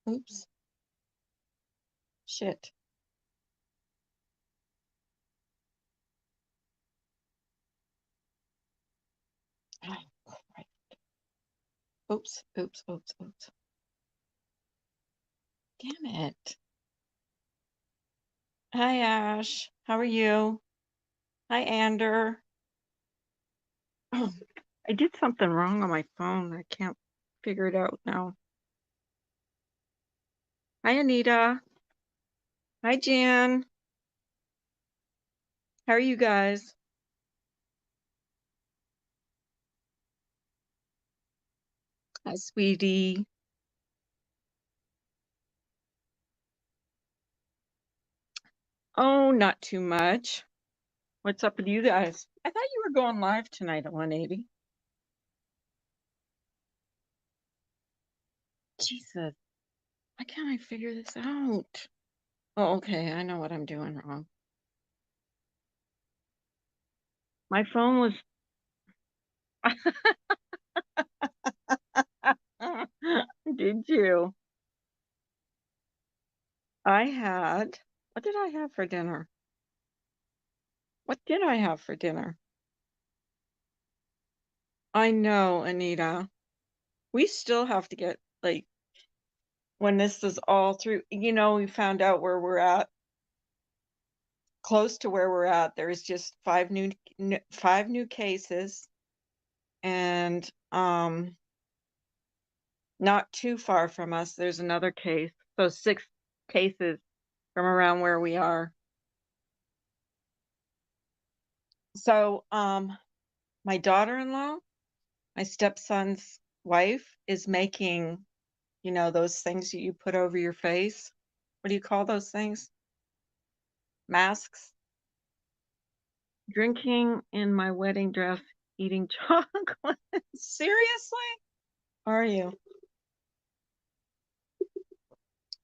Oops. Shit. Oh, crap. Oops, oops, oops, oops. Damn it. Hi, Ash. How are you? Hi, Ander. Oh, I did something wrong on my phone. I can't figure it out now. Hi, Anita. Hi, Jan. How are you guys? Hi, sweetie. Oh, not too much. What's up with you guys? I thought you were going live tonight at 180. Jesus. Why can't I figure this out? Oh, okay. I know what I'm doing wrong. My phone was. Did you? I had. What did I have for dinner? What did I have for dinner? I know, Anita. We still have to get, like, when this is all through, we found out where we're at, close to where we're at. There's just five new cases, and not too far from us, there's another case. So 6 cases from around where we are. So, my daughter-in-law, my stepson's wife, is making, those things that you put over your face. What do you call those things? Masks. Drinking in my wedding dress, eating chocolate. Seriously? Are you?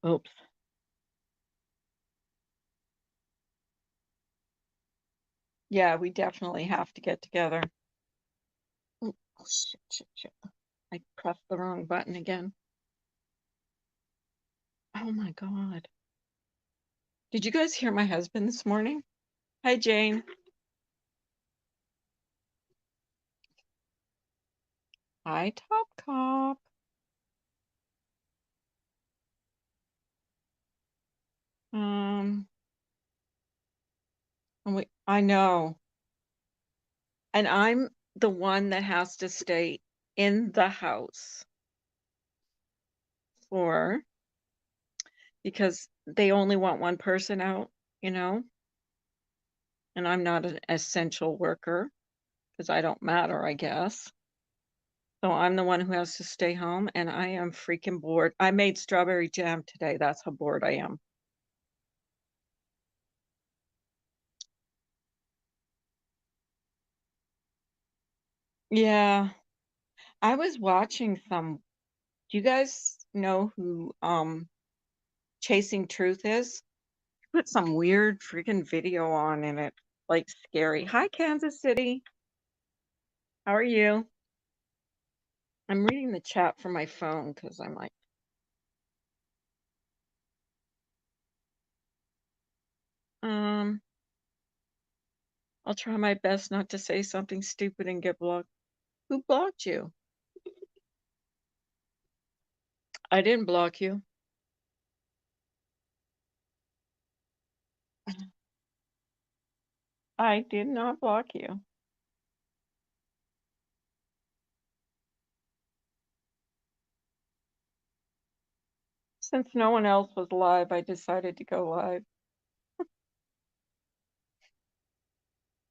Oops. Yeah, we definitely have to get together. Oh, shit. I pressed the wrong button again. Oh my God. Did you guys hear my husband this morning? Hi, Jane. Hi, Top Cop. I know. And I'm the one that has to stay in the house because they only want one person out, and I'm not an essential worker because I don't matter, I guess. So I'm the one who has to stay home, and I am freaking bored. I made strawberry jam today. That's how bored I am. Yeah. I was watching do you guys know who Chasing Truth is? Put some weird freaking video on and it like scary. Hi, Kansas City. How are you? I'm reading the chat from my phone because I'm like, I'll try my best not to say something stupid and get blocked. Who blocked you? I didn't block you. I did not block you. Since no one else was live, I decided to go live.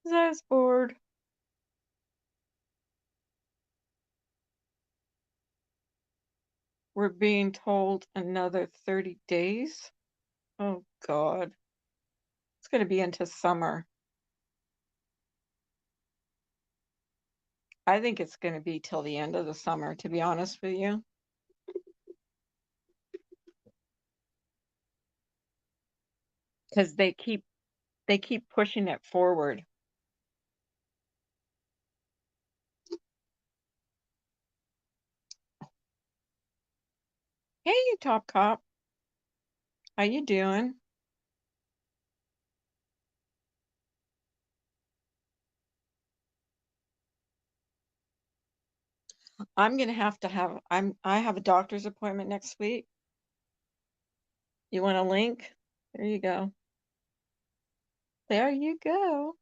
I was bored. We're being told another 30 days. Oh, God. It's going to be into summer. I think it's going to be till the end of the summer, to be honest with you. Because they keep pushing it forward. Hey, Top Cop. How you doing? I'm gonna have to have I have a doctor's appointment next week. You want a link? There you go. There you go.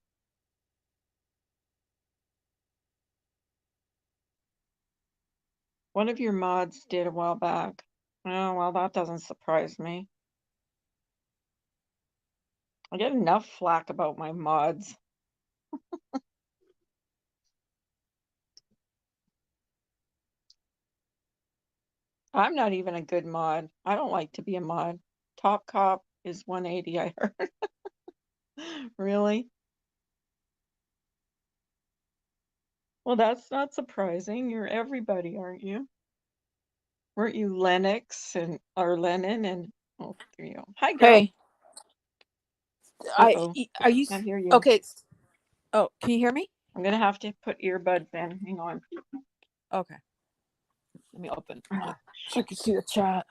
One of your mods did a while back. Oh, well, that doesn't surprise me. I get enough flack about my mods. I'm not even a good mod. I don't like to be a mod. Top Cop is 180, I heard. Really? Well, that's not surprising. You're everybody, aren't you? Weren't you Lennox or Lennon and oh, there you go. Hi, girl. Hey, Uh-oh. are you Can't hear you. okay? Oh, can you hear me? I'm gonna have to put earbuds in. Hang on. Okay. Let me open. So you can see the chat.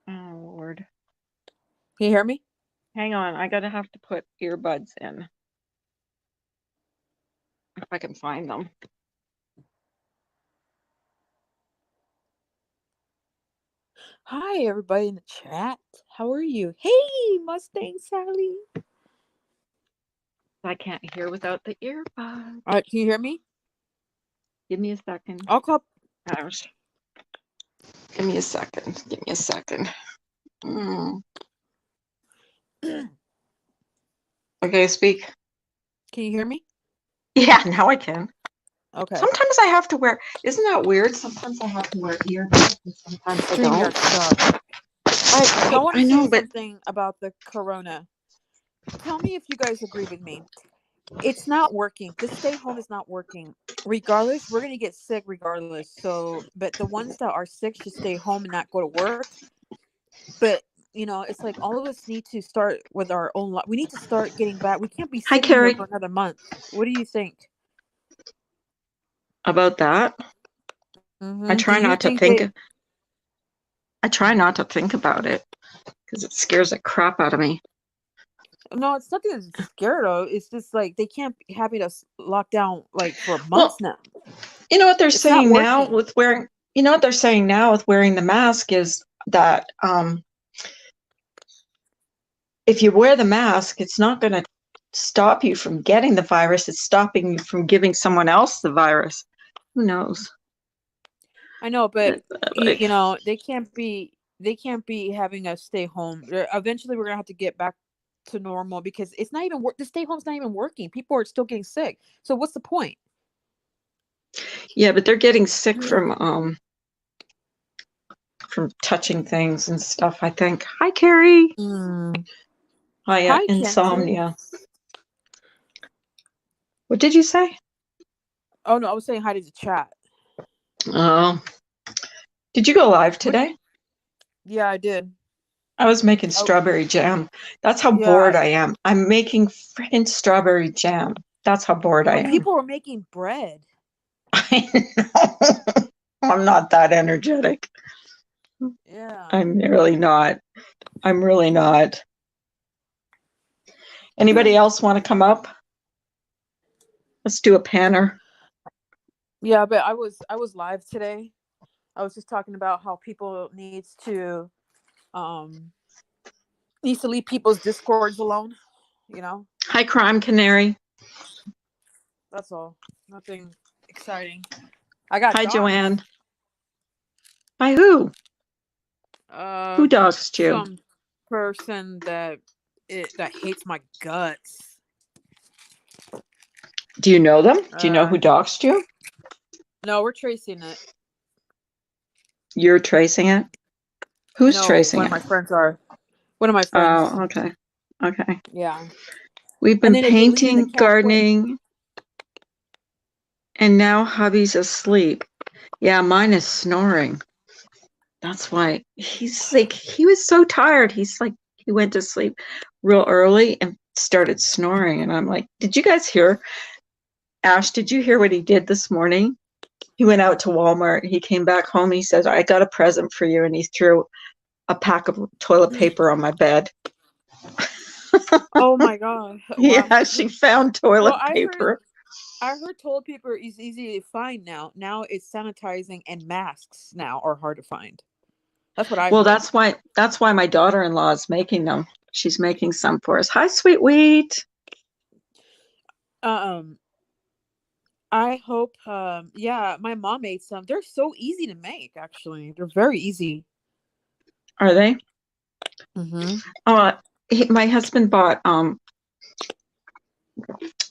Oh Lord. Can you hear me? Hang on. I gotta have to put earbuds in. If I can find them. Hi, everybody in the chat. How are you? Hey, Mustang Sally. I can't hear without the earbuds. All right, can you hear me? Give me a second. I'll call. Ouch. Give me a second. Give me a second. Okay, speak. Can you hear me? Yeah, now I can. Okay. Sometimes I have to wear. Isn't that weird? Sometimes I have to wear earbuds, and sometimes I don't. I want to I know, say but something about the corona. Tell me if you guys agree with me. It's not working. This stay home is not working. Regardless, we're gonna get sick regardless. So, but the ones that are sick should stay home and not go to work. But it's like all of us need to start with our own life. We need to start getting back. We can't be hi, sitting here Carrie. for another month. What do you think? About that, I Mm-hmm. Do try you not to think think. they? I try not to think about it because it scares the crap out of me. No, it's nothing to be scared of. It's just like they can't be having us locked down like for Well, months now. you know what they're It's not saying now working. with wearing. You know what they're saying now with wearing the mask is that if you wear the mask, it's not going to stop you from getting the virus. It's stopping you from giving someone else the virus. Who knows? I know, but Like, they can't be having us stay home. Eventually, we're gonna have to get back to normal because it's not even work. The stay home's not even working. People are still getting sick. So what's the point? yeah, but they're getting sick from touching things and stuff, I think. Hi, Carrie. Hi, Hi, Kenzie. insomnia. What did you say? Oh no, I was saying hi to the chat. Oh, did you go live today? Yeah, I did. I was making strawberry jam. That's how bored I am. I'm making freaking strawberry jam. That's how bored I am. People were making bread. I know. I'm not that energetic. Yeah. I'm really not. I'm really not. Anybody else want to come up? Let's do a panner. Yeah, but I was live today. I was just talking about how people needs to leave people's discords alone. Hi, Crime Canary. That's all. Nothing exciting. I got Hi, doxed. Joanne. By who? Who doxed you? Some person that hates my guts. Do you know them? Do you know who doxed you? No, we're tracing it. You're tracing it? Who's tracing one it? of my friends are. One of my friends. Oh, okay. Okay. Yeah. We've been painting, gardening, and now hubby's asleep. Yeah, mine is snoring. That's why he's like, he was so tired. He's like, he went to sleep real early and started snoring. And I'm like, did you guys hear? Ash, did you hear what he did this morning? He went out to Walmart. He came back home. He says, I got a present for you. And he threw a pack of toilet paper on my bed. Oh my god! He Wow. actually found toilet Well, paper. I heard toilet paper is easy to find now. Now it's sanitizing and masks now are hard to find. That's what I've Well, heard. that's why my daughter-in-law is making them. She's making some for us. Hi, sweet wheat. Um, I hope. Yeah, my mom made some. They're so easy to make. Actually, they're very easy. Are they? Mm-hmm. My husband bought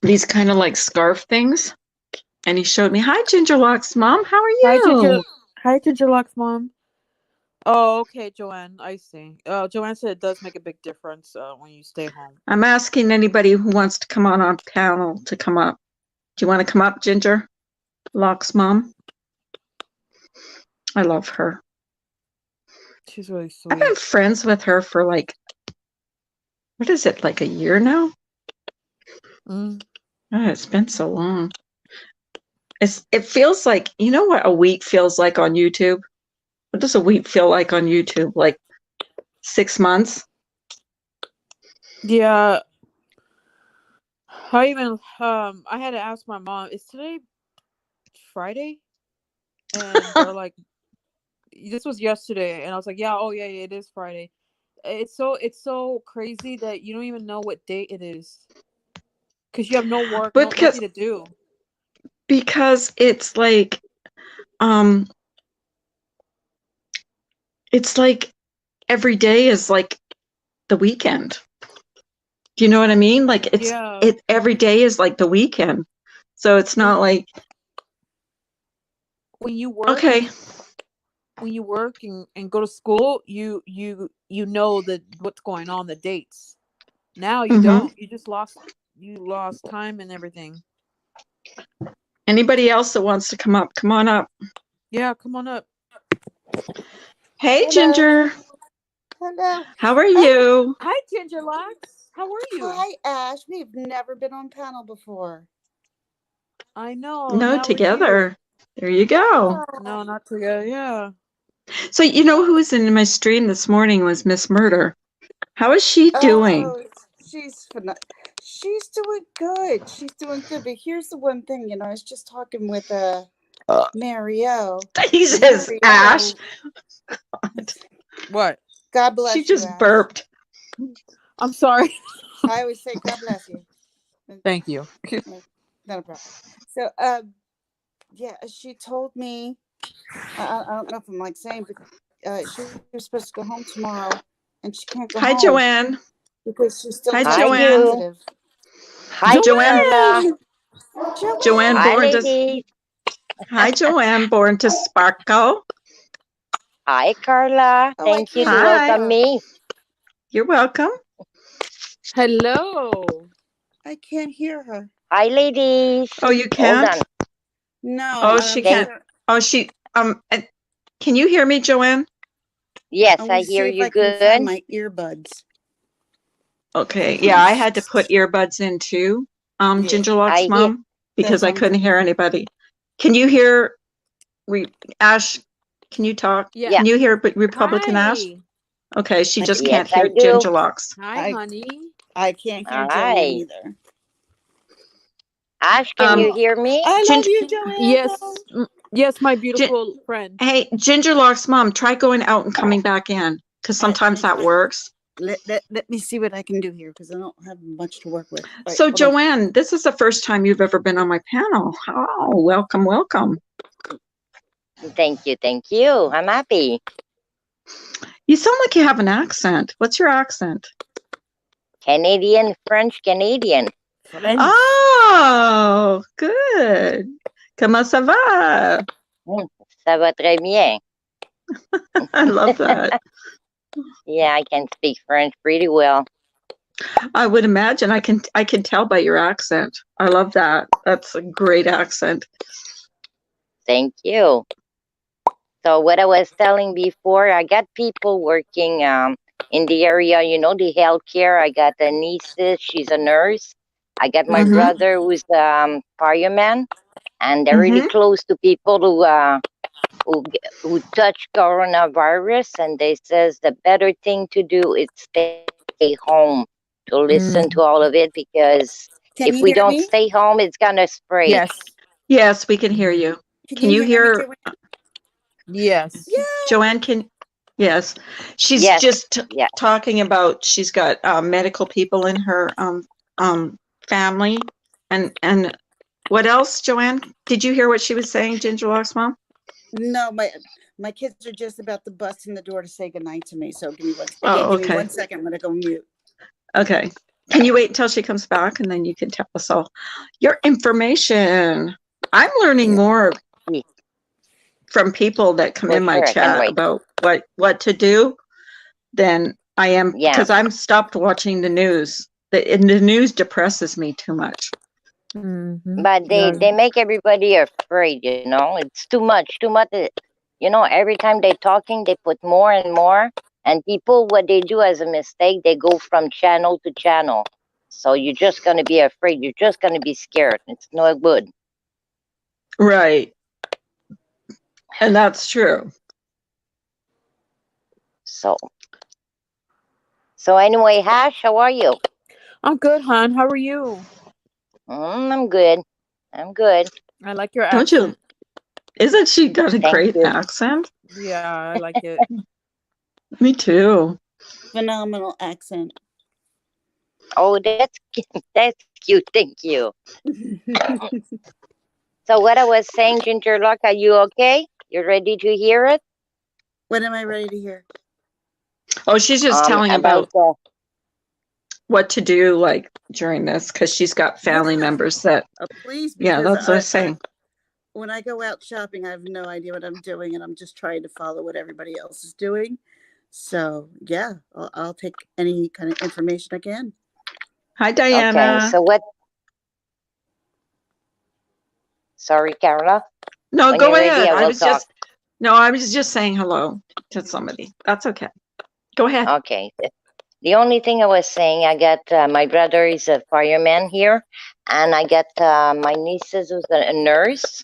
these kind of like scarf things, and he showed me. Hi, Gingerlocks mom. How are you? Hi, Ginger Locks mom. Oh, okay, Joanne. I see. Joanne said it does make a big difference when you stay home. I'm asking anybody who wants to come on panel to come up. Do you want to come up, Ginger Locks mom? I love her. She's really I've sweet. been friends with her for like, what is it, like a year now? Mm. Oh, it's been so long. It feels like, you know what a week feels like on YouTube? What does a week feel like on YouTube? Like 6 months? Yeah. I had to ask my mom, is today Friday? And they're like, this was yesterday, and I was like, yeah, oh yeah, it is Friday. It's so crazy that you don't even know what date it is because you have no work, But nothing to do. because um it's like every day is like the weekend. Do you know what I mean? Like it every day is like the weekend. So it's not like when you work. Okay. When you work and go to school, you know what's going on, the dates. Now you don't. You just lost time and everything. Anybody else that wants to come up, come on up. Yeah, come on up. Hey, Hello. Ginger. Hello. How are you? Hi, Ginger Locks. How are you? Hi, Ash. We've never been on panel before. I know. No, together. There you go. No, not together. Yeah. So you know who was in my stream this morning was Miss Murder. How is she doing? Oh, she's doing good. She's doing good. But here's the one thing, I was just talking with Mario. He says, Ash. What? God bless you. She just Ash. burped. I'm sorry. I always say God bless you. Thank you. Not a problem. So, yeah, she told me. I don't know if I'm like saying, but she was supposed to go home tomorrow, and she can't go home. Hi, Joanne. Because she's still Joanne. sensitive. Hi, Joanne. Joanne Hi, born ladies. Hi, Joanne, born to sparkle. Hi, Carla. Oh, Thank you to Hi. welcome me. You're welcome. Hello. I can't hear her. Hi, ladies. Oh, you can't? Hold on. No. Oh, she can't. Oh, can you hear me, Joanne? Yes, I hear you good. Can find my earbuds. Okay. Yeah, I had to put earbuds in too, Gingerlock's mom, because I couldn't hear anybody. Can you hear Ash? Can you talk? Yeah. Can you hear Republican Hi. Ash? Okay, she just Yes, can't hear Gingerlocks. Hi, honey. I can't hear Joanne either. Ash, can you hear me? I love you, Joanne. Yes, my beautiful friend. Hey, Gingerlock's mom, try going out and coming back in, because sometimes that works. Let me see what I can do here, because I don't have much to work with. Right, so, Joanne, this is the first time you've ever been on my panel. Oh, welcome, welcome. Thank you, thank you. I'm happy. You sound like you have an accent. What's your accent? Canadian, French, Canadian. Oh, good. Comment ça va? Ça va très bien. I love that. Yeah, I can speak French pretty well. I would imagine. I can tell by your accent. I love that. That's a great accent. Thank you. So what I was telling before, I got people working in the area, the healthcare. I got a niece, she's a nurse. I got my brother who's fireman. and they're really close to people who touch coronavirus, and they says the better thing to do is stay home to listen to all of it, because Can if you we hear don't me? stay home, it's gonna spread. Yes. Yes, we can hear you. Can Can you you hear me, hear Joanne? Yes. Yeah. Joanne? Yes. She's Yes, just yeah. talking about she's got medical people in her family, and what else, Joanne? Did you hear what she was saying, Ginger Locke's mom? No, my kids are just about to bust in the door to say goodnight to me. So give me one. Oh, Give me okay. 1 second. I'm gonna go mute. Okay. Can you wait until she comes back, and then you can tell us all your information? I'm learning more Yeah, from people that come for in my sure. I can chat wait. about what to do than I am, Yeah. because I'm stopped watching the news. The news depresses me too much. But they make everybody afraid, you know. It's too much, too much. You know, every time they're talking, they put more and more. And people, what they do as a mistake, they go from channel to channel. So you're just going to be afraid. You're just going to be scared. It's no good. Right. And that's true. So anyway, Hash, how are you? I'm good, hon. How are you? I'm good. I'm good. I like your Don't you? accent. Isn't she got a Thank great you. accent? Yeah, I like it. Me too. Phenomenal accent. Oh, that's cute. Thank you. So what I was saying, Ginger Luck, are you okay? You ready to hear it? What am I ready to hear? Oh, she's just telling about the what to do like during this, because she's got family members that. Please, Yeah, because that's what I was saying. when I go out shopping, I have no idea what I'm doing, and I'm just trying to follow what everybody else is doing. So yeah, I'll take any kind of information I can. Hi, Diana. Okay, so what? Sorry, Carla. No, When go you're ahead. ready, I I will was talk. I was just saying hello to somebody. That's okay. Go ahead. Okay. The only thing I was saying, I got my brother is a fireman here, and I got my nieces who's a nurse,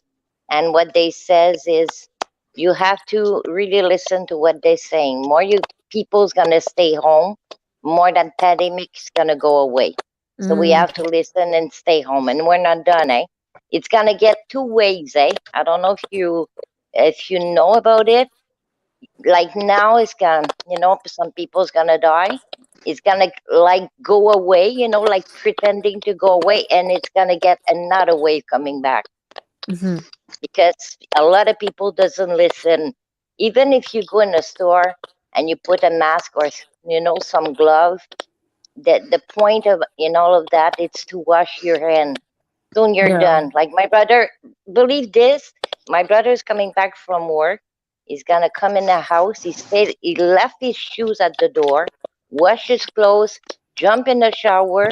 and what they says is you have to really listen to what they're saying. More you people's gonna stay home, more that pandemic's gonna go away. So we have to listen and stay home, and we're not done, eh? It's gonna get two ways, eh? I don't know if you know about it. Like now it's gonna, you know, some people's gonna die. It's gonna like go away, you know, like pretending to go away, and it's gonna get another wave coming back, because a lot of people doesn't listen. Even if you go in a store and you put a mask or, you know, some glove, the point of in all of that, it's to wash your hand. Soon you're done. Like my brother, believe this, my brother's coming back from work. He's gonna come in the house. He left his shoes at the door, wash his clothes, jump in the shower,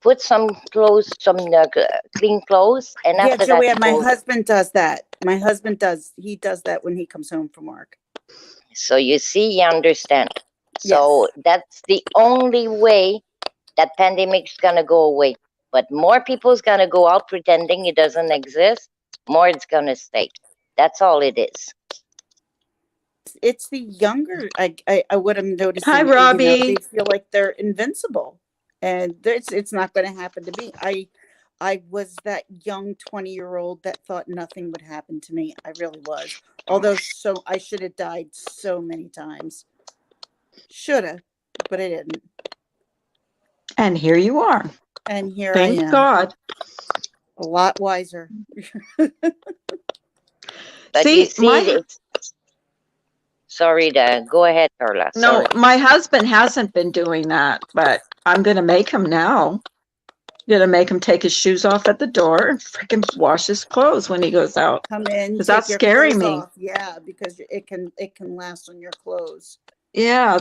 put some clothes, some clean clothes, and Yeah, after that, Joanne, my go. husband does that. My husband does. He does that when he comes home from work. So you see, you understand. Yes. So that's the only way that pandemic's gonna go away. But more people's gonna go out pretending it doesn't exist. More it's gonna stay. That's all it is. It's the younger. What I'm noticing. Hi, You know, Robbie. they feel like they're invincible, and it's not going to happen to me. I was that young 20-year-old that thought nothing would happen to me. I really was. Although I should have died so many times. Shoulda, but I didn't. And here you are. And here Thank I am. God. A lot wiser. But See, you see, sorry, go ahead, Carla. no, Sorry. my husband hasn't been doing that, but I'm going to make him now. I'm going to make him take his shoes off at the door and freaking wash his clothes when he goes out. Come in, Because take that's your scaring clothes me. off. Yeah, because it can last on your clothes. Yeah,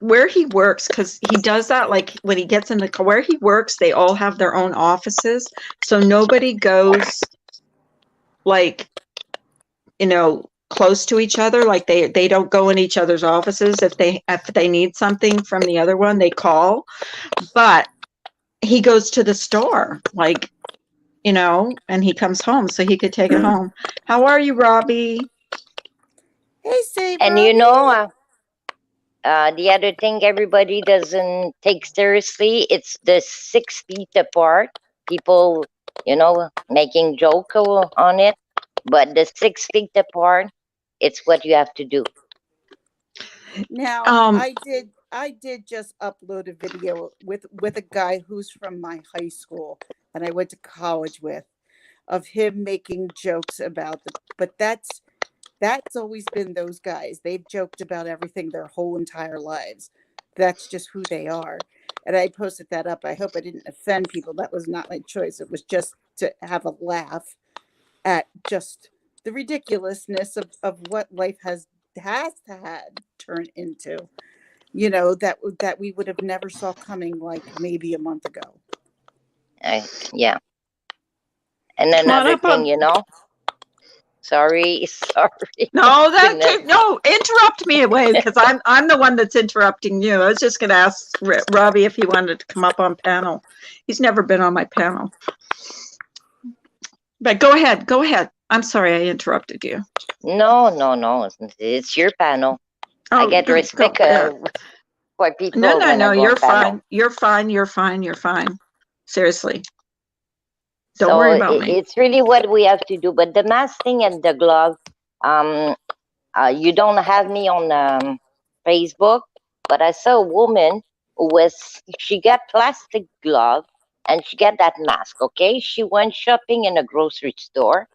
where he works, because he does that, like when he gets in the car, where he works, they all have their own offices. So nobody goes like, you know, close to each other. Like they don't go in each other's offices. If they need something from the other one, they call. But he goes to the store, like, you know, and he comes home so he could take it home. How are you, Robbie? Hey, say, And Robbie. you know, the other thing everybody doesn't take seriously, it's the 6 feet apart. People, you know, making joke on it, but the 6 feet apart, it's what you have to do. Now, Um, I did just upload a video with a guy who's from my high school and I went to college with, of him making jokes about but that's always been those guys. They've joked about everything their whole entire lives. That's just who they are. And I posted that up. I hope I didn't offend people. That was not my choice. It was just to have a laugh at just the ridiculousness of what life has had turned into. You know, that we would have never saw coming like maybe a month ago. Yeah. And come on another up thing, on. you know, sorry. No, Goodness. no, interrupt me away because I'm the one that's interrupting you. I was just going to ask Robbie if he wanted to come up on panel. He's never been on my panel. But go ahead. I'm sorry I interrupted you. No. It's your panel. I get respect for people No, when I go you're on panel. fine. You're fine. Seriously. Don't So worry about me. it's really what we have to do. But the mask thing and the glove, you don't have me on Facebook, but I saw a woman she got plastic glove and she got that mask, okay? She went shopping in a grocery store.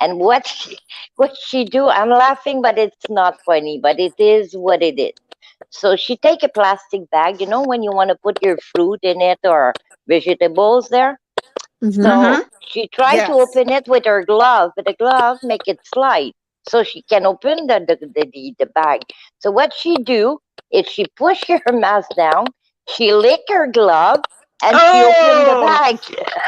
And what she do, I'm laughing, but it's not funny, but it is what it is. So she take a plastic bag, you know, when you want to put your fruit in it or vegetables there. So she tried to Yes. open it with her glove, but the glove make it slide, so she can open the bag. So what she do is she push her mask down, she lick her glove, and she opened the bag.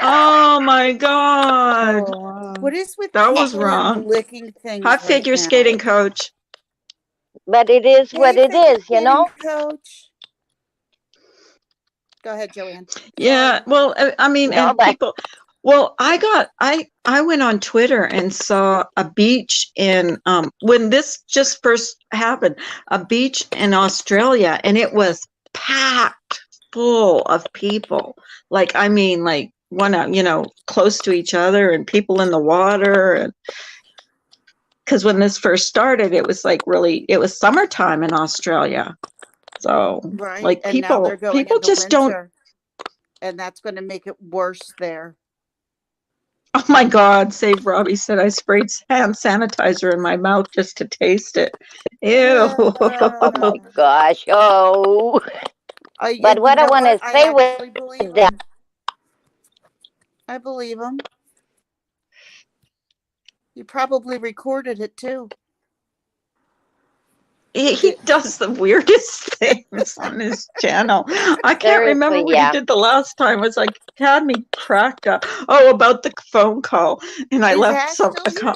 Oh my God. Oh, wow. What is with That was people and wrong. licking things Hi, right figure now? skating coach. But it is Hey, what it figure is, you know. skating coach. Go ahead, Joanne. Yeah, Sorry. well, I mean, No, and but people, well, I went on Twitter and saw a beach in, when this just first happened, a beach in Australia, and it was packed full of people. Like, I mean, like one, you know, close to each other and people in the water. And because when this first started, it was like really, it was summertime in Australia. So Right. like And now they're going people into just don't. winter. And that's going to make it worse there. Oh my God, Save Robbie said I sprayed hand sanitizer in my mouth just to taste it. Ew. oh gosh, oh. But You what I know want what? to I say with actually believe that, him. I believe him. You probably recorded it too. He does the weirdest things on his channel. I can't remember seriously, what he did the last time. It was like had me cracked up. Oh, about the phone call. And I Is left Ash still here?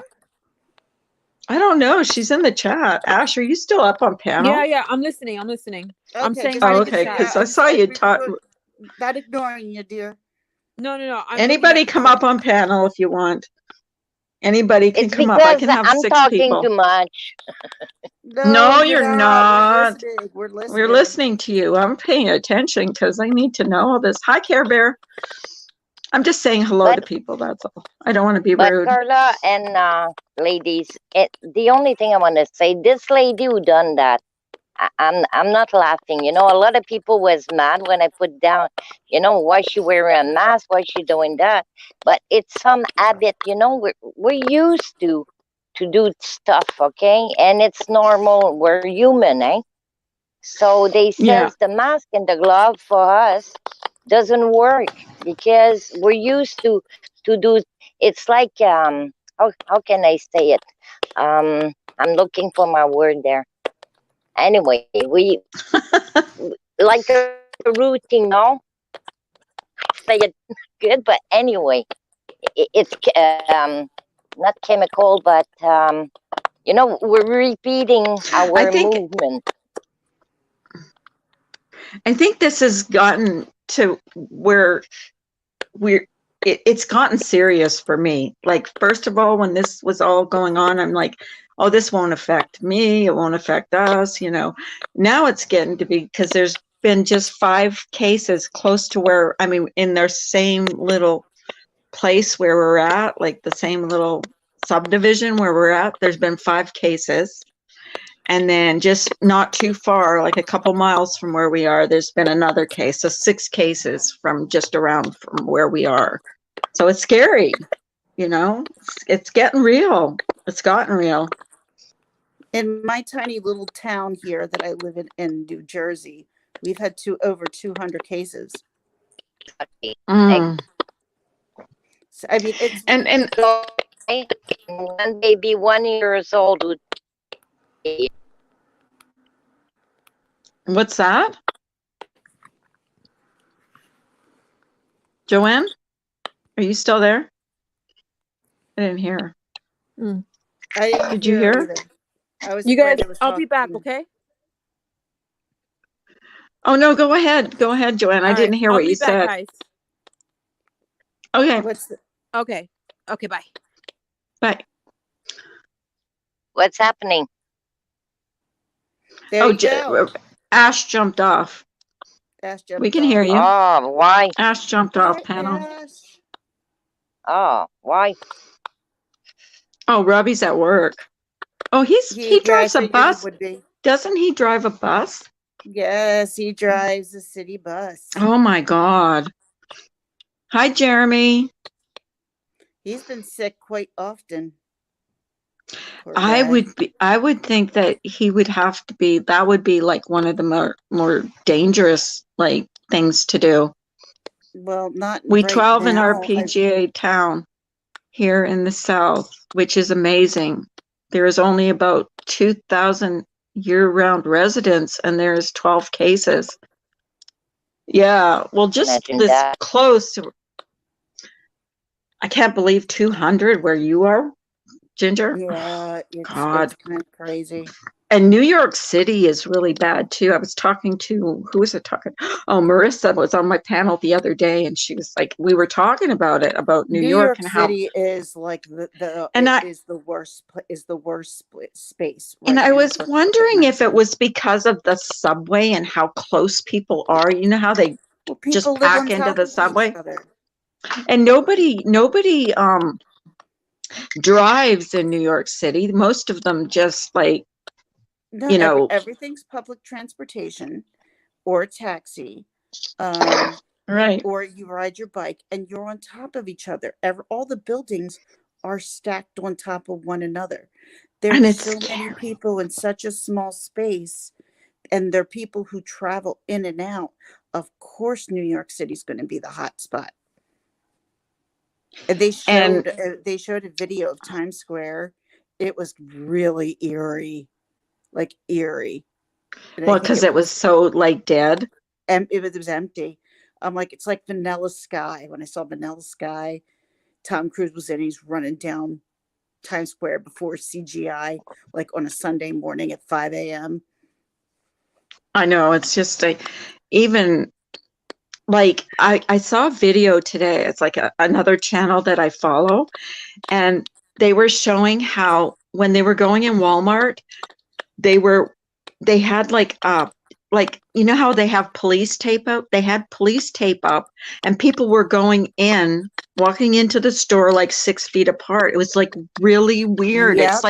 I don't know. She's in the chat. Ash, are you still up on panel? Yeah, I'm listening. I'm Okay, saying just hi in making the Okay, sure. because chat. I saw you talk. Not ignoring you, dear. No. I'm looking Anybody at the come chat. up on panel if you want. Anybody can it's come up. I because can have I'm 6 talking people. too much. No, You're you're not. not. We're We're listening. listening to you. I'm paying attention because I need to know all this. Hi, Care Bear. I'm just saying hello to But people. That's all. I don't want to be but rude. Carla and ladies, the only thing I want to say, this lady who done that, I'm not laughing. You know, a lot of people was mad when I put down, you know, why she wearing a mask, why she doing that. But it's some habit, you know, we're used to do stuff, okay? And it's normal. We're human, eh? So they Yeah. says the mask and the glove for us doesn't work because we're used to do. It's like how can I say it? I'm looking for my word there. Anyway, we like a routine, no? Say it good, but anyway, it's not chemical, but you know, we're repeating I our think movement. this has gotten to where we're it's gotten serious for me. Like, first of all, when this was all going on, I'm like, oh, this won't affect me. It won't affect us, you know. Now it's getting to be, because there's been just 5 cases close to where, I mean, in their same little place where we're at, like the same little subdivision where we're at, there's been 5 cases. And then just not too far, like a couple miles from where we are, there's been another case. So 6 cases from just around from where we are. So it's scary, you know, it's getting real. It's gotten real. In my tiny little town here that I live in New Jersey, we've had over 200 cases. Mm. So, I mean, it's And So, one baby 1 year old would be what's that? Joanne, are you still there? I didn't hear. I didn't Did you hear hear? either. I was You afraid guys, I was I'll be back, talking. okay? Oh no, go ahead. Go ahead, Joanne. I All right, didn't hear I'll what be you back, said. guys. Okay, What's the, Okay. Okay, bye. bye. what's happening? there Oh, you go. Ash jumped off. Ash We jumped can off. hear you. Oh, why? Ash jumped Hi, off panel. Ash. Oh, why? Oh, Robbie's at work. Oh, he Yeah, I drives a figured he bus. would be. Doesn't he drive a bus? Yes, he drives a city bus. Oh my God. Hi, Jeremy. He's been sick quite often. Poor I guy. would think that he would have to be, that would be like one of the more dangerous like things to do. Well, not We right 12 in our now. PGA town here in the South, which is amazing. There is only about 2,000 year-round residents, and there's 12 cases. Yeah, well, just Imagine this that. close to, I can't believe 200 where you are, Ginger. Yeah, God. it's kind of crazy. And New York City is really bad too. I was talking to, who was it talking? Oh, Marissa was on my panel the other day, and she was like, we were talking about it, about New New York York and how, City is like and it I, is the worst split space and right I now was for wondering if it was because of the subway and how close people are. You know how they Well, just people live pack on into top the of each subway, other. and nobody drives in New York City. Most of them just like, No, you know, everything's public transportation or taxi, um, right. or you ride your bike and you're on top of each other. All the buildings are stacked on top of one another. And There's it's so many scary. people in such a small space, and there are people who travel in and out. Of course, New York City's going to be the hot spot. And And they showed a video of Times Square. It was really eerie, like eerie. And I well, think because it was so like dead. it was empty. I'm like, it's like Vanilla Sky. When I saw Vanilla Sky, Tom Cruise was in. He's running down Times Square before CGI, like on a Sunday morning at 5 a.m. I know, it's just like, even like I saw a video today. It's like another channel that I follow, and they were showing how when they were going in Walmart, they had like, you know how they have police tape up? They had police tape up, and people were going in, walking into the store like 6 feet apart. It was like really weird. Yep.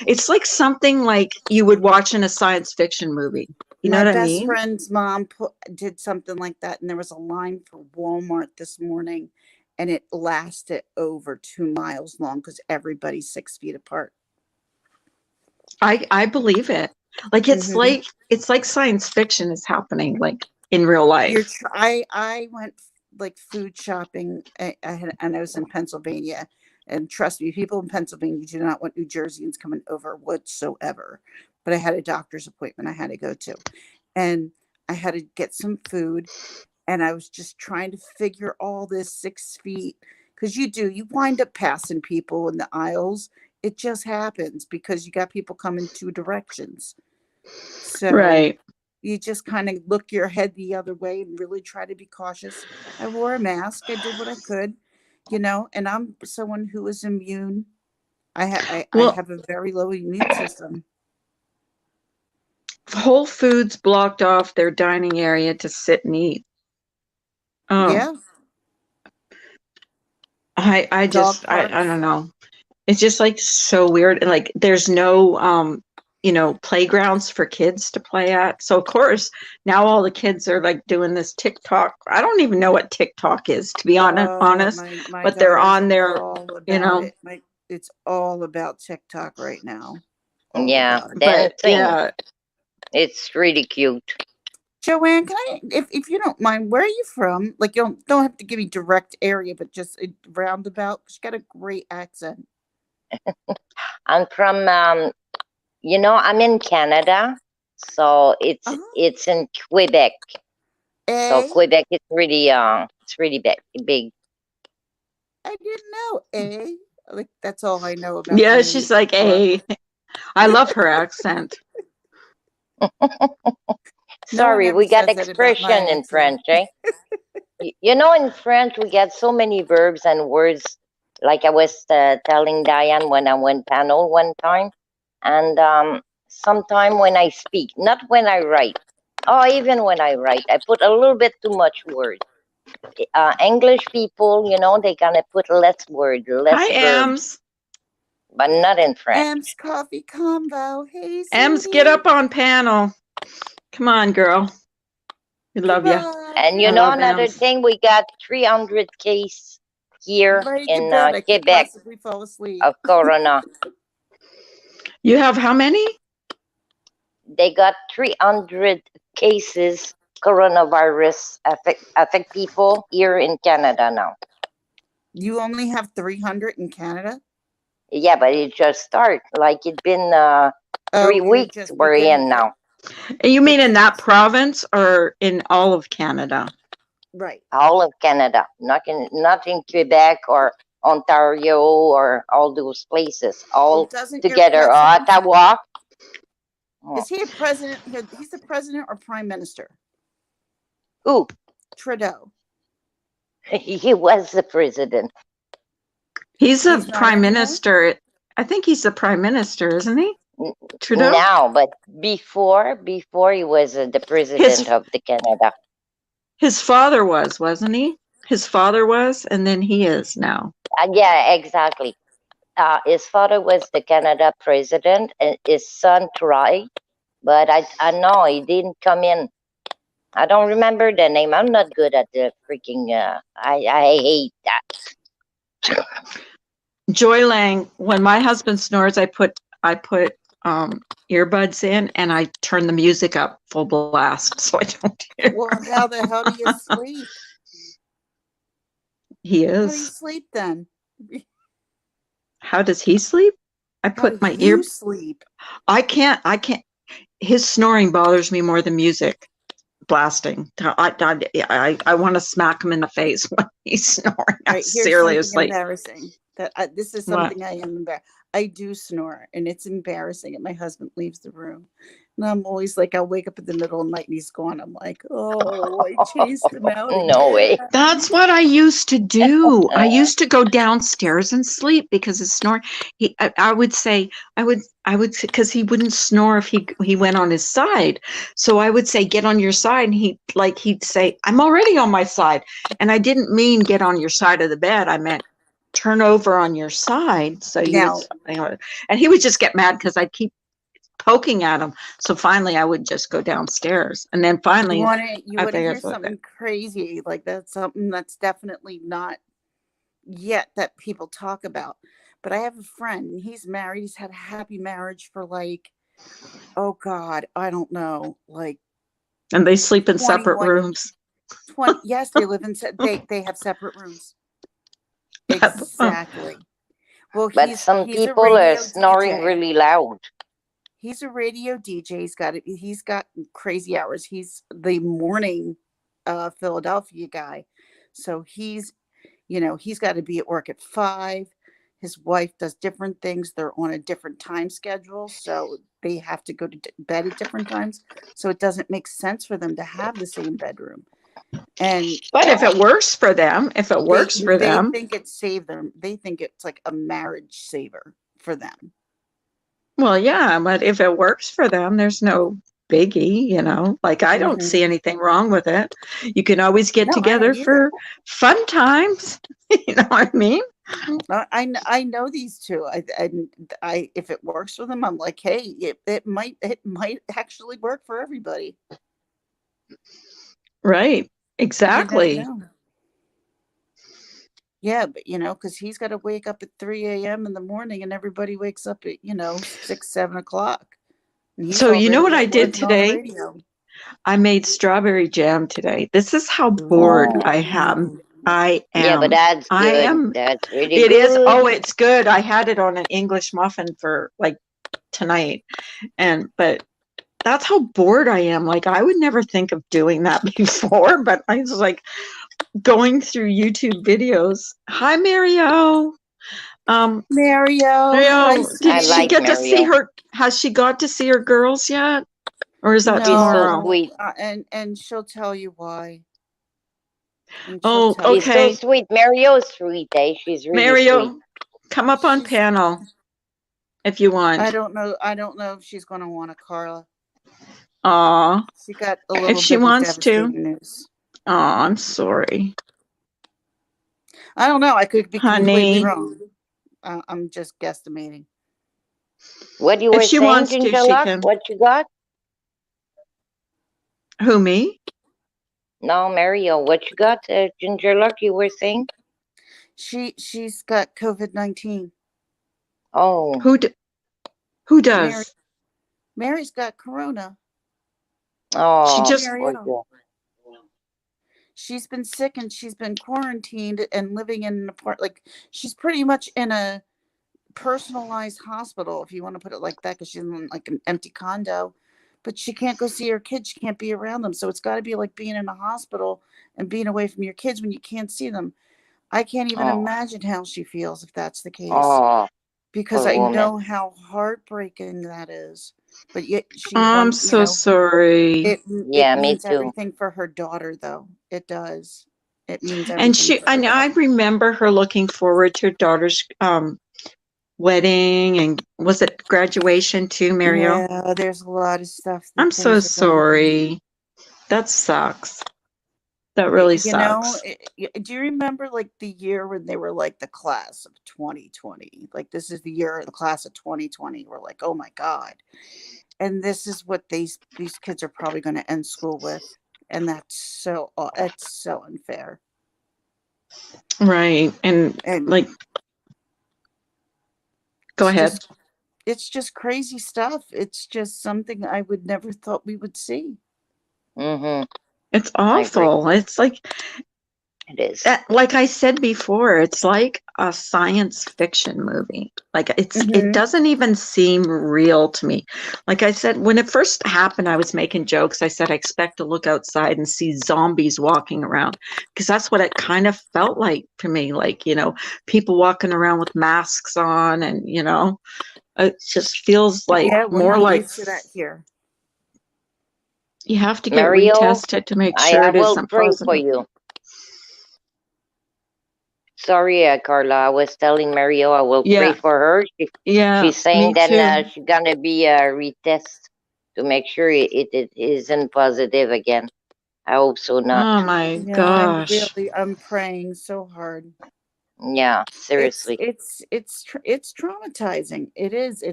It's like something like you would watch in a science fiction movie. You know My what I best mean? friend's mom did something like that, and there was a line for Walmart this morning, and it lasted over 2 miles long because everybody's 6 feet apart. I believe it. Like Mm-hmm. it's like science fiction is happening like in real life. I went like food shopping. And I was in Pennsylvania, and trust me, people in Pennsylvania do not want New Jerseyans coming over whatsoever. But I had a doctor's appointment I had to go to, and I had to get some food, and I was just trying to figure all this 6 feet, because you wind up passing people in the aisles. It just happens because you got people coming 2 directions. So Right. you just kind of look your head the other way and really try to be cautious. I wore a mask. I did what I could. you know, and I'm someone who is immune. I Well, have a very low immune system. Whole Foods blocked off their dining area to sit and eat. Oh, Yeah. I Dog just I parks. don't know. It's just like so weird. And like there's no playgrounds for kids to play at. So of course now all the kids are like doing this TikTok. I don't even know what TikTok is, to be Oh, honest, my but they're daughters on are there, all you about know. it. It's all about TikTok right now. All Yeah, about it. But dancing. yeah, It's really cute. Joanne, can I, if you don't mind, where are you from? Like, you don't have to give me direct area, but just a roundabout. She's got a great accent. I'm from, I'm in Canada, so it's Uh-huh. it's in Quebec. So A, Quebec is really big. I didn't know. A, like that's all I know about yeah, she's Canadian like, talk. hey, I love her accent. No one Sorry, ever we got says that about my expression in accent. French, eh? In French we get so many verbs and words. Like I was telling Diane when I went panel one time, and sometime when I speak, not when I write. Oh, even when I write, I put a little bit too much word. English people, they gonna put less word, less Hi, verb, Ems. but not in French. M's coffee combo. Hey, Ems, get sweetie. up on panel. Come on, girl. We love Come you. on. And I love another Ems. thing, we got 300 case I'm here ready to in bed. I can't Quebec possibly fall asleep. of Corona. You have how many? They got 300 cases coronavirus affect people here in Canada now. You only have 300 in Canada? Yeah, but it just started. Like it's been Oh, 3 you're weeks just we're beginning in it. now. You mean in that It's province or in all of Canada? right. All of Canada, not in Quebec or Ontario or all those places, Well, all doesn't your together. cousin, Ottawa. Oh, is he a president? He's the president or prime minister? ooh, Trudeau. he was the president. He's a He's not prime anymore? minister. I think he's the prime minister, isn't he? Trudeau? Now, but before he was the president His of the Canada. his father was, wasn't he? His father was, and then he is now. Yeah, exactly. His father was the Canada president, and his son tried, but I know he didn't come in. I don't remember the name. I'm not good at the freaking. I hate that. Joy Lang, when my husband snores, I put earbuds in and I turn the music up full blast so I don't hear. Well, how the hell do you sleep? He How do you is. sleep then? How does he sleep? I How put do my you sleep? I can't. His snoring bothers me more than music blasting. I want to smack him in the face when he's snoring. All I right, here's something seriously. embarrassing. This is What? something I am embarrassed. I do snore, and it's embarrassing. And my husband leaves the room, and I'm always like, I'll wake up in the middle of the night, and he's gone. I'm like, oh, I chased him out No way. again. That's what I used to do. I used to go downstairs and sleep because his snore. I would say, because he wouldn't snore if he went on his side. So I would say, get on your side, and he'd say, I'm already on my side, and I didn't mean get on your side of the bed. I meant turn over on your side. So Now, and he would just get mad because I'd keep poking at him. So finally, I would just go downstairs, and then you finally, want to you I want to think hear it's like that. something crazy? Like that's something that's definitely not yet that people talk about. But I have a friend, and he's married. He's had a happy marriage for like, oh God, I don't know, like And they sleep in separate 21, rooms. 20. Yes, they live in. They have separate rooms. Exactly. Well, But some he's a people are radio snoring DJ. really loud. He's a radio DJ. He's got crazy hours. He's the morning Philadelphia guy. So he's got to be at work at 5. His wife does different things. They're on a different time schedule, so they have to go to bed at different times. So it doesn't make sense for them to have the same bedroom. And But if it works for them, they think it saved them. They think it's like a marriage saver for them. well, yeah, but if it works for them, there's no biggie, you know. Like, I don't see anything wrong with it. You can always get No, I don't together either. for fun times. You know what I mean? I know these two. I if it works for them, I'm like, hey, it might actually work for everybody. Right. You never Exactly. know. Yeah, but because he's got to wake up at 3 a.m. in the morning, and everybody wakes up at 6, 7 o'clock. And he's So you know what already I did working on the today? radio. I made strawberry jam today. This is how bored I am. Ooh. I Yeah, but am. that's I good. am. That's really It is. good. Oh, it's good. I had it on an English muffin for like tonight. But that's how bored I am. Like, I would never think of doing that before, but I was like going through YouTube videos. Hi, Mario. Mario, Mario, did I she like get to see Mario. her? Has she got to see her girls yet? Or is that She's so tomorrow? sweet. And she'll tell you why. Oh, She's so okay. sweet. Mario's sweet, eh? She's really Mario, sweet. come up on panel if you want. I don't know if she's going to want a Carla. Aw. She got a If little she bit of wants to. devastating news. Aw, I'm sorry. I don't know. I could be completely Honey. wrong. I'm just guesstimating. What you If were she saying, wants to, Ginger she Luck? can. What you got? Who, me? No, Mario. What you got, Ginger Luck? You were saying? She's got COVID-19. Oh, Who does? Mary's got corona. oh, She just. Mary, poor girl. she's been sick and she's been quarantined and living in an apartment. Like, she's pretty much in a personalized hospital, if you want to put it like that, because she's in like an empty condo. But she can't go see her kids. She can't be around them. So it's got to be like being in a hospital and being away from your kids when you can't see them. I can't even Oh, imagine how she feels if that's the case, oh, because poor I woman. know how heartbreaking that is. But yet I'm so sorry. it Yeah, me means too. everything for her daughter, though. It does. It means everything. And I remember her looking forward to her daughter's wedding, and was it graduation too, Mario? Yeah, there's a lot of stuff. I'm so sorry. That sucks. That really sucks. Do you remember like the year when they were like the class of 2020? Like, this is the year of the class of 2020. We're like, oh my God. And this is what these kids are probably going to end school with. And that's so unfair. Right. And like, go ahead. It's just crazy stuff. It's just something I would never thought we would see. Mm-hmm. It's awful. It's like, it is. Like I said before, it's like a science fiction movie. Like, it doesn't even seem real to me. Like I said, when it first happened, I was making jokes. I said, I expect to look outside and see zombies walking around, because that's what it kind of felt like to me. Like, people walking around with masks on, and, it just feels like more like used to that here. You have to get Mario, retested to make sure I it will isn't pray positive. for you. Sorry, Carla. I was telling Mario I will pray for her. She's saying that she's gonna be retest to make sure it isn't positive again. I hope so not. Oh my gosh! I'm praying so hard. Yeah, seriously. It's traumatizing. It is.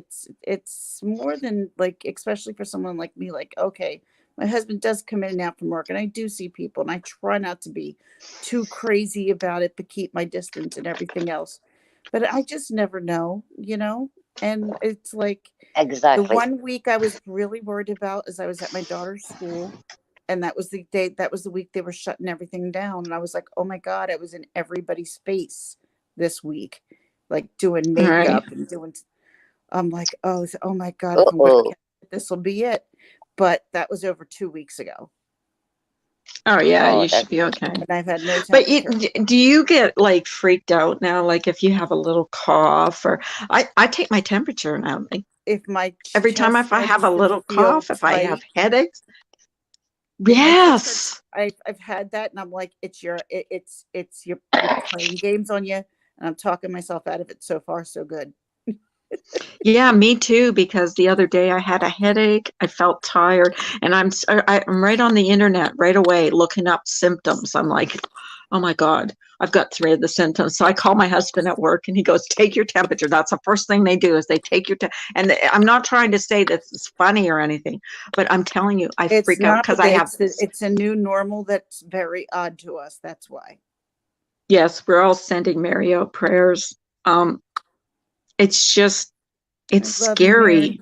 It's more than, like, especially for someone like me. Like, okay, my husband does come in and out from work, and I do see people, and I try not to be too crazy about it, but keep my distance and everything else. But I just never know, And it's like, exactly, the 1 week I was really worried about is I was at my daughter's school, and that was the day, that was the week they were shutting everything down. And I was like, oh my God, I was in everybody's face this week, like doing makeup and doing, I'm like, oh my God, if I'm going to get it, this will be it. But that was over 2 weeks ago. Oh yeah, you should be okay. And I've had no temperature. But do you get like freaked out now? Like, if you have a little cough, or I take my temperature now. Like, if my every time if I have a little cough, if I have headaches. My sister, Yes. I've had that, and I'm like, it's you're playing games on you, and I'm talking myself out of it. So far, so good. Yeah, me too, because the other day I had a headache, I felt tired, and I'm right on the internet right away looking up symptoms. I'm like, oh my God, I've got 3 of the symptoms. So I call my husband at work and he goes, take your temperature. That's the first thing they do is they take your and I'm not trying to say this is funny or anything, but I'm telling you, I It's freak out not, because but I have, it's a new normal that's very odd to us. That's why. yes, we're all sending Mary out prayers. It's just, it's I love you, Mary. scary.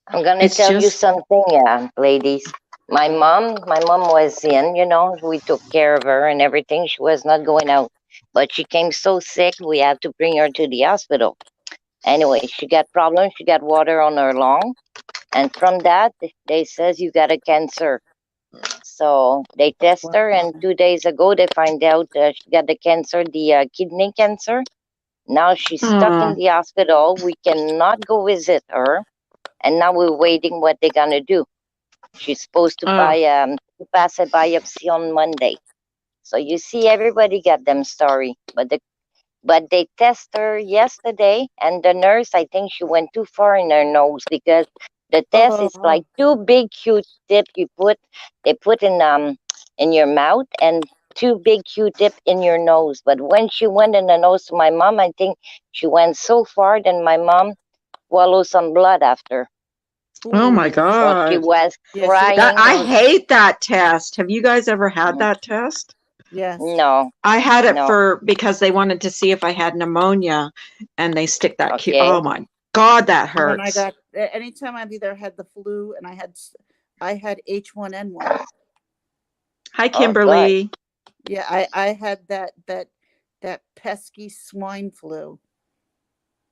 I'm gonna It's tell you just, something, ladies. My mom was in, we took care of her and everything. She was not going out, but she came so sick, we had to bring her to the hospital. Anyway, she got problems. She got water on her lung, and from that, they says you got a cancer. So they test her, and Wow. 2 days ago, they find out she got the cancer, the kidney cancer. Now she's stuck in oh, the hospital. We cannot go visit her, and now we're waiting what they're gonna do. She's supposed oh, to pass a biopsy on Monday. So you see, everybody got them story, but they test her yesterday, and the nurse, I think she went too far in her nose because the test is like Oh, 2 big Q-tip they put in your mouth, and 2 big Q-tip in your nose. But when she went in the nose to my mom, I think she went so far that my mom swallowed some blood after. oh my ooh, So she God. was yes, it That crying. I does. hate that test. Have you guys ever had Mm, that test? Yes. no, I had it no, because they wanted to see if I had pneumonia and they stick that okay. oh my God, that When I hurts. got anytime I've either had the flu and I had H1N1. Hi, Oh God, Kimberly. Yeah, I had that pesky swine flu.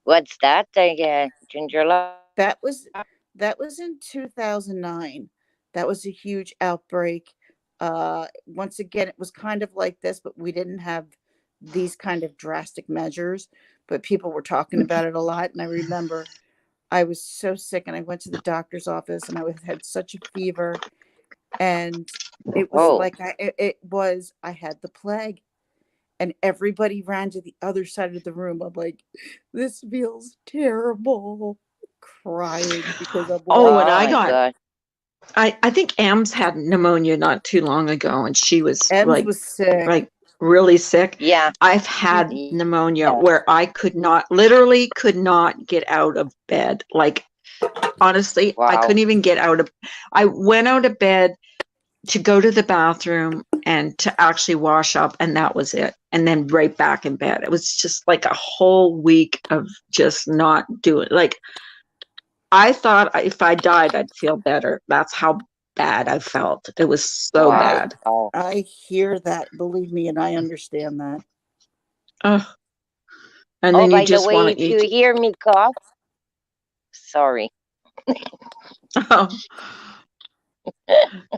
what's that? Ginger love? That was that was in 2009. That was a huge outbreak. Once again, it was kind of like this, but we didn't have these kind of drastic measures. But people were talking about it a lot, and I remember I was so sick, and I went to the doctor's office, and had such a fever, and it was Oh, like I had the plague, and everybody ran to the other side of the room. I'm like, this feels terrible, crying because I'm Oh, like, when oh I my got, God. I think Am's had pneumonia not too long ago and she was Ems was sick. like really sick. Yeah, I've had pneumonia yeah. where I literally could not get out of bed. Like, honestly, I Wow. couldn't even get out of, I went out of bed to go to the bathroom and to actually wash up, and that was it. And then right back in bed. It was just like a whole week of just not doing, like, I thought if I died, I'd feel better. That's how bad I felt. It was so I Wow. bad. Oh, I hear that, believe me, and I understand that. Ugh. And oh, then you by the just way, want to if you eat. hear me cough, sorry. Oh,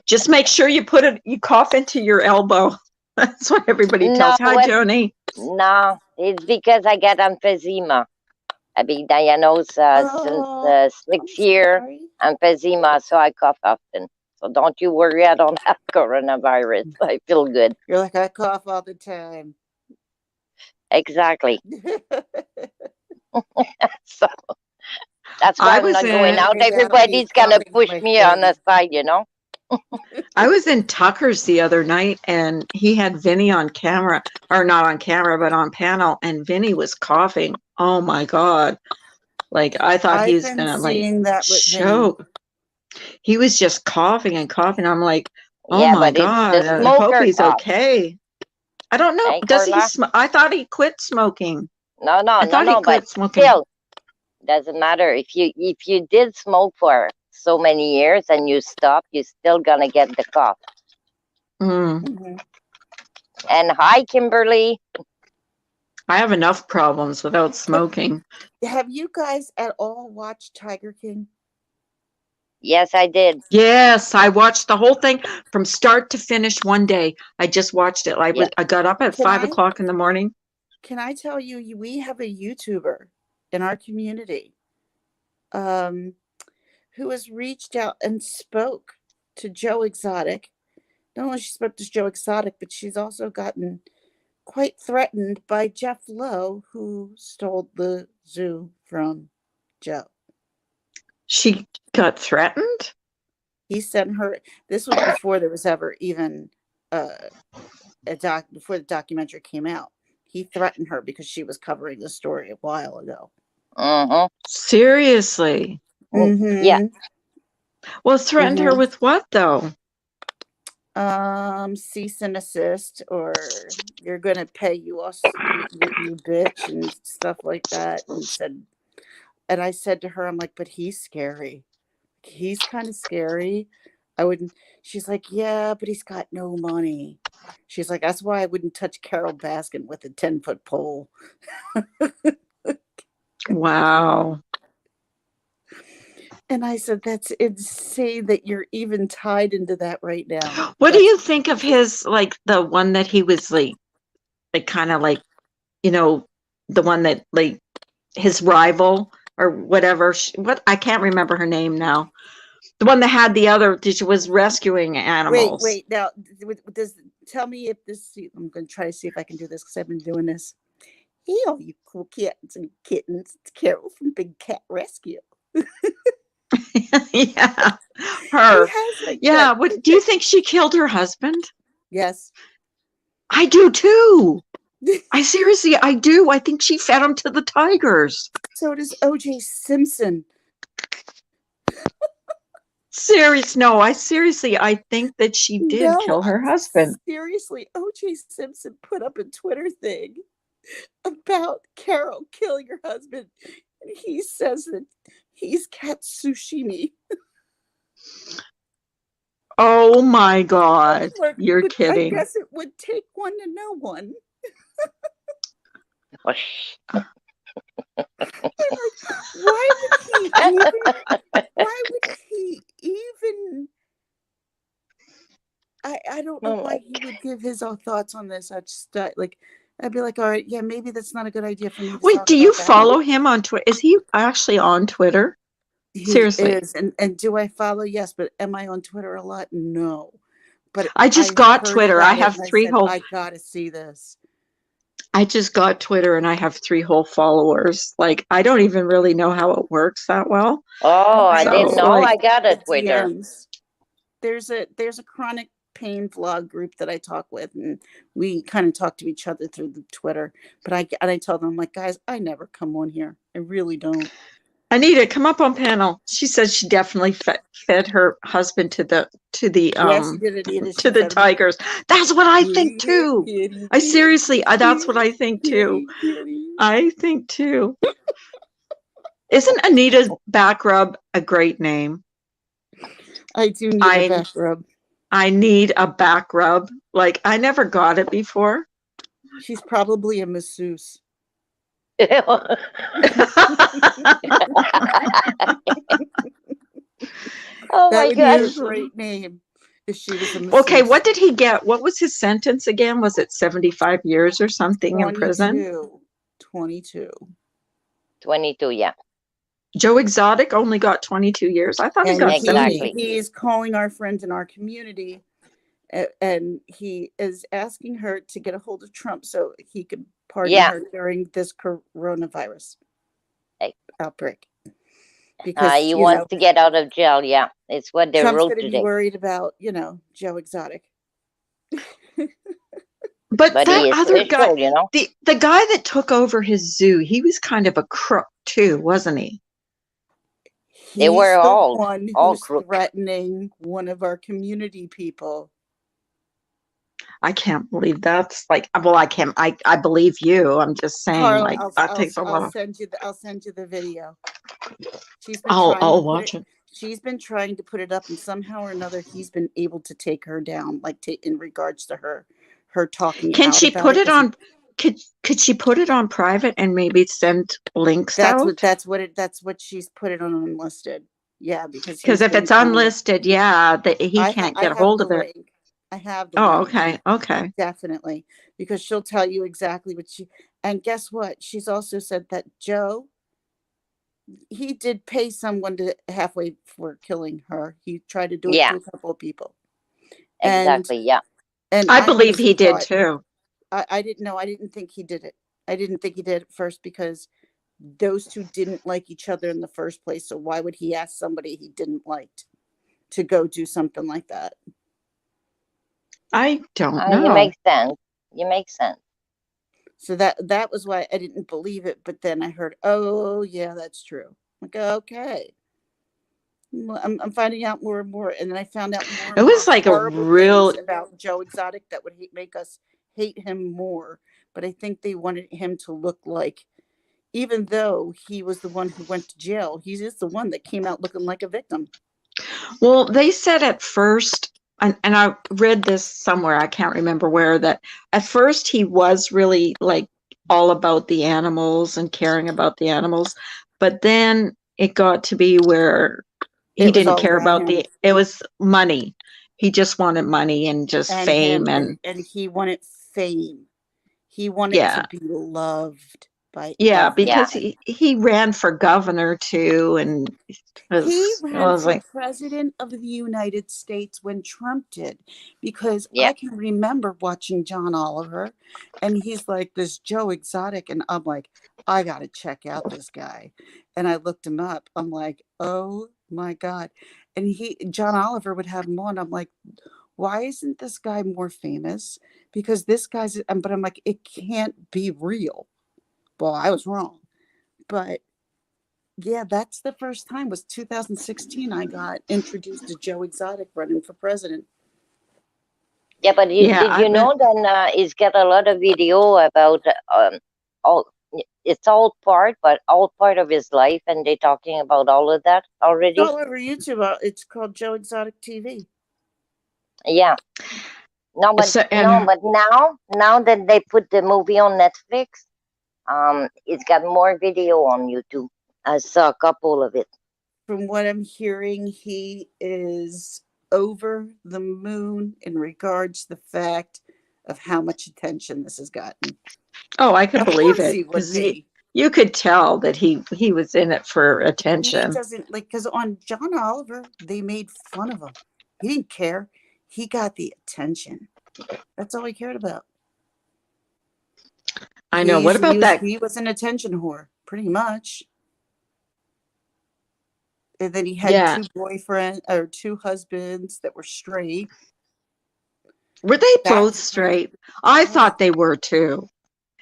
just make sure you cough into your elbow. That's what everybody No, tells. Hi, what? Joni. No, it's because I got emphysema. I've been diagnosed since Oh, I'm 6 year sorry. emphysema, so I cough often. So don't you worry, I don't have coronavirus. I feel good. You're like, I cough all the time. Exactly. So that's why I I'm was not going in out. Maybe I don't need Everybody's gonna coughing on push my me on the face. side. I was in Tucker's the other night and he had Vinny on camera, or not on camera, but on panel, and Vinny was coughing. Oh my God. Like I thought he I've was been gonna like seeing that with Vinny. choke. He was just coughing and coughing. I'm like, oh Yeah, my but it's the God, I hope smoker he's cough. okay. I don't know. Hey, Does he Carla? smoke? I thought he quit smoking. No, no, I no, thought he no. But quit smoking. still, doesn't matter if you did smoke for so many years and you stop, you're still gonna get the cough. Mm. Mhm. And hi, Kimberly. I have enough problems without smoking. Have you guys at all watched Tiger King? Yes, I did. Yes, I watched the whole thing from start to finish one day. I just watched it. Yeah. I got up at Can 5 o'clock in the morning. can I tell you, we have a YouTuber in our community, um, who has reached out and spoke to Joe Exotic. Not only she spoke to Joe Exotic, but she's also gotten quite threatened by Jeff Lowe, who stole the zoo from Joe. She got threatened? He sent her. This was before there was ever even before the documentary came out. He threatened her because she was covering the story a while ago. Seriously? Well, yeah. Well, threatened her with what, though? Cease and assist, or you're gonna pay us, you bitch, and stuff like that. And I said to her, I'm like, but he's scary. He's kind of scary. I wouldn't. She's like, yeah, but he's got no money. She's like, that's why I wouldn't touch Carol Baskin with a 10-foot pole. Wow. And I said, that's insane that you're even tied into that right now. What do you think of his, like, the one that he was like kind of like, you know, the one that, like, his rival or whatever, what, I can't remember her name now. The one that had the other, she was rescuing animals. Wait, now, tell me if this, I'm going to try to see if I can do this because I've been doing this. Hey, all you cool cats and kittens, it's Carol from Big Cat Rescue. Yeah, her. Yeah, what do you think she killed her husband? Yes. I do too. I do. I think she fed him to the tigers. So does O.J. Simpson. I think that she did kill her husband. Seriously, O.J. Simpson put up a Twitter thing about Carol killing her husband. And he says that he's cat sushimi. Oh my God. You're kidding. I guess it would take one to know one. Like, why would he even I don't know why he would give his own thoughts on this. I'd be like, all right, yeah, maybe that's not a good idea for me to Wait, do you follow him on Twitter? Is he actually on Twitter? Seriously. He is. And do I follow? Yes, but am I on Twitter a lot? No. But I just got Twitter. I have I gotta see this. I just got Twitter and I have 3 whole followers. Like, I don't even really know how it works that well. Oh, I didn't know. I got a Twitter. DMs. There's a chronic pain vlog group that I talk with, and we kind of talk to each other through the Twitter. But I tell them, I'm like, guys, I never come on here. I really don't. Anita, come up on panel. She says she definitely fed her husband to the she did, Anita. to the tigers. That's what I think too. I seriously, that's what I think too. I think too. Isn't Anita's back rub a great name? I do need a back rub. I need a back rub. Like, I never got it before. She's probably a masseuse. Oh my God. That would be a great name if she was a masseuse. Okay, what did he get? What was his sentence again? Was it 75 years or something in prison? 22. 22, yeah. Joe Exotic only got 22 years. I thought he got 70. He's calling our friends in our community, and he is asking her to get a hold of Trump so he could pardon her during this coronavirus outbreak. Because he wants to get out of jail. Yeah, it's what they wrote today. Be worried about, Joe Exotic. But that other guy, the guy that took over his zoo, he was kind of a crook too, wasn't he? They were all threatening one of our community people. I can't believe that's like. Well, I believe you. I'm just saying, Carla, that takes a while. I'll send you the video. I'll watch it. She's been trying to put it up, and somehow or another, he's been able to take her down. Like in regards to her talking. Can she put it on? Could she put it on private and maybe send links out? That's what she's put it on unlisted. Yeah, because if it's unlisted, he can't get a hold of it. I have the link. Okay. Definitely. Because she'll tell you exactly what and guess what? She's also said that Joe he did pay someone to halfway for killing her. He tried to do it Yeah, to a couple of people. And exactly. Yeah. I I believe he honestly did thought, too. I didn't know. I didn't think he did it. I didn't think he did it first because those two didn't like each other in the first place. So why would he ask somebody he didn't like to go do something like that? I don't You know. make sense. You make sense. So that was why I didn't believe it. But then I heard, oh yeah, that's true. Like, okay. Well, I'm finding out more and more, and then I found out more It and more was like a horrible things real, about Joe Exotic that would make us hate him more. But I think they wanted him to look like, even though he was the one who went to jail, he is the one that came out looking like a victim. well, they said at first, and I read this somewhere, I can't remember where, that at first he was really like all about the animals and caring about the animals, but then it got to be where he It was didn't all care about about him it was money. He just wanted money and just and fame him, and and he wanted fame. He wanted to yeah. be loved by Yeah, Yeah. because everybody. he ran for governor too, and He I ran was for like, president of the United States when Trump did, because Yeah. I can remember watching John Oliver, and he's like this Joe Exotic, and I'm like, I got to check out this guy. And I looked him up. I'm like, oh my God. And John Oliver would have him on. I'm like, why isn't this guy more famous? Because this guy's, but I'm like, it can't be real. Well, I was wrong. But yeah, that's the first time, was 2016 I got introduced to Joe Exotic running for president. Yeah, but yeah, did you know then he's got a lot of video about all it's all part, but all part of his life, and they're talking about all of that It's already. all over YouTube. It's called Joe Exotic TV. Yeah. No, but so and now that they put the movie on Netflix, it's got more video on YouTube. I saw a couple of it. From what I'm hearing, he is over the moon in regards to the fact of how much attention this has gotten. oh, I could Of believe course it he would because be. you could tell that he was in it for He attention. doesn't like, because on John Oliver, they made fun of him. He didn't care. He got the attention. That's all he cared about. I know. What about that? He was an attention whore, pretty much. And then he had Yeah, two boyfriends or two husbands that were straight. were they both That's straight? I yeah, thought they were too.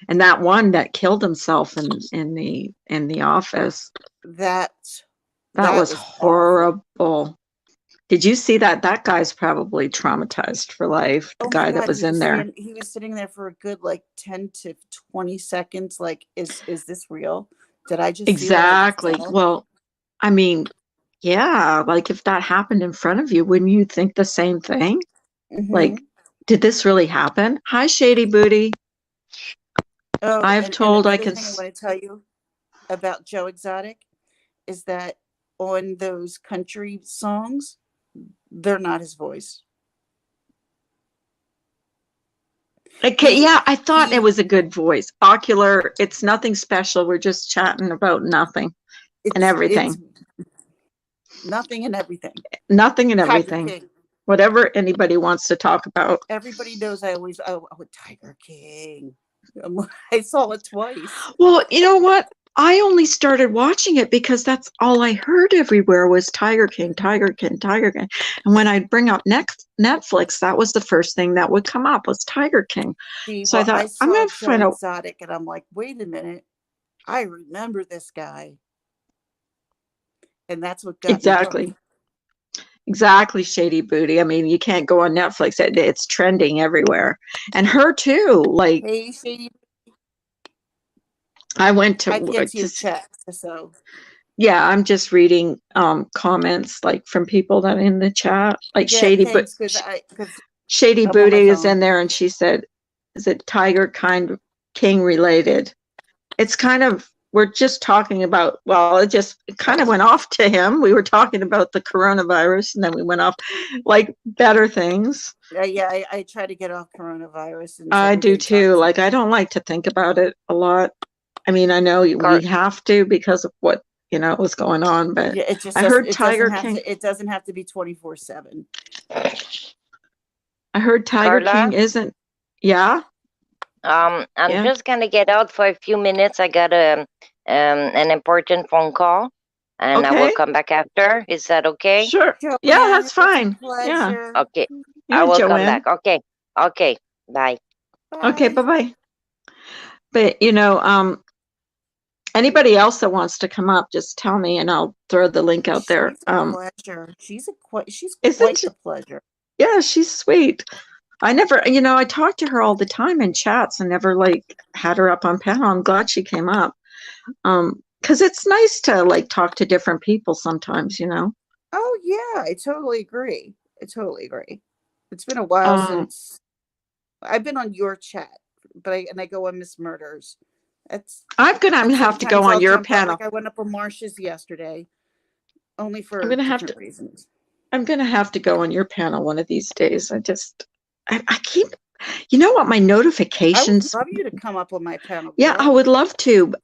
And that one that killed himself in the office, that that that was was awful. horrible. Did you see that? That guy's probably traumatized for life, the Oh my guy that God, was in there. he was sitting there for a good like 10 to 20 seconds. Like, is this real? Did I just see what I just Exactly. saw? Well, I mean, yeah, like if that happened in front of you, wouldn't you think the same thing? Mm-hmm. Like, did this really happen? Hi, Shady Booty. Oh, I've and told I another can. thing I want to tell you about Joe Exotic is that on those country songs, they're not his voice. Okay, He yeah, I thought it he was a good voice. Ocular, it's nothing special. We're just chatting about nothing and it's everything. nothing and everything. Nothing and Tiger everything. King. Whatever anybody wants to talk about. Everybody knows I always Tiger King. I saw it twice. Well, you know what? I only started watching it because that's all I heard everywhere was Tiger King, Tiger King, Tiger King. And when I'd bring up Netflix, that was the first thing that would come up was Tiger King. See, So I well, I thought, I'm saw going to Joe find out. Exotic, and I'm like, wait a minute, I remember this guy, and that's what got me hooked. Exactly. Exactly, Shady Booty. I mean, you can't go on Netflix. It's trending everywhere. And her too. Like, Hey, Shady, I went I to can't see your just, chat, so yeah, I'm just reading comments like from people that are in the chat. Like yeah, thanks, because Shady I'm on my Booty is phone. in there and she said, is it Tiger King related? It's kind of, we're just talking about, well, it kind of went off to him. We were talking about the coronavirus and then we went off like better things. Yeah, I try to get off coronavirus and I do secondary too. toxic. Like, I don't like to think about it a lot. I mean, I know we have to because of what was going on. But Yeah, it just I doesn't. heard It doesn't Tiger have King. to. It doesn't have to be 24/7. I heard Tiger Carla, King isn't. Yeah, I'm yeah. just gonna get out for a few minutes. I got an important phone call, and I will Okay, come back after. Is that okay? sure. Yeah, Joanne, that's it's a fine. Yeah, pleasure. Okay, I yeah, will come Joanne. back. Okay, okay, bye. Okay, Bye. bye-bye. But anybody else that wants to come up, just tell me and I'll throw the link out there. She's a pleasure. She's Isn't quite she? the pleasure. Yeah, she's sweet. I never, I talk to her all the time in chats and never had her up on panel. I'm glad she came up. Because it's nice to talk to different people sometimes. Oh yeah, I totally agree. It's been a while Um, since I've been on your chat, but I go on Miss Murders. That's I'm gonna and have to go sometimes on I'll your jump up. panel. Like I went up on Marcia's yesterday, only I'm for gonna have different to. reasons. I'm gonna have to go on your panel one of these days. I keep. You know what? My I would notifications. love you to come up on my panel, Yeah, I girl. would love to.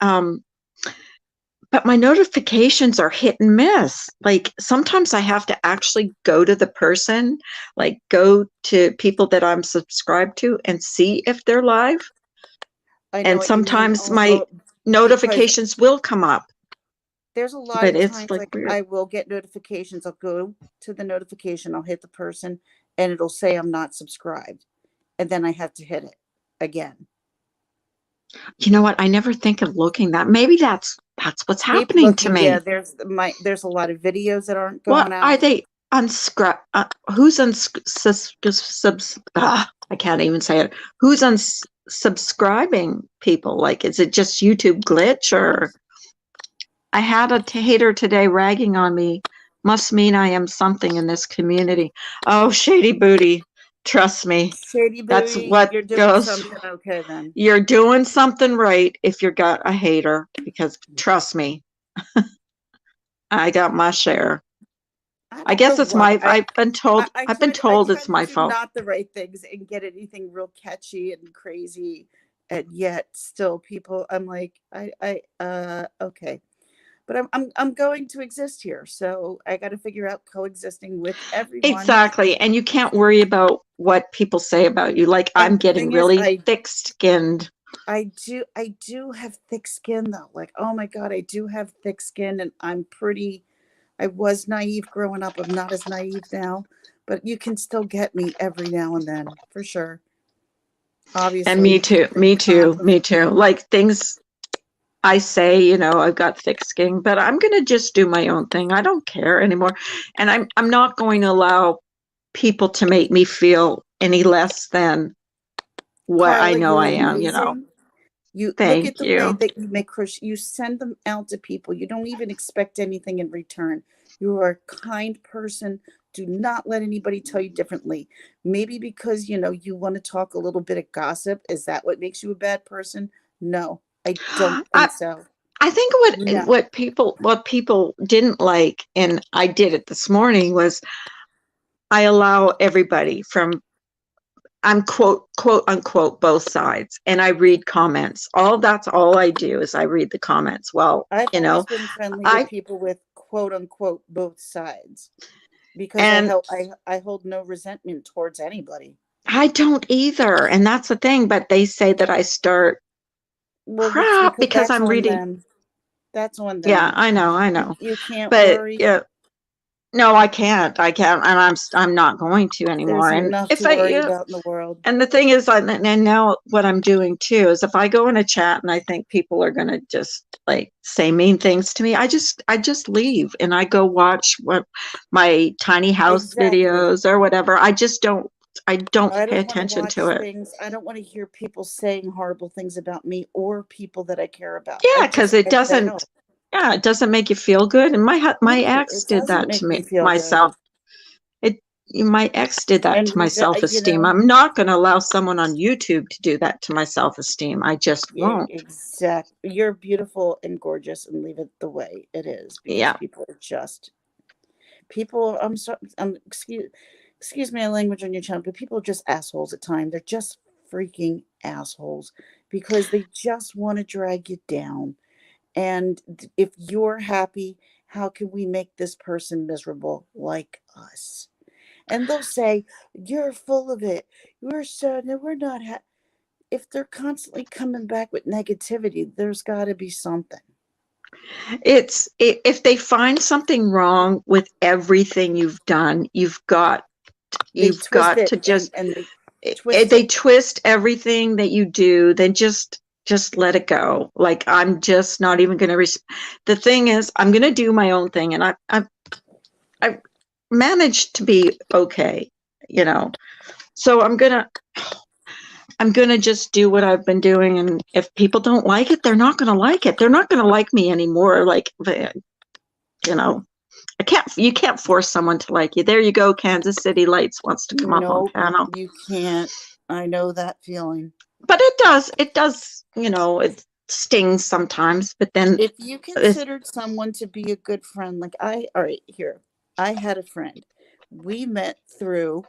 But my notifications are hit and miss. Sometimes I have to actually go to the person, go to people that I'm subscribed to and see if they're live. I know And what you mean. sometimes my Because notifications will come up, there's a lot but of it's times like weird. I will get notifications. I'll go to the notification, I'll hit the person, and it'll say I'm not subscribed. And then I have to hit it again. You know what? I never think of looking that. Maybe that's what's Keep happening to looking. Yeah, me. there's a lot of videos that aren't What going are out. they unscrap? Who's I can't even say it. Who's unsubscribing people? Is it just YouTube glitch or? I had a hater today ragging on me. Must mean I am something in this community. Oh, shady booty. Trust me. Shady That's booty, what you're doing goes. something okay then. You're doing something right if you got a hater, because trust me, I got my share. I I don't know guess it's what my. I've been told. I've been I told try it's to my do fault. not the right things and get anything real catchy and crazy, and yet still people I'm like okay. But I'm going to exist here, so I got to figure out coexisting with everyone. Exactly, and you can't worry about what people say about you. I'm And the getting thing is, really thick-skinned. I do have thick skin though. Like, oh my God, I do have thick skin, and I was naive growing up. I'm not as naive now, but you can still get me every now and then for sure. And me Obviously, too. Me too. Me too. Things I say, I've got thick skin, but I'm going to just do my own thing. I don't care anymore. And I'm not going to allow people to make me feel any less than what I Carla, know you're I am, amazing. You look at Thank the way you. that you make you send them out to people. You don't even expect anything in return. You are a kind person. Do not let anybody tell you differently. Maybe because you want to talk a little bit of gossip. Is that what makes you a bad person? No, I don't I, think so. I think No. what people didn't like, and I did it this morning, was I allow everybody from I'm quote unquote both sides, and I read comments. That's all I do is I read the comments. Well, I've always been friendly with I people with quote unquote both sides because and I hold no resentment towards anybody. I don't either, and that's the thing. But they say that I start Well, it's crap because because that's I'm on reading. them. That's on Yeah, them. I know, You can't but worry. yeah, no, I can't, and I'm not going to anymore. There's And enough if to I worry about in the world. And the thing is, and now what I'm doing too is if I go in a chat and I think people are going to just say mean things to me, I just leave and I go watch what my tiny house Exactly. videos or whatever. I don't I pay don't want to attention to watch it. things. I don't want to hear people saying horrible things about me or people that I care about. Yeah, because I don't. it doesn't make you feel good. And my No, ex it did doesn't that to make me me, feel good. myself. It My ex did that And to my self-esteem. I'm not going to allow someone on YouTube to do that to my self-esteem. I just won't. exactly. You're beautiful and gorgeous, and leave it the way it is because Yeah. people are just people. I'm sorry. Excuse my language on your channel, but people are just assholes at times. They're just freaking assholes because they just want to drag you down. And if you're happy, how can we make this person miserable like us? And they'll say, you're full of it. You're so, no, we're not. If they're constantly coming back with negativity, there's got to be something. If they find something wrong with everything you've done, you've got to just, and they twist they it. twist everything that you do, then just let it go. Like, I'm just not even going to the thing is, I'm going to do my own thing, and I've managed to be okay, you know. So I'm gonna just do what I've been doing, and if people don't like it, they're not gonna like it. They're not gonna like me anymore. Like, you know, you can't force someone to like you. There you go. Kansas City Lights wants to come up on panel. You can't. I know that feeling. But it does, you know, it stings sometimes, but then if you considered someone to be a good friend, like all right, here, I had a friend. We met through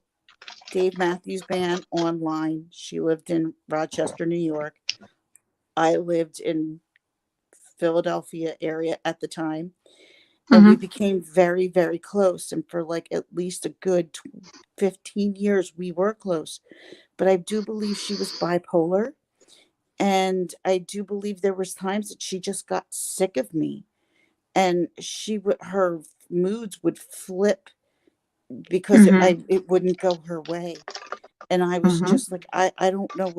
Dave Matthews Band online. She lived in Rochester, New York. I lived in Philadelphia area at the time. And we became very, very close. And for like at least a good 15 years, we were close. But I do believe she was bipolar. And I do believe there was times that she just got sick of me. And her moods would flip because it wouldn't go her way. And I was just like, I don't know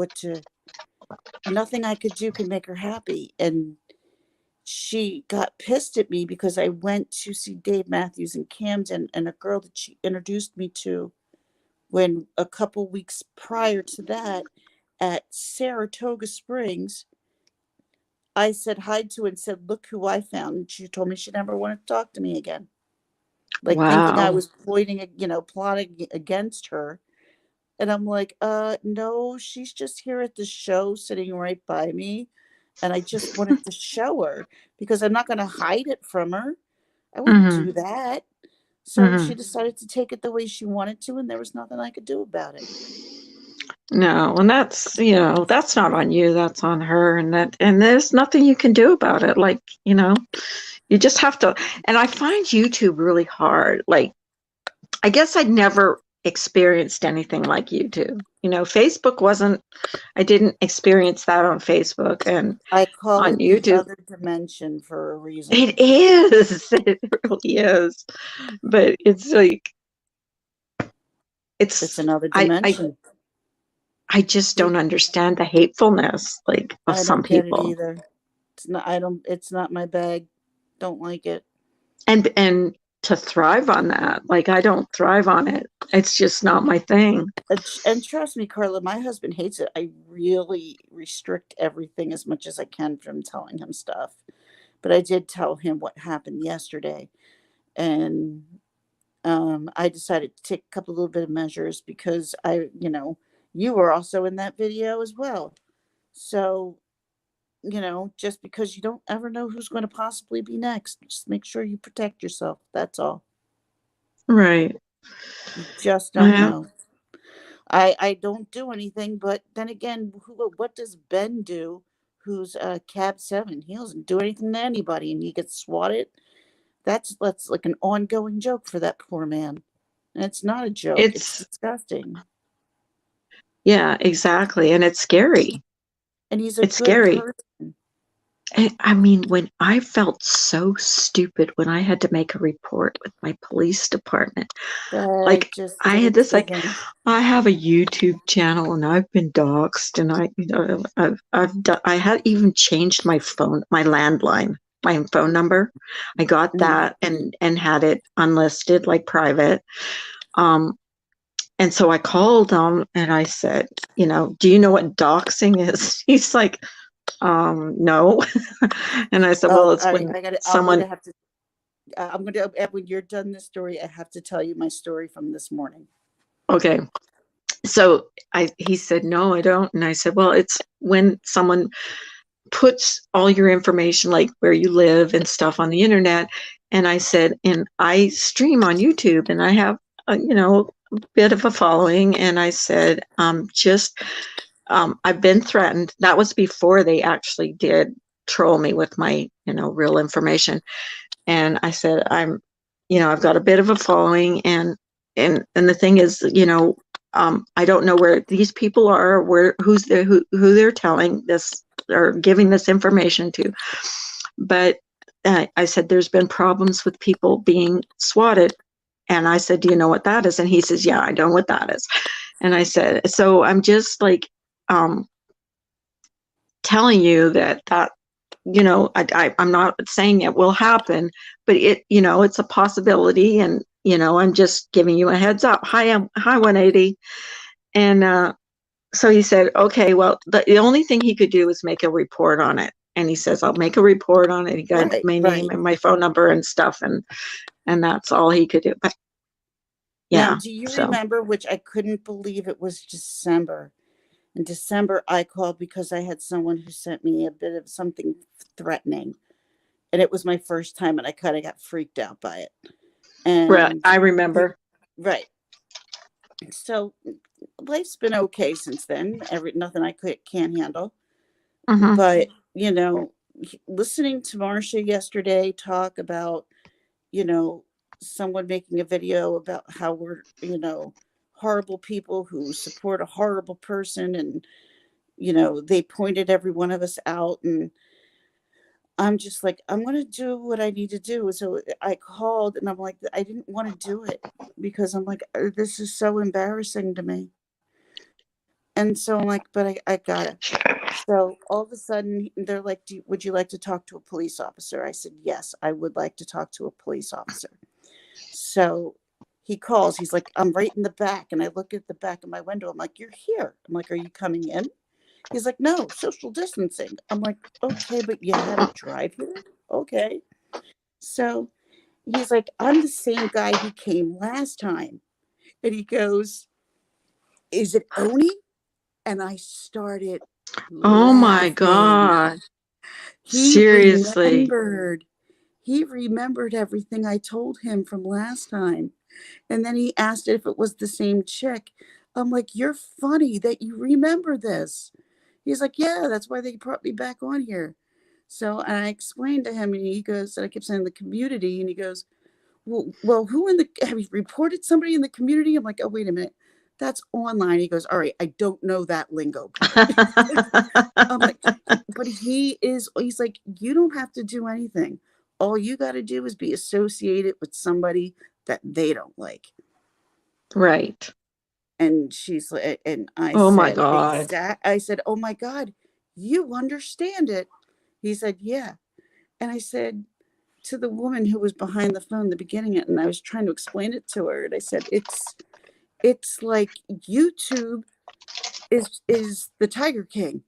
nothing I could do could make her happy. And she got pissed at me because I went to see Dave Matthews in Camden, and a girl that she introduced me to when a couple weeks prior to that at Saratoga Springs, I said hi to and said, look who I found. And she told me she never wanted to talk to me again. Like, thinking I was plotting against her. And I'm like, no, she's just here at the show sitting right by me. And I just wanted to show her because I'm not going to hide it from her. I wouldn't do that. So she decided to take it the way she wanted to, and there was nothing I could do about it. No, and that's, you know, that's not on you, that's on her, and there's nothing you can do about it. Like, you know, you just have to. And I find YouTube really hard. Like, I guess I'd never experienced anything like YouTube. You know, I didn't experience that on Facebook, and I call on it YouTube. the other dimension for a reason. It is. It really is. But it's like, it's another dimension. I just don't understand the hatefulness, like, of some people. I don't get it either. It's not my bag. Don't like it. And to thrive on that, like, I don't thrive on it. It's just not my thing. And trust me, Carla, my husband hates it. I really restrict everything as much as I can from telling him stuff. But I did tell him what happened yesterday. And I decided to take a couple little bit of measures because you were also in that video as well. So, just because you don't ever know who's going to possibly be next, just make sure you protect yourself. That's all. Right. You just don't know. I don't do anything, but then again, what does Ben do? Who's cab 7? He doesn't do anything to anybody, and he gets swatted. That's like an ongoing joke for that poor man. And it's not a joke. It's disgusting. Yeah, exactly. And it's scary. And he's a good person. I mean, when I felt so stupid when I had to make a report with my police department, like, I had this, like, I have a YouTube channel and I've been doxxed, and I had even changed my landline, my phone number. I got that and had it unlisted, like private. And so I called him and I said, do you know what doxing is? He's like, no. And I said, well, it's when someone. When you're done this story, I have to tell you my story from this morning. Okay. So he said, no, I don't. And I said, well, it's when someone puts all your information, like where you live and stuff, on the internet. And I said, and I stream on YouTube and I have, a bit of a following. And I said, I've been threatened. That was before they actually did troll me with my, real information. And I said, I've got a bit of a following, and the thing is, I don't know where these people are, who they're telling this or giving this information to. But I said, there's been problems with people being swatted. And I said, do you know what that is? And he says, yeah, I know what that is. And I said, so I'm just like, telling you that, I'm not saying it will happen, but it's a possibility. And, I'm just giving you a heads up. Hi, 180. And, so he said, okay, well, the only thing he could do was make a report on it. And he says, I'll make a report on it. He got my name and my phone number and stuff. And that's all he could do. But yeah. Now, do you remember, which I couldn't believe it was December. In December, I called because I had someone who sent me a bit of something threatening. And it was my first time, and I kind of got freaked out by it. And right, I remember. Right. So life's been okay since then. Nothing I can't handle. Mm-hmm. But, listening to Marcia yesterday talk about, someone making a video about how we're, horrible people who support a horrible person, and, they pointed every one of us out, and I'm just like, I'm going to do what I need to do. So I called, and I'm like, I didn't want to do it because I'm like, this is so embarrassing to me. And so I'm like, but I gotta. So all of a sudden they're like, would you like to talk to a police officer? I said, yes, I would like to talk to a police officer. So he calls, he's like, I'm right in the back. And I look at the back of my window. I'm like, you're here. I'm like, are you coming in? He's like, no, social distancing. I'm like, okay, but you had to drive here? Okay. So he's like, I'm the same guy who came last time. And he goes, is it Oni? And I started Oh laughing. my God. He Seriously. He remembered everything I told him from last time. And then he asked if it was the same chick. I'm like, you're funny that you remember this. He's like, yeah, that's why they brought me back on here. So I explained to him, and he goes, and I kept saying the community, and he goes, well, have you reported somebody in the community? I'm like, oh, wait a minute. That's online. He goes, all right, I don't know that lingo part. I'm like, but he's like, you don't have to do anything. All you got to do is be associated with somebody that they don't like. Right. And she's like, and I oh said, my God. I said, oh my God, you understand it. He said, yeah. And I said to the woman who was behind the phone in the beginning, and I was trying to explain it to her, and I said, it's like YouTube is the Tiger King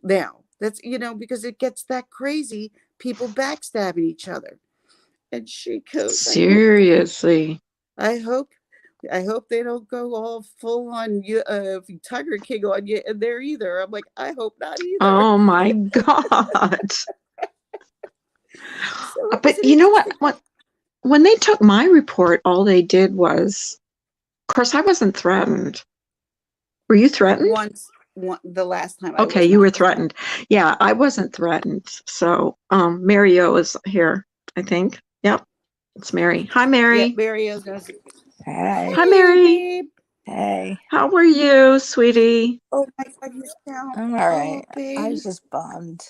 now. That's, because it gets that crazy, people backstabbing each other. And she goes, Seriously. I hope they don't go all full on Tiger King on you in there either. I'm like, I hope not either. Oh my God. So but you know what? When they took my report, all they did was, of course, I wasn't threatened. Were you threatened? The last time. Okay, you were threatened. Yeah, I wasn't threatened. So, Mary-O is here, I think. Yep, it's Mary. Hi, Mary. Yeah, Mary-O's gonna say, Hey. Hi, Mary. Babe. Hey. How are you, sweetie? Oh my God, you sound. I'm all right. Oh, babe. I was just bummed.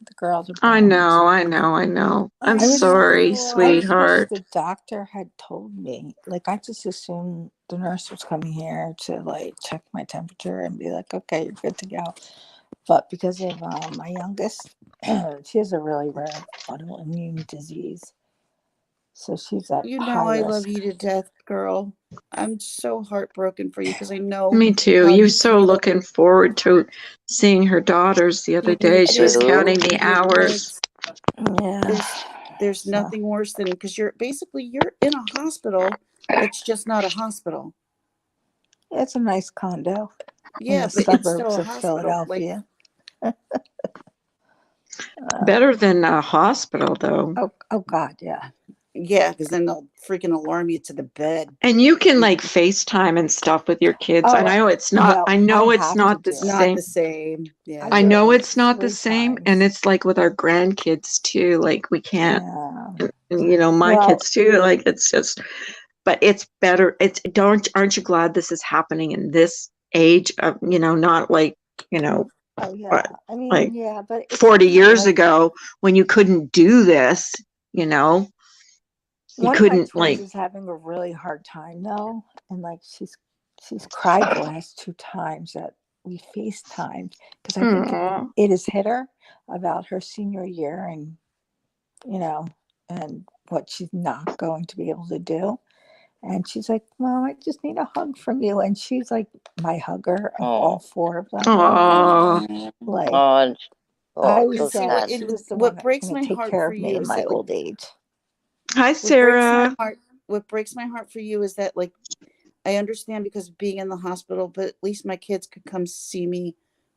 The girls are bummed. I know. I'm sorry, sweetheart. I wish the doctor had told me. Like, I just assumed the nurse was coming here to like check my temperature and be like, okay, you're good to go. But because of my youngest, she has a really rare autoimmune disease. So she's at high I risk. love you to death, girl. I'm so heartbroken for you because I know. Me too. You're so looking forward to seeing her daughters the other day. She was counting the hours. Yeah. There's nothing worse than, because you're in a hospital that's just not a hospital. It's a nice condo. Yeah, in the but it's suburbs still a of hospital. Philadelphia. Better than a hospital, though. Oh God, yeah. Yeah, because then they'll freaking alarm you to the bed. And you can like FaceTime and stuff with your kids. Oh, I know it's not. no, I know I it's have to not the do it. Not same. the same. Yeah. I I do it know like it's not the 3 same, and times. it's like with our grandkids too. Like we can't, Yeah. my Well, kids too. Like it's just, but it's better. It's aren't you glad this is happening in this age of, not like, oh yeah. but I mean, like yeah, but it's 40 not years like ago when you couldn't do this, you one of my couldn't twins like, is having a really hard time though, and like she's cried the last 2 times that we FaceTimed because I think aw. it has hit her about her senior year and you know and what she's not going to be able to do. And she's like, Mom, I just need a hug from you. And she's like my hugger of all Oh, 4 of them. Aw. Like oh, I oh, was so See so what sad. she was the one what that's breaks going my to take heart care for of me you in is my that, like, old age. Hi, what breaks my Sarah. heart. What breaks my heart for you is that, like, I understand because of being in the hospital, but at least my kids could come see me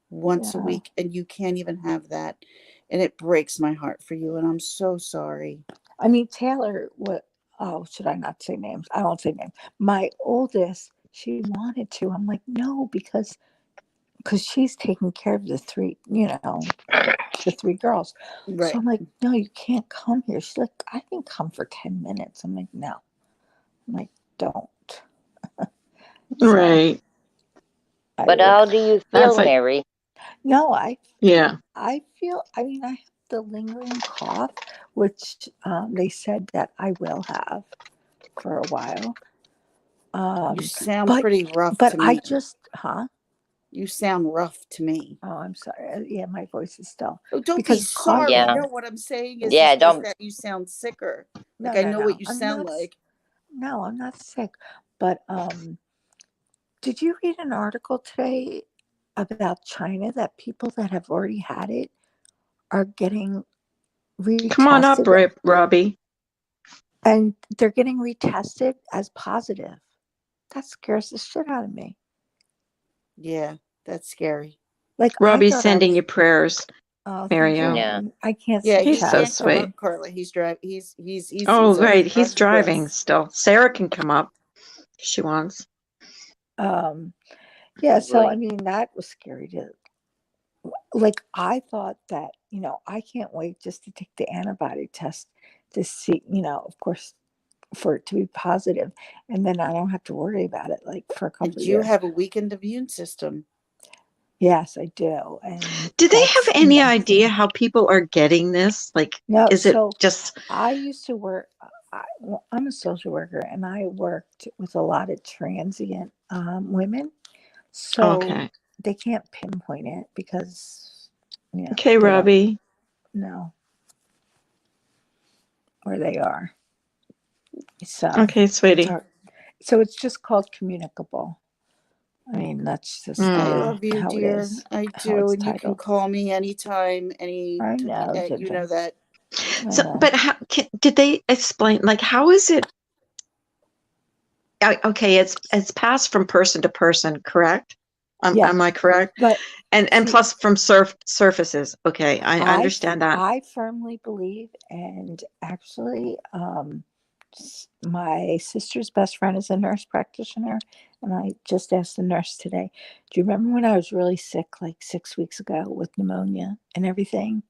once a Yeah. week, and you can't even have that, and it breaks my heart for you, and I'm so sorry. I mean, Taylor, what, oh, should I not say names? I won't say names. My oldest, she wanted to. I'm like, no, because she's taking care of the 3, the 3 girls. So Right. I'm like, no, you can't come here. She's like, I can come for 10 minutes. I'm like, no. I'm like, don't. So Right. I But would, how do you That's feel, like, Mary? no, yeah. I feel, I mean, I have the lingering cough, which they said that I will have for a while. You sound But pretty rough to I me. just, huh? You sound rough to me. Oh, I'm sorry. Yeah, my voice is still Oh, don't be because of sorry. Yeah, coughing. No, what I'm saying yeah, is don't. that you sound sicker. No, Like, I no, know what no. you I'm sound not. like. No, I'm not sick. But did you read an article today about China that people that have already had it are getting Come on up, retested Robbie. and they're getting retested as positive? That scares the shit out of me. Yeah, that's scary. Like I Robbie's thought I sending you was. prayers, Oh, thank Mario. Yeah. you. I can't Yeah, see he He's so chat. can't come sweet. up, Carla. He's driving. He's Oh, right. already He's driving driving class. still. Sarah can come up if she wants. Yeah. So I Really. mean, that was scary to. Like I thought that I can't wait just to take the antibody test to see of course for it to be positive, and then I don't have to worry about it like for a And couple of you years. have a weakened immune system. Yes, I do, and Do they that's have any idea how people are getting this? Like, no. is it So just I used to work. I'm a social worker, and I worked with a lot of transient women, so okay? they can't pinpoint it because Okay, they don't Robbie. know where they are. So Okay, it's sweetie. hard. So it's just called communicable. I mean, that's just I Mm. love you, how it dear. is, I how do, it's and you can titled. call me anytime. I know, You Ginger. know that. I So, know. but how did they explain? Like, how is it? Okay, it's passed from person to person, correct? Yeah, Am I correct? but And see, plus from surfaces. Okay, I understand that. I firmly believe, and actually, my sister's best friend is a nurse practitioner, and I just asked the nurse today, do you remember when I was really sick, like 6 weeks ago with pneumonia and everything?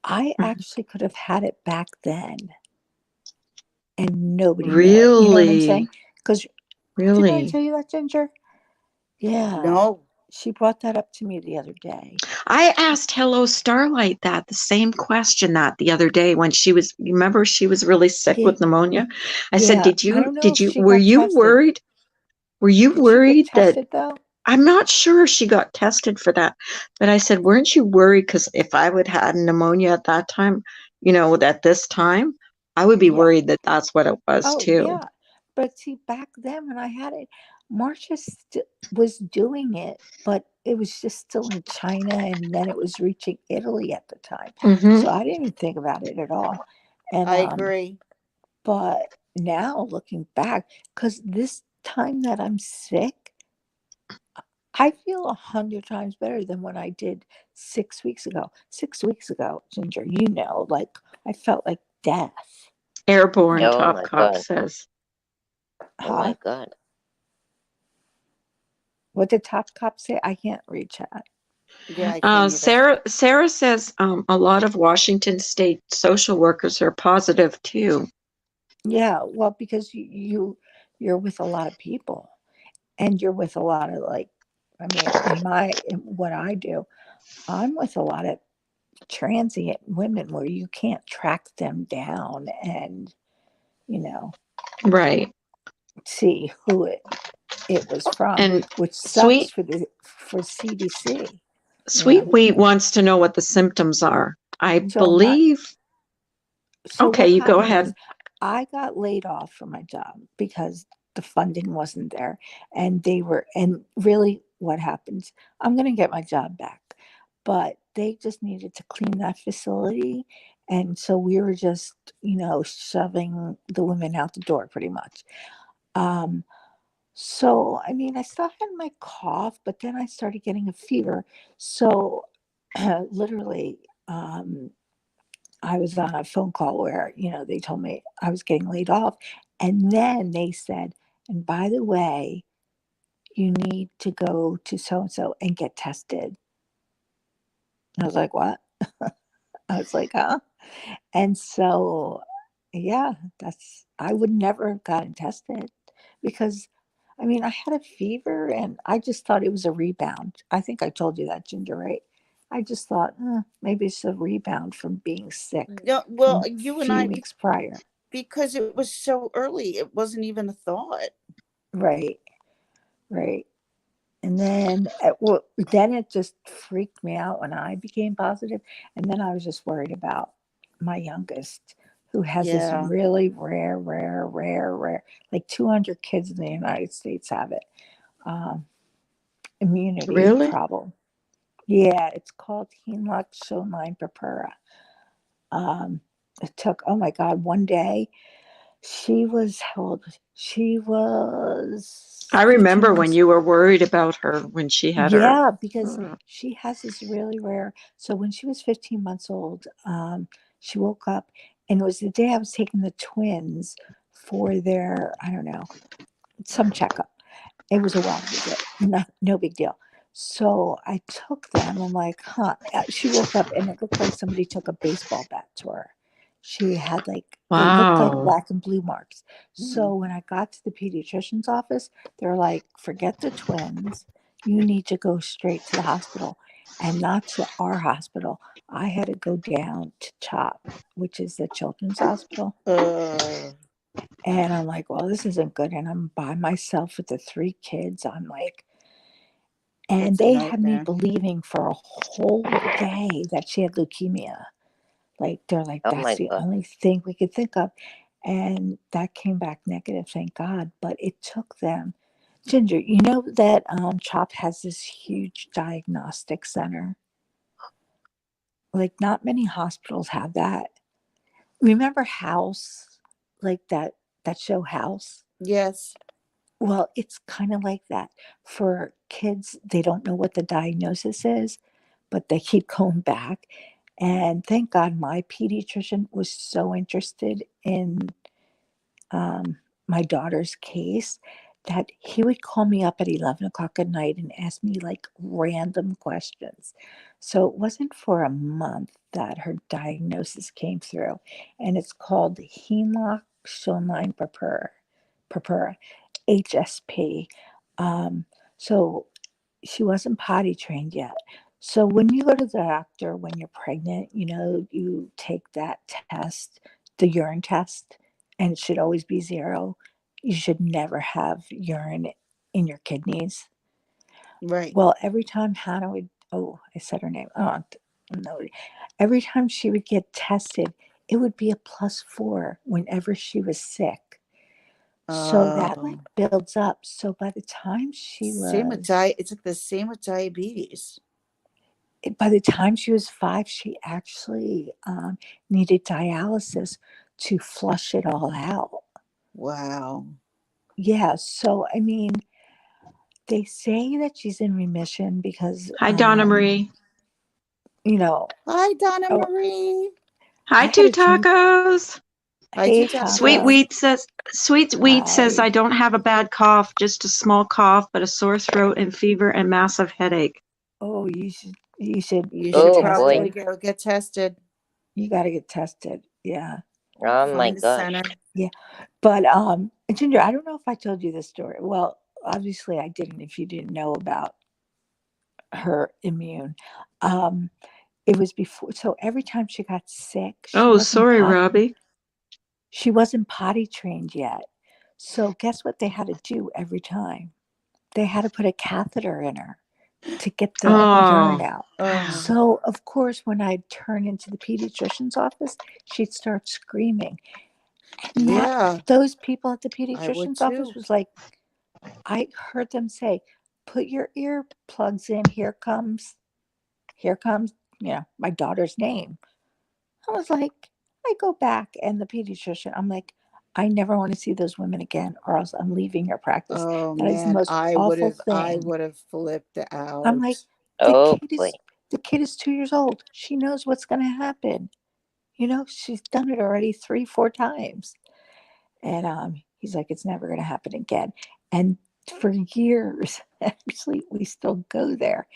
I Mhm. actually could have had it back then, and nobody knew it. You know what I'm saying? Really, Because didn't I really. tell you that, Ginger? Yeah. No, She brought that up to me the other day. I asked Hello Starlight that the same question that the other day when you remember she was really sick Yeah. with pneumonia. I said, Yeah. I don't know if she were got you tested. worried? Were you Did she get worried that tested though? I'm not sure she got tested for that, but I said, weren't you worried? Because if I would had pneumonia at that time, at this time, I would be Yeah. worried that that's what it was Oh, too. yeah. But see, back then when I had it, Marcia was doing it, but it was just still in China, and then it was reaching Italy at the time. Hmm. So I didn't even think about it at all. And I agree. but now looking back, because this time that I'm sick, I feel 100 times better than when I did 6 weeks ago. 6 weeks ago, Ginger, like I felt like death. Airborne, Oh Top my Cop God. says. Oh my Huh? God. What did Top Cop say? I can't read chat. Yeah, I can't either. Sarah says a lot of Washington State social workers are positive too. Yeah, well, because you're with a lot of people, and you're with a lot of like, I mean, in what I do, I'm with a lot of transient women where you can't track them down and you know Right. see who it was from, And which sucks Sweet for CDC. Sweet Wheat wants to know what the symptoms are. I So believe. Okay, what you go happened is ahead. I got laid off from my job because the funding wasn't there, and really what happens, I'm going to get my job back, but they just needed to clean that facility, and so we were just shoving the women out the door pretty much. So I mean, I still had my cough, but then I started getting a fever. So literally, I was on a phone call where, they told me I was getting laid off. And then they said, and by the way, you need to go to so and so and get tested. And I was like, what? I was like, huh? And so, yeah, I would never have gotten tested because, I mean, I had a fever and I just thought it was a rebound. I think I told you that, Ginger, right? I just thought, maybe it's a rebound from being sick No, well, from a you and few I, weeks prior. because it was so early, it wasn't even a thought. Right, right. And then, then it just freaked me out when I became positive. And then I was just worried about my youngest, who has this Yeah. really rare, like 200 kids in the United States have it, um, immunity Really? problem. Yeah, it's called Hemlock purpura. It took, oh my God, one day. She was, how old was she? Was I 15 remember when months. you were worried about her when she had her. Yeah, because she has this really rare. So when she was 15 months old, she woke up, and it was the day I was taking the twins for their, I don't know, some checkup. It was a well visit, no big deal. So I took them. I'm like, huh. She woke up and it looked like somebody took a baseball bat to her. She had it looked like Wow. black and blue marks. So when I got to the pediatrician's office, they're like, forget the twins. You need to go straight to the hospital, and not to our hospital. I had to go down to CHOP, which is the children's hospital. And I'm like, well, this isn't good. And I'm by myself with the 3 kids. I'm like, and It's a they had me nightmare. believing for a whole day that she had leukemia. Like, they're like, Oh that's my the God. only thing we could think of. And that came back negative, thank God. But it took them. Ginger, you know that CHOP has this huge diagnostic center? Like, not many hospitals have that. Remember House? Like that show House? Yes. Well, it's kind of like that. For kids, they don't know what the diagnosis is, but they keep going back. And thank God my pediatrician was so interested in my daughter's case that he would call me up at 11 o'clock at night and ask me like random questions. So it wasn't for a month that her diagnosis came through. And it's called Hemlock purpura, HSP. Um, so she wasn't potty trained yet. So when you go to the doctor when you're pregnant, you take that test, the urine test, and it should always be 0. You should never have urine in your kidneys. Right. Well, every time Hannah would, oh, I said her name. Oh, no. Every time she would get tested, it would be a +4 whenever she was sick. So that Oh. builds up. So by the time she Same with was it's like the same with diabetes. by the time she was 5, she actually needed dialysis to flush it all out. Wow. Yeah. So, I mean, they say that she's in remission because, Hi, Donna Marie. you know, Hi, Donna oh, Marie. Hi, I had Two to change. Tacos. Hi, Hey, Taco. Sweet Taco. Wheat says, Hi. I don't have a bad cough, just a small cough, but a sore throat and fever and massive headache. Oh, you should You get should Oh probably boy. go get tested. You got to get tested. Yeah. Oh my Find a gosh. center. But Ginger, I don't know if I told you this story. Well, obviously I didn't if you didn't know about her immune. Um it was before, so every time she got sick, Oh, sorry, Robbie. she wasn't potty trained yet. So guess what they had to do every time? They had to put a catheter in her to get the urine Oh, out. Oh, So of course when I'd turn into the pediatrician's office, she'd start screaming. And yeah. those people at the I would pediatrician's office too. was like, I heard them say, put your earplugs in. Here comes, my daughter's name. I was like, I go back and the pediatrician, I'm like, I never want to see those women again, or else I'm leaving your practice. Oh That is the man, most awful I thing. would have flipped I'm like, out. Oh boy. the kid is 2 years old. She knows what's going to happen. She's done it already 3-4 times. And he's like, it's never going to happen again. And for years, actually, we still go there.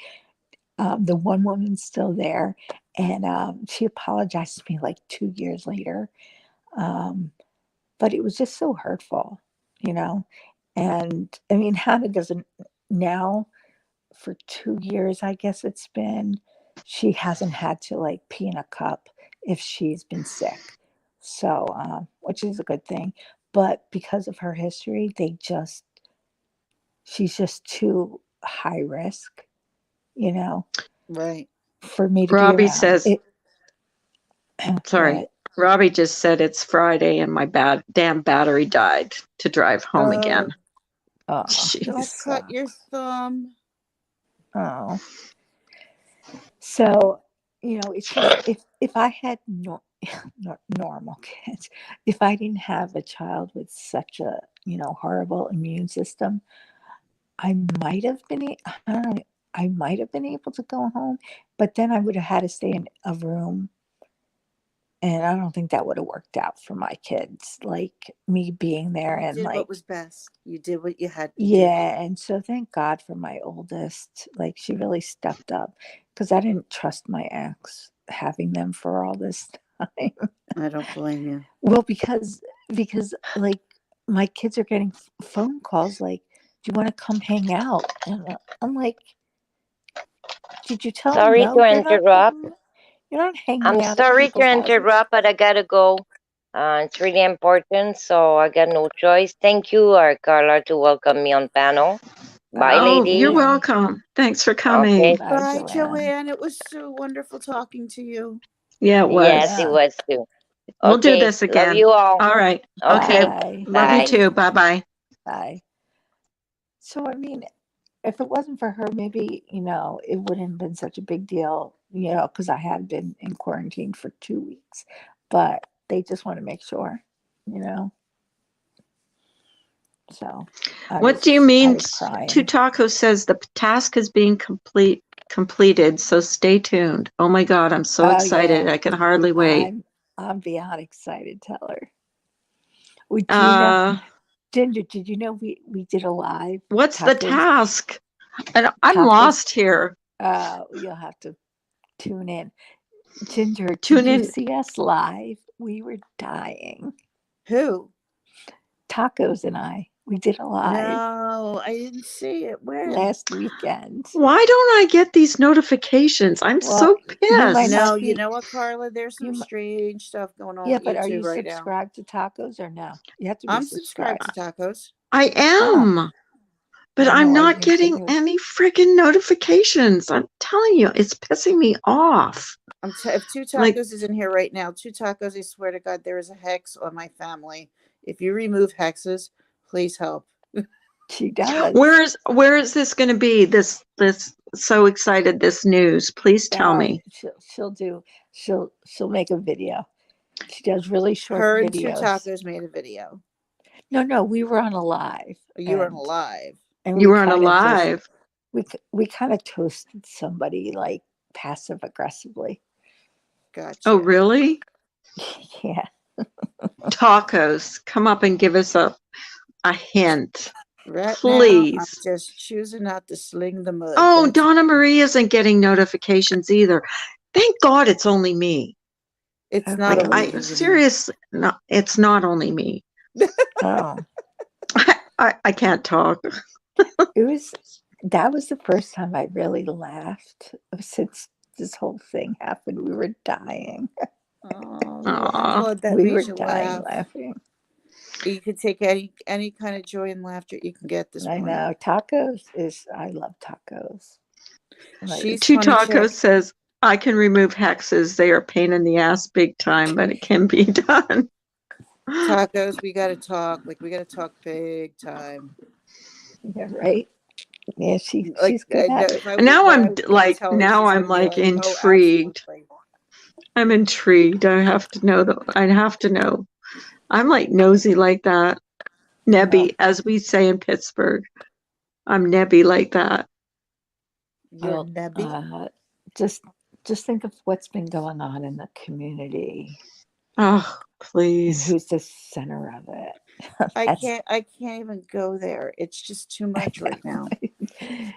The one woman's still there, and she apologized to me like 2 years later. But it was just so hurtful, you know. And I mean, Hannah doesn't now, for 2 years, I guess it's been, she hasn't had to like pee in a cup if she's been sick. So, which is a good thing. But because of her history, she's just too high risk, you know, Right. for me to be Robbie around. says, sorry. What? Robbie just said it's Friday and my damn battery died to drive home again. Oh, Don't Jeez. cut your thumb. Oh. So, it's just if I had normal kids, if I didn't have a child with such a, horrible immune system, I might have been, I don't know, I might have been able to go home, but then I would have had to stay in a room. And I don't think that would have worked out for my kids, like me being there You and did like, what was best. You did what you had to do. yeah. And so thank God for my oldest. Like she really stepped up because I didn't trust my ex having them for all this time. I don't blame you. Well, because like my kids are getting phone calls like, do you want to come hang out? And I'm like, did you tell them Sorry no? to interrupt. You're not hanging I'm out at sorry to people's houses. interrupt, but I gotta go. It's really important, so I got no choice. Thank you, Carla, to welcome me on panel. Bye, Oh, Oh, ladies. you're Joanne. welcome. Thanks for Okay. coming. Bye, Bye, Joanne. Joanne. It was so wonderful talking to you. Yeah, it Yes, was. it Yeah. was too. We'll do Okay. this Love again. you all. All right. Okay. Okay. Bye. Love you Bye. too. Bye-bye. Bye. So, I mean, if it wasn't for her, maybe, it wouldn't have been such a big deal, because I had been in quarantine for 2 weeks. But they just want to make sure, you know. So, What do you I mean? was crying. Tutaco says the task is being completed, so stay tuned. Oh my God, I'm so Oh, excited. yeah. I can hardly wait. I'm beyond excited. Tell her. Ginger, did you know we did a live What's the tacos? task? I'm Tacos. lost here. You'll have to tune in. Ginger, Tune did you in. see us live? We were dying. Who? Tacos and I. We did a live No, I didn't see it. Where? last weekend. Why don't I get these notifications? I'm so you might pissed. No, not you be. know what, Carla? There's some strange stuff going on Yeah, with but are YouTube you right now. subscribed to Tacos or no? You have to be I'm subscribed to tacos. I am. But I I'm know, I not didn't getting think any freaking notifications. I'm telling you, it's pissing me off. If Two Tacos Like- is in here right now, Two Tacos, I swear to God, there is a hex on my family. If you remove hexes, please help. She does. Where is this going to be? This so excited. This news. Please tell me. She'll make a video. She does really short Her and Two videos. Tacos made a video. No, we were on a live. You were on a live. And You were on a live. We kind of toasted somebody like passive aggressively. Gotcha. Oh, really? Yeah. Tacos, come up and give us a hint, Right now, I'm please. just choosing not to sling the mud. Oh, That's Donna Marie isn't getting notifications either. Thank God it's only me. it's Okay. not Like, only I you. seriously, no, it's not only me. Oh, I can't talk. that was the first time I really laughed since this whole thing happened. We were dying. Oh, I'm Aw. glad that We were made you dying laugh. laughing. You can take any kind of joy and laughter you can get this I morning. know. I love tacos. Like, She's Two funny chick. Tacos says, I can remove hexes. They are a pain in the ass big time, but it can be done. Tacos, we gotta talk. Like we gotta talk big time. yeah, right? Yeah, Like she's good at it. if I And now what I I'm was gonna like, tell her, now she's I'm gonna be like like, oh, intrigued. absolutely. I'm intrigued. I have to know that. I have to know. I'm like nosy like that. Nebby, as we say in Pittsburgh. I'm nebby like that. You're Well, nebby. just just think of what's been going on in the community Oh, and please. who's the center of it. I That's can't even go there. It's just too I much right know. now.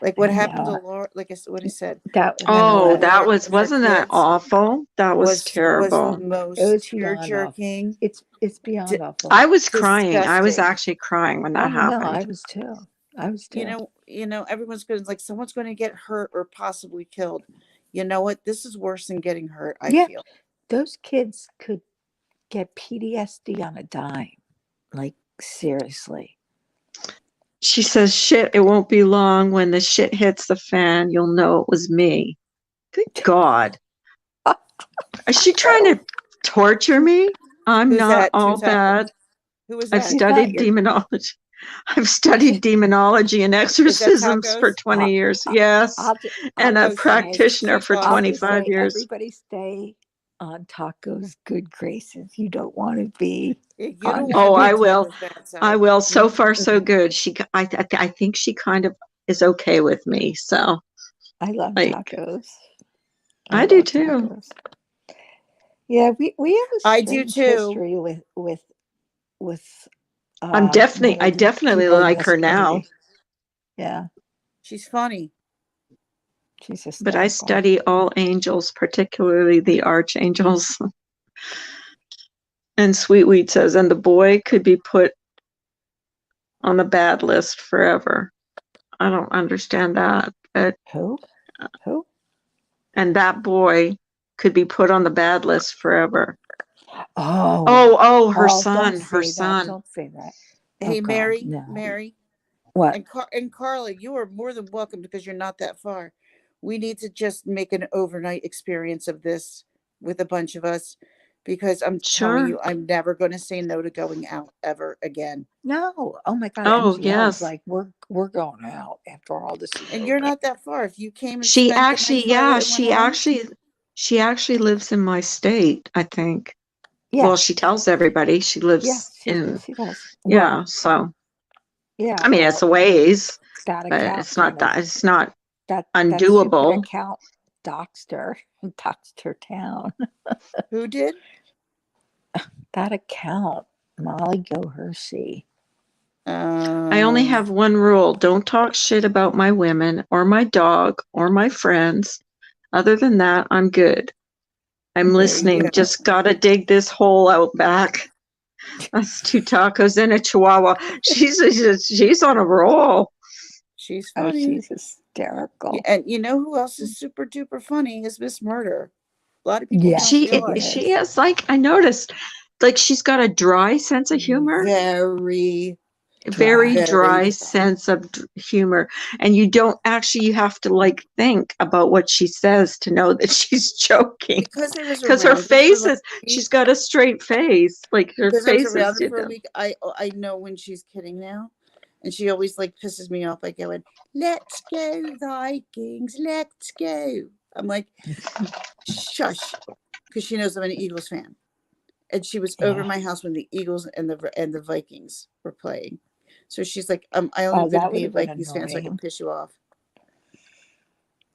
Like what I happened to know. Laura, like what I said, That when Oh, was that Laura was, with her wasn't that kids awful? That was was the terrible. it most was tear beyond awful. jerking, It's beyond awful. I was crying. I was disgusting. actually crying when that Oh no, I happened. was too. I was too. Everyone's going to like someone's going to get hurt or possibly killed. You know what? This is worse than getting hurt, I Yeah, feel. those kids could get PTSD on a dime. Like seriously. She says, shit, it won't be long. When the shit hits the fan, you'll know it was me. Good God. Is she trying to torture me? I'm Who's not that? Two all tacos. bad. Who is I've that? She's not studied your. demonology. I've studied demonology and Is that exorcisms for tacos? 20 years. Yes. I'll And a just say, practitioner for I'll just 25 say, years. everybody stay on Taco's good graces. You don't want to be You on don't the want to Oh, be I on will. Taco's bad side. I will. So far, so good. I think she kind of is okay with me. So, I love like, tacos. I do too. Tacos. Yeah, we have a I do strange too. history with I the definitely people in like this her now. community. Yeah, She's funny. she's But I hysterical. study all angels, particularly the archangels. And Sweetwheat says, and the boy could be put on the bad list forever. I don't understand that. But, Who? Who? and that boy could be put on the bad list forever. Oh, Her don't son, say her that. son. Don't say that. Hey, Oh God, Mary, no. Mary, What? and Carla, you are more than welcome because you're not that far. We need to just make an overnight experience of this with a bunch of us because I'm telling Sure. you, I'm never going to say no to going out ever again. No. Oh my God. Oh, MGL was yes. like, we're going out after all this is And over. you're not that far. If you came and She spent the actually, night, Carla, yeah, and went home, she actually lives in my state, I think. Yeah. Well, she tells everybody she lives Yes, in, she does. yeah, Well, so, yeah. I mean, it's a ways, that but account it's not kind of that, it's not that stupid undoable. account doxed her town. who did? That account, Molly Go Hershey. I only have one rule. Don't talk shit about my women or my dog or my friends. Other than that, I'm good. I'm There you listening. go. Just gotta dig this hole out back. That's two tacos and a chihuahua. She's on a roll. She's Oh, funny. she's hysterical. And you know who else is super duper funny is Miss Murder. A lot of people Yeah, don't She realize she is, like, I noticed, like, she's got a dry sense of humor. very Very Dry. dry sense of humor, and you don't actually, you have to like think about what she says to know that she's joking, because I was because her around her for face like is, a she's week. got a straight face, like her Because I was face is, around her for a week, I know when she's kidding now, and she always like pisses me off by going, "Let's go Vikings, let's go." I'm like, shush, because she knows I'm an Eagles fan, and she was over Yeah. my house when the Eagles and the Vikings were playing. So she's like, I only Oh, going to that would be a have been Vikings fan so I can annoying. piss you off.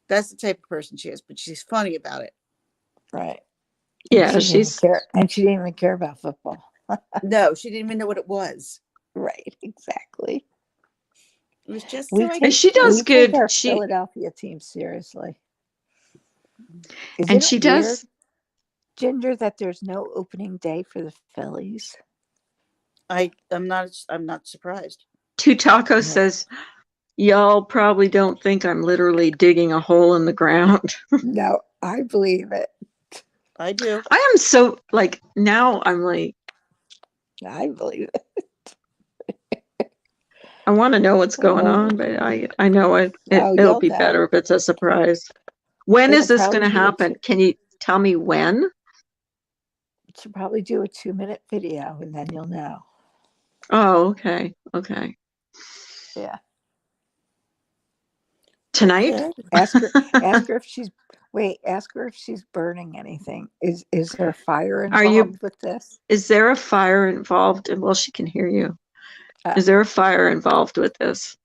That's the type of person she is, but she's funny about it. Right. Yeah, She didn't even she's care, and she didn't even care about football. No, she didn't even know what it was. Right, exactly. It was just We so I and take she does we take good. our She Philadelphia team seriously. Isn't and it she weird, does. Ginger, that there's no opening day for the Phillies? I'm not surprised. Two Taco Yeah. says, "Y'all probably don't think I'm literally digging a hole in the ground." No, I believe it. I do. I am so like now. I'm like, I believe it. I want to know what's going Oh, on, but I know oh, it'll you'll be better know. if it's a surprise. When It'll is this going probably to be a happen? Can you tell me when? should probably do a 2-minute video, and then you'll know. Oh, okay, okay. Yeah. Tonight? Okay. Ask her. Ask her if she's. Wait. Ask her if she's burning anything. Is there fire Are you? involved with this? Is there a fire involved? Well, she can hear you. Uh, Is there a fire involved with this?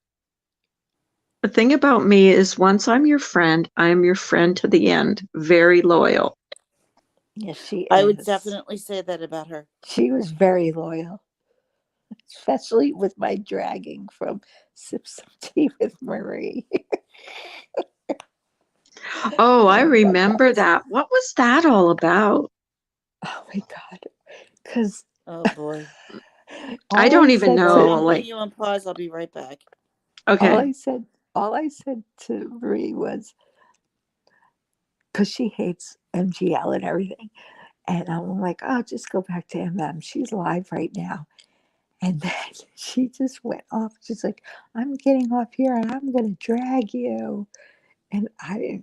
The thing about me is once I'm your friend, I'm your friend to the end. Very loyal. yes, she I would is. definitely say that about her. She was very loyal, especially with my dragging from Sip Some Tea with Marie. Oh, I Oh my remember God. that. What was that all about? Oh my God. Because Oh boy. I all don't I even said Hold know. on, to I'm putting Like, you on pause. I'll be right back. all okay. I said all I said to Marie was, because she hates MGL and everything. And I'm like, oh, just go back to MM. She's live right now. And then she just went off. She's like, I'm getting off here and I'm going to drag you. And I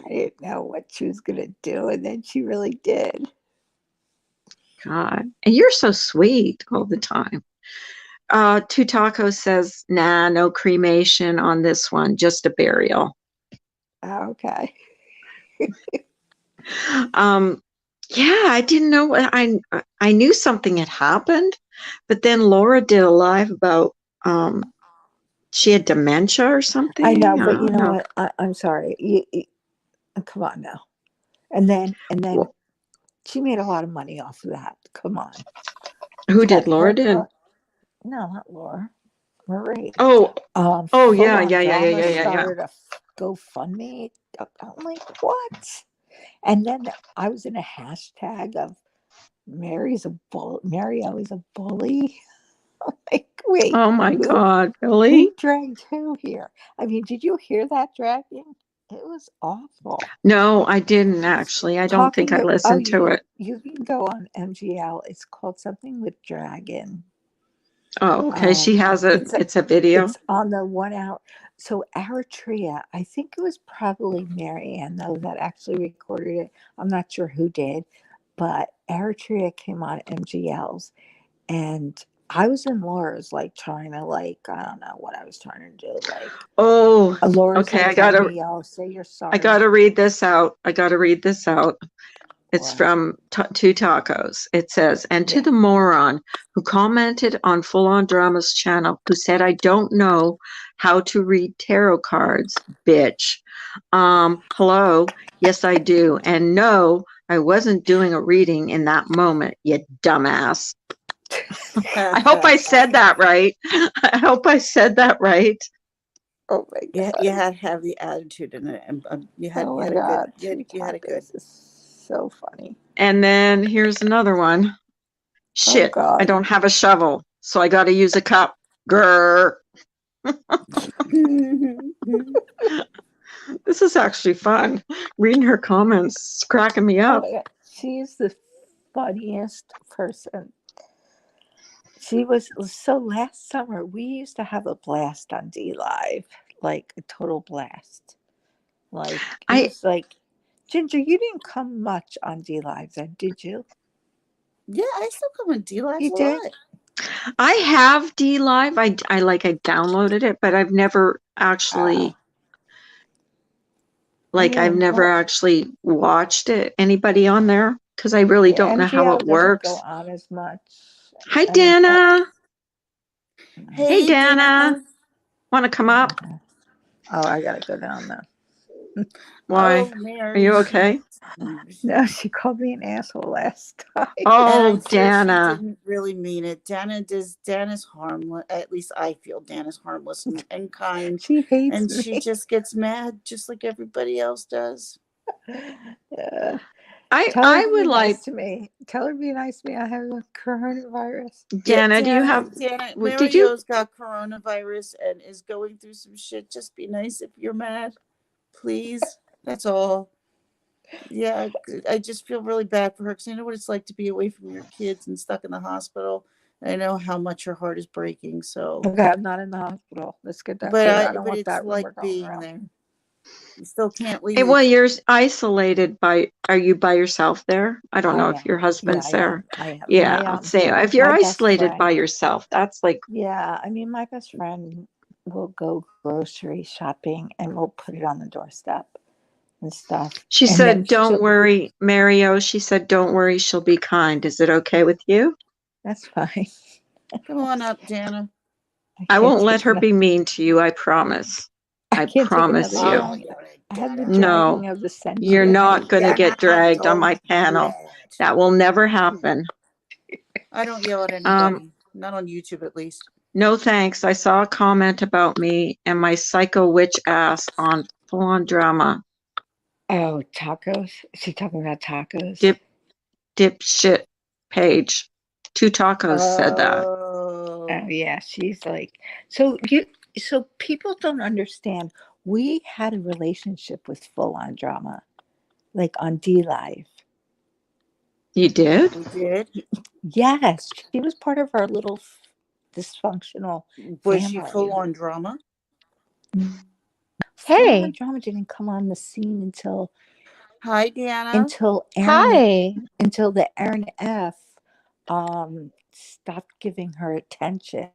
didn't know what she was going to do. And then she really did. God. And you're so sweet all the time. Two Tacos says, nah, no cremation on this one, just a burial. Okay. Yeah, I didn't know what I knew something had happened, but then Laura did a live about she had dementia or something. I know, I but you don't know know. what? I'm sorry. Come on now. And then Well, she made a lot of money off of that. Come on. who did? That Laura her did. no, not Laura. Marie. Oh, oh Full yeah, on yeah, yeah, yeah, drama yeah, yeah, yeah. started a GoFundMe. I'm like, what? And then I was in a hashtag of Mary's a bull. Mary always a bully. Like, wait, Oh my who God, who really? dragged who here? I mean, did you hear that dragging? It was awful. No, I didn't actually. I don't think Talking I of, oh, listened to it. you can go on MGL. It's called something with dragon. Oh, okay. She has a. It's It's a video. it's on the 1 hour. So Eritrea, I think it was probably Marianne though that actually recorded it. I'm not sure who did, but Eritrea came on MGL's, and I was in Laura's, like trying to, like, I don't know what I was trying to do. Like, Oh, Laura's okay. like telling me, "Oh, say you're I sorry." gotta read this out. I gotta read this out. It's What? from Two Tacos. It says, and to Yeah. the moron who commented on Full On Drama's channel, who said, I don't know how to read tarot cards, bitch. Hello. Yes, I do. And no, I wasn't doing a reading in that moment, you dumbass. I hope I said that right. I hope I said that right. Oh my Yeah, God. you had to have the attitude in it, and Oh you my had a good God. you had it good. This is so funny. And then here's another one. Oh Shit, I God. don't have a shovel, so I got to use a cup. Grr. This is actually fun. Reading her comments is cracking me Oh up. my God. She is the funniest person. She was so last summer we used to have a blast on Dlive, like a total blast. Like it I was like, Ginger, you didn't come much on Dlive then, did you? Yeah, I still come on Dlive You a did? lot. I have Dlive. I downloaded it, but I've never actually I've Yeah. never Well, actually watched it. Anybody on there? Because I really yeah, don't know how MGL it doesn't go works. on as much. Hi, I mean, Dana. Hey, Hey, Dana. Dana. Want to come up? oh, I gotta go down there. Why? Oh, Are Mary, you okay? No, she called me an asshole last time. And Oh, I'm sure she Dana. didn't really mean it. Dana's harmless. At least I feel Dana's harmless and kind. She hates And she me. just gets mad just like everybody else does. Tell her I to would be like, nice to me. Tell her to be nice to me. I have a coronavirus. Dana, do you have, Dana, did you? Mario's got coronavirus and is going through some shit. Just be nice if you're mad. Please. That's all. Yeah, I just feel really bad for her because I know what it's like to be away from your kids and stuck in the hospital. I know how much her heart is breaking. So, Okay, I'm not in the hospital. Let's get that clear. I don't but want it's that rumor like going being around. there. You still can't Hey, leave. well, you're isolated are you by yourself there? I don't know if your Yeah, husband's I there. am. I am. Yeah, I'm saying if you're my best isolated by friend. yourself, that's like, Yeah, I mean, my best friend will go grocery shopping and we'll put it on the doorstep and stuff. she And then said, don't worry, Mario. She said, don't worry, she'll be kind. Is it okay with you? That's fine. Come on up, Dana. I can't won't let take her ano- be mean to you. I promise. I can't take promise another you. yelling. I had the No, dragging of the you're century. not going to get dragged on my Don't panel. do it. That will never happen. I don't yell at anybody. Not on YouTube, at least. No thanks. I saw a comment about me and my psycho witch ass on Full On Drama. Oh, tacos. She's talking about tacos. Dipshit page. 2 tacos said that. Oh yeah, she's like so people don't understand. We had a relationship with Full On Drama, like on Dlive. You did? We did. Yes, she was part of our little dysfunctional Was she family. full on drama? Full On Hey, Drama didn't come on the scene until Hi, Deanna. hi. until the Aaron F stopped giving her attention,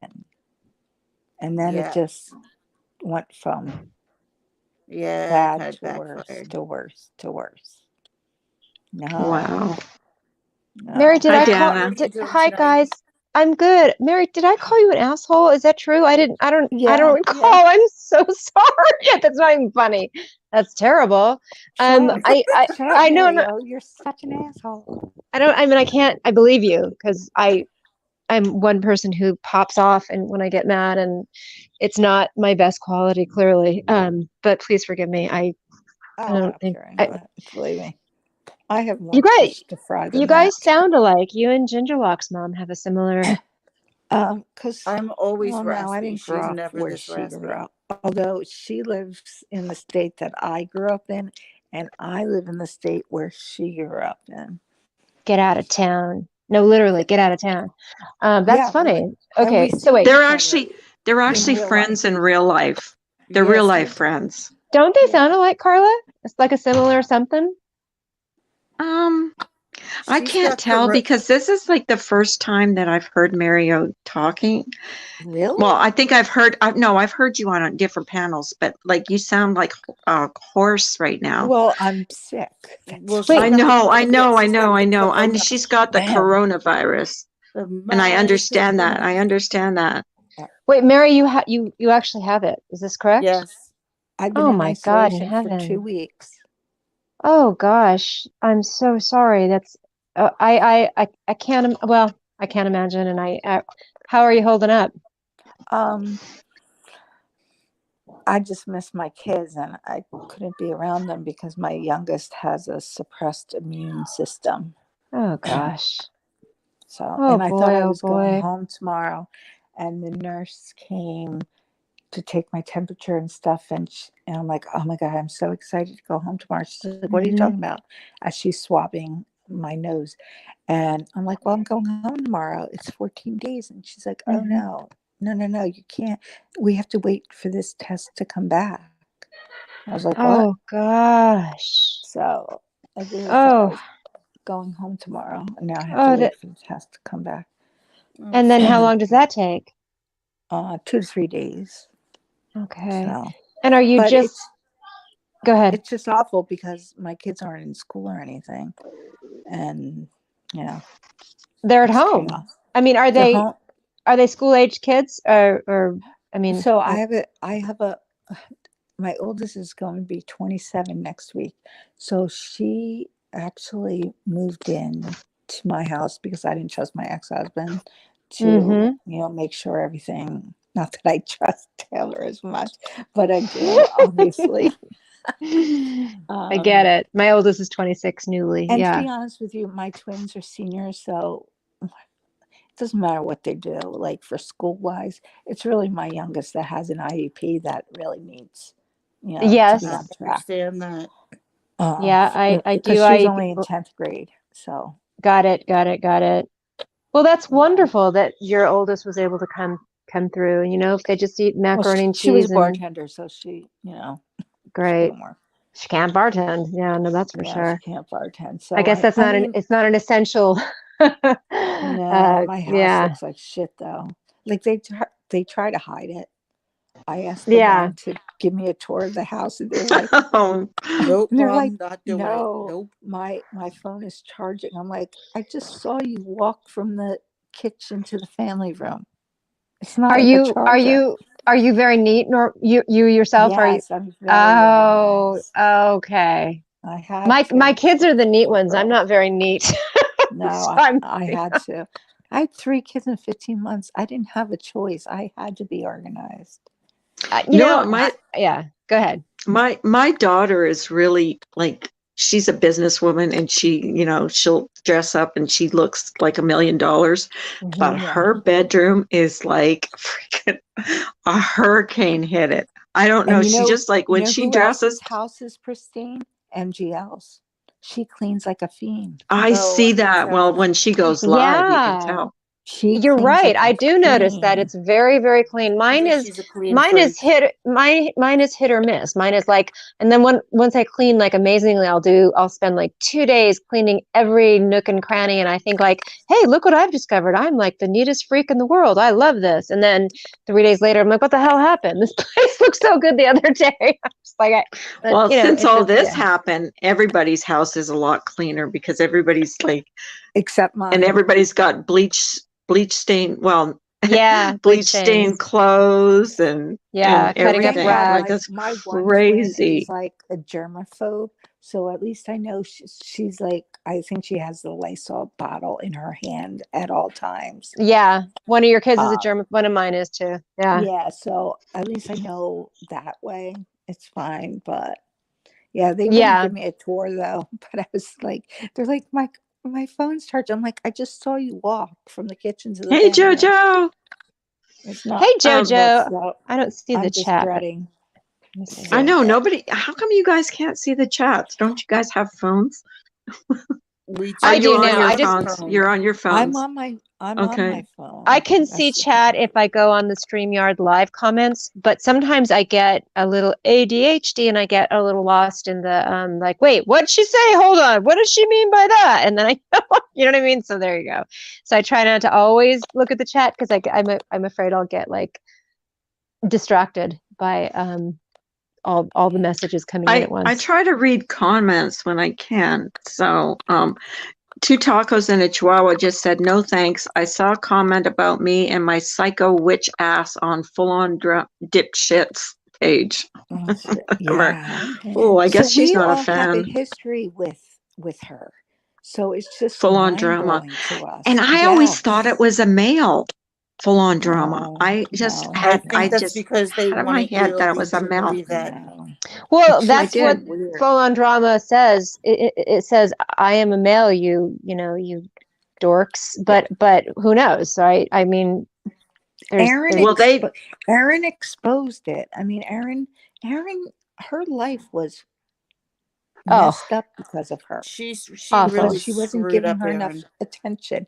and then Yeah. it just went from Yeah, it bad kind of to worse backfired. to worse to worse. No, Wow. Mary, did Hi, I call? How are Dana. you doing Hi, tonight? guys. I'm good. Mary, did I call you an asshole? Is that true? I didn't. I Yeah, don't recall. I'm so sorry. That's not even funny. That's terrible. shut up, I know. Mario. You're such an asshole. I don't. I mean, I can't. I believe you because I'm one person who pops off and when I get mad and it's not my best quality, clearly. But please forgive me. I I don't don't think. care anyway. Believe me, I have more You guys, fish to fry you than that. guys sound alike. You and Gingerlock's mom have a similar. Because I'm always well, no, I raspy. didn't She's grow up never where this she grew raspy. up. Although she lives in the state that I grew up in, and I live in the state where she grew up in. Get out of town. No, literally, get out of town. That's Yeah, funny. really. And Okay, we so see wait, They're each other actually in real friends life. in real life. They're Yes, real they life friends. don't they Yeah. sound alike, Carla? It's like a similar something. I She's can't got tell because this is like the first time that I've heard Mario talking. Really? Well, I think I've heard you on different panels, but like you sound like hoarse right now. Well, I'm sick. Well, That's she's Wait. I why. got know, the I know. And she's got the Man. coronavirus. The And I understand that. milestones. I understand that. Wait, Mary, you actually have it. Is this correct? Yes. I've been Oh in my God in isolation for 2 heaven. weeks. Oh gosh, I'm so sorry. That's I can't. Well, I can't imagine. And how are you holding up? I just miss my kids, and I couldn't be around them because my youngest has a suppressed immune system. Oh gosh. So, Oh and I thought boy. I Oh was going boy. home tomorrow, and the nurse came to take my temperature and stuff, and I'm like, oh my God, I'm so excited to go home tomorrow. She's like, what are you Mhm. talking about? As she's swabbing my nose, and I'm like, well, I'm going home tomorrow. It's 14 days, and she's like, oh Mhm. no, you can't. We have to wait for this test to come back. I was like, what? Oh gosh. So I really thought I Oh. was going home tomorrow, and now I have to Oh, wait for the test to come back. Oh, and then how sorry. long does that take? 2 to 3 days. Okay. So, And are you but just go ahead. it's just awful because my kids aren't in school or anything, and you know, They're at it's home. chaos. I mean, They're home. are they school age kids or I mean, So I have a my oldest is going to be 27 next week. So she actually moved in to my house because I didn't trust my ex-husband to, make sure everything, not that I trust Taylor as much, but I do, obviously. I get it. My oldest is 26 newly. And to Yeah. be honest with you, my twins are seniors, so it doesn't matter what they do. Like for school wise, it's really my youngest that has an IEP that really needs, to Yes. be I on track. understand that. Yeah, I Because do. she's only in 10th grade. So Got it. Well, that's wonderful that your oldest was able to come through. And if they just eat macaroni and she was cheese a and bartender, so she, she great. couldn't work. She can't bartend. Yeah, no, that's for Yeah, sure. she can't bartend. So I guess that's not mean, it's not an essential. no, my house Yeah. looks like shit though. Like they try to hide it. I asked the Yeah. one to give me a tour of the house, and they're like, Oh, Nope, and they're Mom, like, not doing it. no, Nope. my phone is charging. I'm like, I just saw you walk from the kitchen to the family room. It's not Are like a you charger. very neat, nor you yourself? Are you? Yes, I'm very Oh, organized. okay. I had My to. kids are the neat Poor ones. I'm girl. not very neat. So No, I had to. I had 3 kids in 15 months. I didn't have a choice. I had to be organized. Yeah. Go ahead. My daughter is really like, she's a businesswoman, and she'll dress up and she looks like $1 million, but her bedroom is like freaking a hurricane hit it. I don't know. And She just like when she who dresses. else's house is pristine? MGL's. She cleans like a fiend. I Oh, see I can that. Well, tell. when she goes live, you can Yeah. tell. She You're cleans right. like I a do notice that fiend. it's very, very clean. Mine is She's a clean freak. mine is hit or miss. Mine is like, and then once I clean like amazingly, I'll spend like 2 days cleaning every nook and cranny, and I think like, hey, look what I've discovered. I'm like the neatest freak in the world. I love this. And then 3 days later, I'm like, what the hell happened? This place looks so good the other day. I'm just like, Well, since it's all just, this happened, everybody's house is a lot cleaner because everybody's like, except mine. and everybody's got bleach stain. Well, yeah, bleach stained clothes and cutting up everything. rag. Like that's my one crazy. twin is like a germaphobe, so at least I know she's like, I think she has the Lysol bottle in her hand at all times. Yeah, one of your kids is a German. One of mine is too. Yeah. Yeah, so at least I know that way. It's fine, but yeah, they wouldn't give me a tour though. But I was like, they're like, my phone's charged. I'm like, I just saw you walk from the kitchen to the Hey, family room. Jojo. It's not. Hey, Jojo. So I don't see the I'm just chat. dreading. I know nobody. How come you guys can't see the chats? Don't you guys have phones? I do on now. your I just phones? You're on your phones. I'm on my phone. I can see chat if I go on the StreamYard live comments, but sometimes I get a little ADHD and I get a little lost in the like, wait, what'd she say? Hold on, what does she mean by that? And then you know what I mean? So there you go. So I try not to always look at the chat because I'm afraid I'll get like distracted by all the messages coming in at once. I try to read comments when I can. So 2 tacos and a chihuahua just said, no thanks. I saw a comment about me and my psycho witch ass on full on dipshits page. Yeah. Oh, I guess she's not a we all fan. have a history with her, so it's just full on drama to us. And I always thought it was a male full on drama. I just I think that's because they had in my wanted head you that it was a to male. believe that. Well, that's what full on drama says. It says, I am a male, you dorks, but who knows? So I mean, Aaron exposed it. I mean, Aaron, her life was messed up because of her. She because really she wasn't screwed giving up her enough Aaron. attention.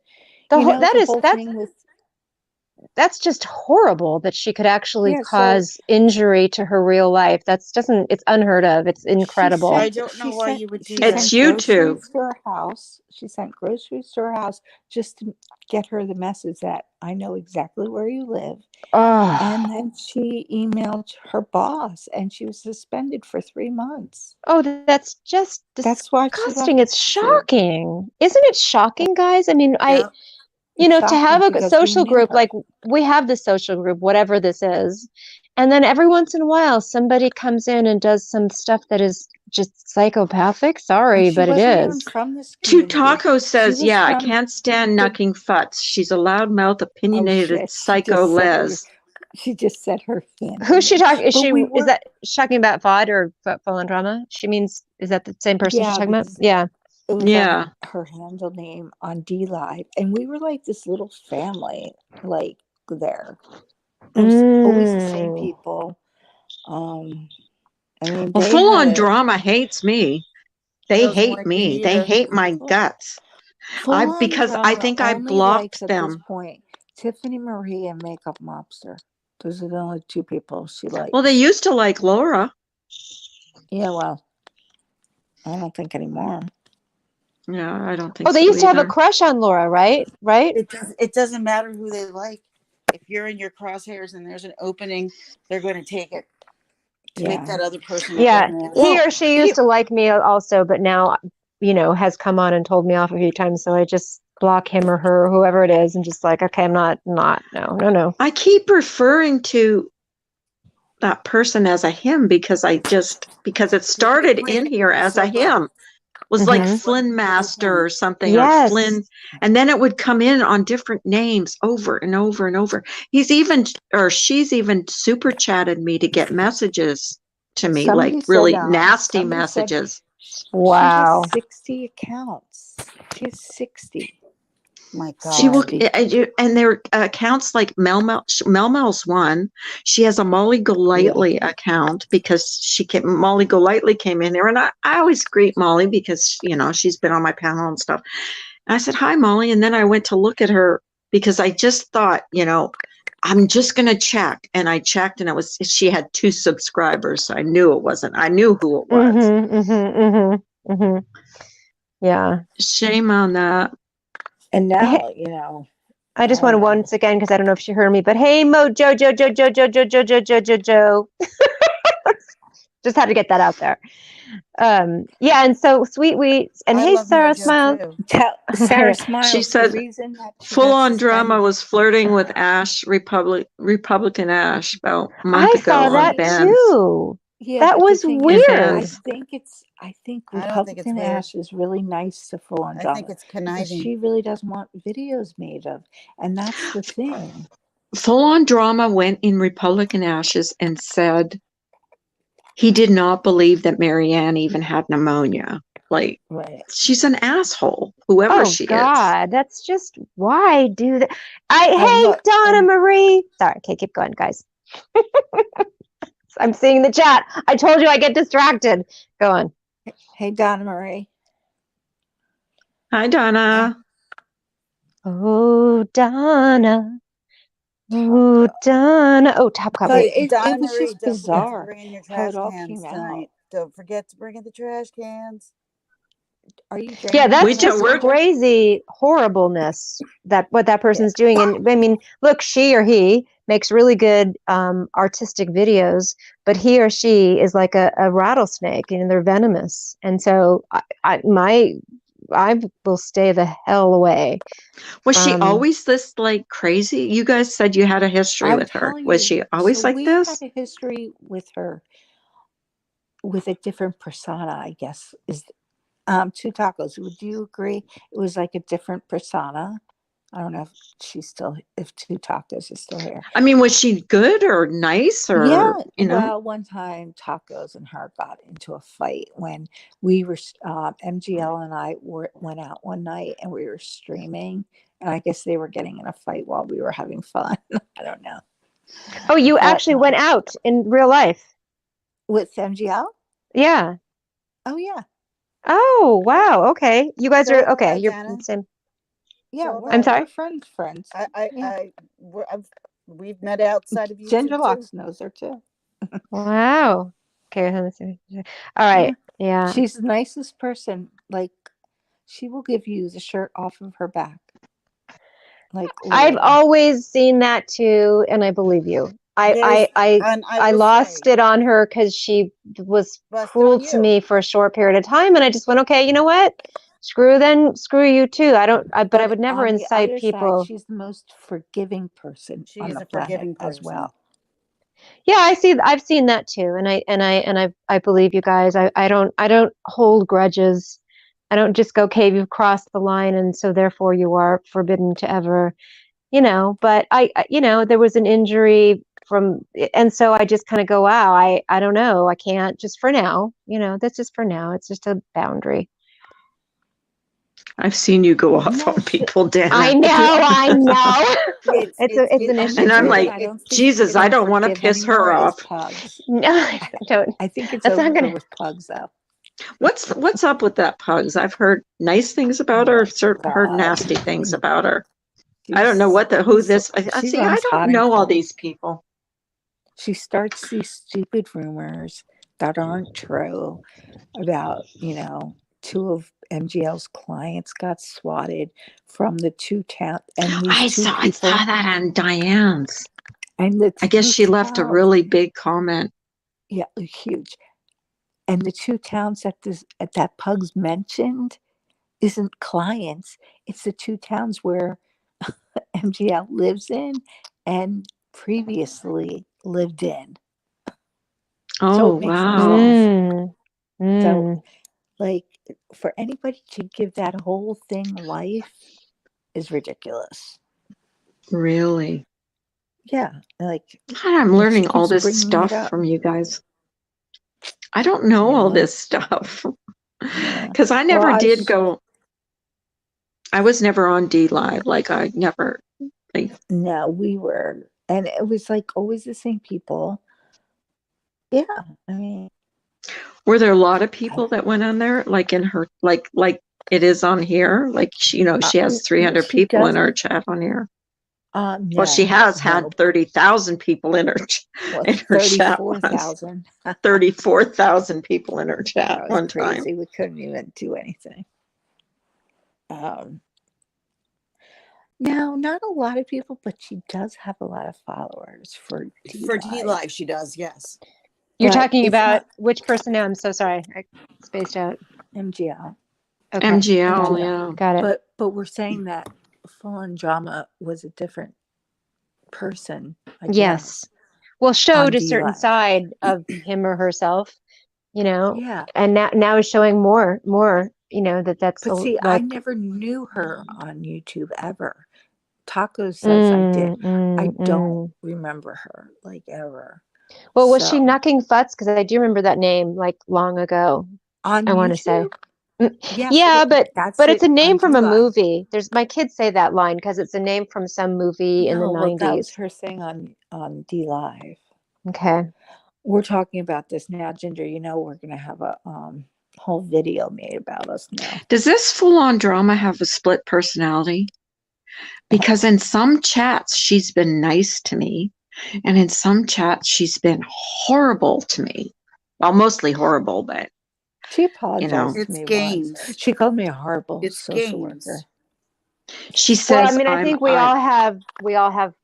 That's just horrible that she could actually cause injury to her real life. It's unheard of. It's incredible. I don't know why you would do that. It's YouTube. She sent groceries to her house just to get her the message that I know exactly where you live. And then she emailed her boss and she was suspended for 3 months. Oh, that's just disgusting. It's shocking. Isn't it shocking, guys? I mean, to have a social group, like we have this social group, whatever this is, And then every once in a while, somebody comes in and does some stuff that is just psychopathic. And Sorry, she but it wasn't even is. from this Two community. Taco She says, was yeah, I from can't stand the. knucking futs. She's a loudmouth, Oh opinionated shit! She psycho just said her. Les. She just said her handle Who's she name. talking? Is But she we is were. that she talking about VOD or full on drama? She means is that the same person she's Yeah, talking about? because Yeah. it was Yeah. her handle name on Dlive, and we were like this little family, like there. It was always the same Mm. people. I mean, Well, they full had on it. drama hates me. They Doesn't hate like me me. They neither. hate my Full, guts. full on Because I drama think I only likes blocked at this them. point Tiffany Marie and Makeup Mobster. Those are the only two people she likes. Well, they used to like Laura. Yeah, well, I don't think anymore. Yeah, I don't think Oh, they so used to have a either. crush on Laura, right? Right? It doesn't matter who they like. If you're in your crosshairs and there's an opening, they're going to take it to make Yeah. that other person look Yeah. like an ass. He Well, or she used to like me also, but now, has come on and told me off a few times. So I just block him or her, or whoever it is, and just like, okay, I'm not, no. I keep referring to that person as a him because it started in here as a him. Was like Mhm. Flynn Master or something, or Yes. Flynn, and then it would come in on different names over and over and over. She's even super chatted me to get messages to me, Somebody like said, really nasty somebody said messages. Wow. She has 60 accounts. She has 60. My She will, God. and there are accounts like Mel's one. She has a Molly Golightly account because Molly Golightly came in there, and I always greet Molly because she's been on my panel and stuff. And I said, "Hi, Molly," and then I went to look at her because I just thought, I'm just gonna check, and I checked, and she had 2 subscribers, so I knew it wasn't. I knew who it was. Yeah. Shame on that. And now, I just want to once again, because I don't know if she heard me, but hey, Mojo, Joe. Just had to get that out there. Yeah, and so Sweet Wheats, and hey, Sarah Smiles. Sarah Smiles. She said, the reason that full on drama was flirting with Ash, Republican Ash, about a month ago saw on that Ben's. too. Yeah, that was weird. I think I don't think it's Republican weird. Ash is really nice to full on I drama. think it's because conniving. she really doesn't want videos made of, and that's the thing. Full on drama went in Republican Ash's and said he did not believe that Marianne even had pneumonia. Like, Right. she's an asshole, whoever she God, that's just why do that. Hey, look, Donna Marie. Sorry, okay, keep going, guys. I'm seeing the chat. I told you I get distracted. Go on. Hey, Donna Marie. Hi, Donna. Oh, Donna. Oh, Donna. Oh, top copy. But it Donna was Marie, just don't forget to bizarre bring in your how trash it all cans came tonight. out. Don't forget to bring in the trash cans. Are you drinking? Yeah, that's We just we're- crazy horribleness what that person's doing. And I mean, look, she or he makes really good artistic videos, but he or she is like a rattlesnake, and they're venomous. And so I will stay the hell away. Was she always this like crazy? You guys said you had a history with her. Was she always like this? We had a history with her with a different persona, I guess. Is Two Tacos. Would you agree? It was like a different persona. I don't know if Two Tacos is still here. I mean, was she good or nice or, Yeah. Well, one time Tacos and her got into a fight when we were, MGL and I went out one night and we were streaming. And I guess they were getting in a fight while we were having fun. I don't know. Oh, you actually went out in real life? With MGL? Yeah. Oh, yeah. Oh, wow. Okay. You guys are, okay. You're Dana. the same. Yeah, I'm sorry? we're friends. We've met outside of YouTube Ginger too. Locks knows her too. Wow. Okay, let me see. All right. Yeah. She's the nicest person. Like, she will give you the shirt off of her back. Like, I've literally. always seen that too, and I believe you. I lost it on her because she was cruel to me for a short period of time, and I just went, okay, you know what? Screw you too. But I would never incite people. Side, she's the most forgiving person on the planet as well. Yeah, I've seen that too. And I believe you guys. I don't hold grudges. I don't just go, okay, you've crossed the line and so therefore you are forbidden to ever, but there was an injury from, and so I just kind of go, wow, I don't know. I can't just for now, that's just for now. It's just a boundary. I've seen you go off No, on people, Dana. I know. It's an issue And I'm for me. like, I don't think Jesus, you I can don't want to forgive piss her anymore is off. Pugs. No, I don't. I think it's That's not over gonna. with Pugs though. What's up with that Pugs? I've heard nice things about her, heard God. nasty things about her. I don't She's- know who she's- this. she See, I runs hot don't and know all cold. these people. She starts these stupid rumors that aren't true about, two of MGL's clients got swatted from the two town and these I two saw people that on Diane's. and the I guess two she left a towns- really big comment. yeah, huge. And the two towns that Pugs mentioned isn't clients. It's the two towns where MGL lives in and previously lived in. Oh, it makes no wow. sense. Mm, So, mm. like, for anybody to give that whole thing life is ridiculous. Really? Yeah, like God, I'm she learning all keeps this bringing it stuff up. from you guys. I don't know all Yeah. this stuff. Yeah. Because I never Well, did go. I was never on Dlive. Like, I never. No, we were, and it was like always the same people. Yeah, I mean, Were there a lot of people that went on there? Like in her, like it is on here? Like, she has 300 she people in does. her chat on here. No, Well, she has no. had 30,000 people in her Well, in her chat once. 34,000. 34,000 people in her chat That was one time. crazy. We couldn't even do anything. No, not a lot of people, but she does have a lot of followers for For Dlive. Dlive, she does, yes. You're But talking it's about not which person now? I'm so sorry. I spaced out. MGL. Okay. MGL, yeah. Got it. But we're saying that Full On Drama was a different person, I Yes. guess. Well, showed on a certain Dlive. side of him or herself, Yeah. and now is showing more, that's But see, I like, never knew her on YouTube ever. Taco says I did. I don't remember her like ever. Well, was she So, Knucking Futz? Because I do remember that name like long ago. on I want to say. YouTube? Yes, Yeah, that's but it's a name on from a Dlive. movie. My kids say that line because it's a name from some movie in the No, well, that was 90s. her thing on Dlive. Okay. We're talking about this now, Ginger. We're gonna have a whole video made about us now. Does this full-on drama have a split personality? Because in some chats, she's been nice to me. And in some chats, she's been horrible to me. Well, mostly horrible, but She apologized It's to me games. once. She called me a horrible It's social games. worker. she Well, I says, mean, I think we all have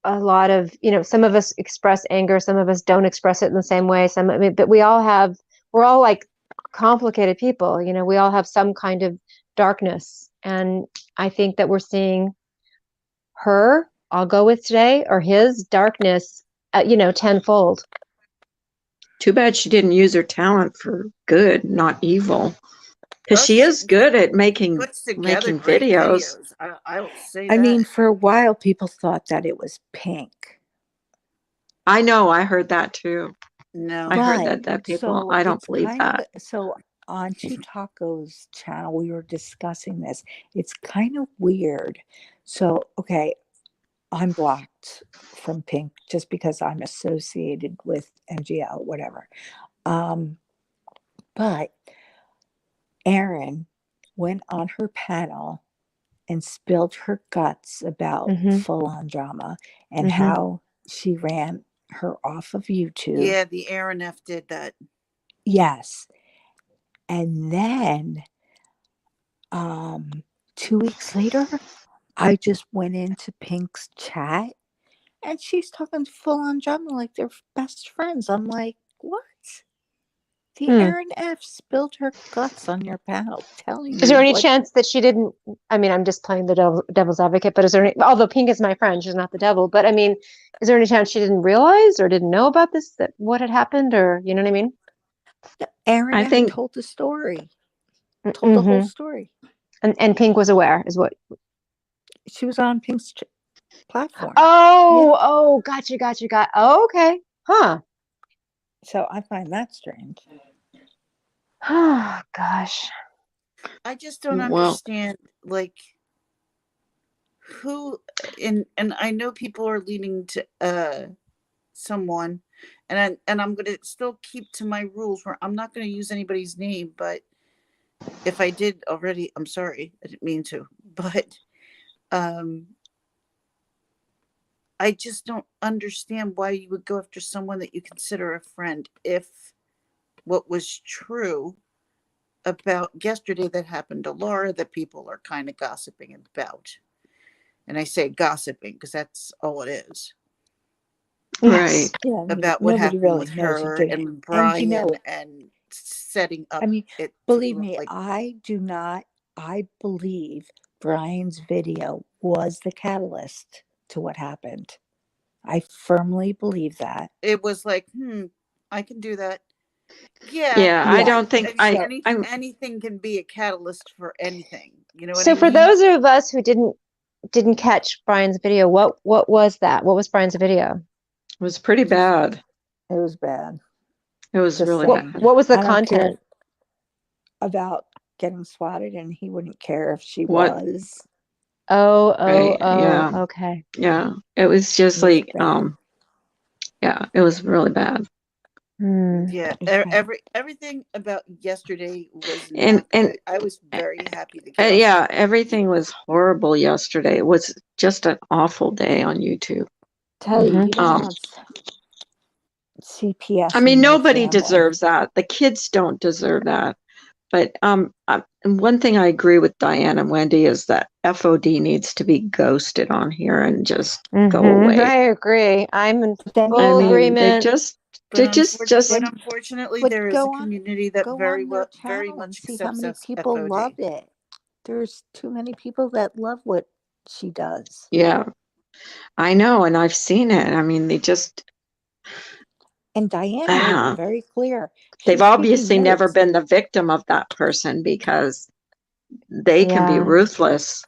a lot of, some of us express anger, some of us don't express it in the same way. But we're all like complicated people, we all have some kind of darkness. And I think that we're seeing I'll go with today, or his darkness, tenfold. Too bad she didn't use her talent for good, not evil. Because she is good at making great videos. I will say I that. mean, for a while, people thought that it was Pink. I know, I heard that too. No. I heard that people, I don't believe that. So on Two Tacos channel, we were discussing this. It's kind of weird. So, okay, I'm blocked from Pink just because I'm associated with MGL, whatever. But Erin went on her panel and spilled her guts about Full On Drama and how she ran her off of YouTube. Yeah, the Aaron F did that. Yes. And then 2 weeks later, I just went into Pink's chat and she's talking Full On Drama like they're best friends. I'm like, what? The Hmm. Aaron F spilled her guts on your panel, telling you Is there any what. chance that she didn't? I mean, I'm just playing the devil's advocate, but is there any, although Pink is my friend, she's not the devil, but I mean, is there any chance she didn't realize or didn't know about this, that what had happened, or you know what I mean? Aaron I F think told the story, told the whole Mm-hmm. story. And Pink was aware, is what? She was on Pink's platform. Oh, gotcha. Oh, okay. Huh. So I find that strange. Oh, gosh. I just don't well, understand, like, who, and I know people are leaning to someone, and I'm going to still keep to my rules where I'm not going to use anybody's name, but if I did already, I'm sorry, I didn't mean to, but I just don't understand why you would go after someone that you consider a friend if what was true about yesterday that happened to Laura that people are kind of gossiping about. And I say gossiping because that's all it is. right. Yeah, I mean, About what nobody happened really with knows who her did it. and And you Brian know, and setting up I mean, it believe to look me, like I believe Brian's video was the catalyst to what happened. I firmly believe that. it was like, I can do that. Yeah, Yeah, I Yeah. don't think I mean, So, anything can be a catalyst for anything. You know what I So for mean? those of us who didn't catch Brian's video, what was that? What was Brian's video? it was pretty bad. it was bad. It was Just really saying. bad. What was the I don't care content? about getting swatted, and he wouldn't care if she What? was. Right. Yeah. Okay. Yeah. It was just It was like, bad. yeah, it was really bad. Hmm. Yeah, It was bad. everything about yesterday was And not good. I was very happy the chaos. yeah, everything was horrible yesterday. It was just an awful day on YouTube. Tell you, Mhm. you don't have CPS I mean, in your nobody family. deserves that. The kids don't deserve that. But and one thing I agree with Diane and Wendy is that FOD needs to be ghosted on here and just go away. I agree. I'm in But then, I full mean, they agreement. just, But then, unfortunately, but there is a go on, community that go very on their very channel and much see how accepts many us people love FOD. it. There's too many people that love what she does. yeah, I know, and I've seen it. I mean, they just, And Diane made it very clear. they've She's taking obviously never notes. been the victim of that person because they can be Yeah. ruthless.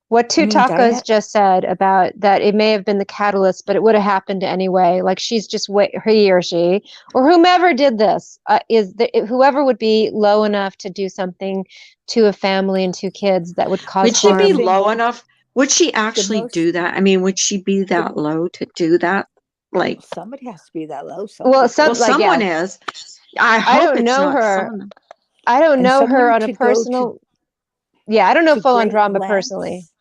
What Two I mean, Tacos Diane, just said about that it may have been the catalyst, but it would have happened anyway. Like she's just he or she or whomever did this whoever would be low enough to do something to a family and two kids that would cause Would she be harm. low enough? Would she actually most- do that? I mean, would she be that low to do that? Like, somebody has to be that low. Well, well, someone is. I I hope don't it's know not her. someone. I don't And know her someone on a to go personal. Yeah, I don't know to full on great drama personally. lengths.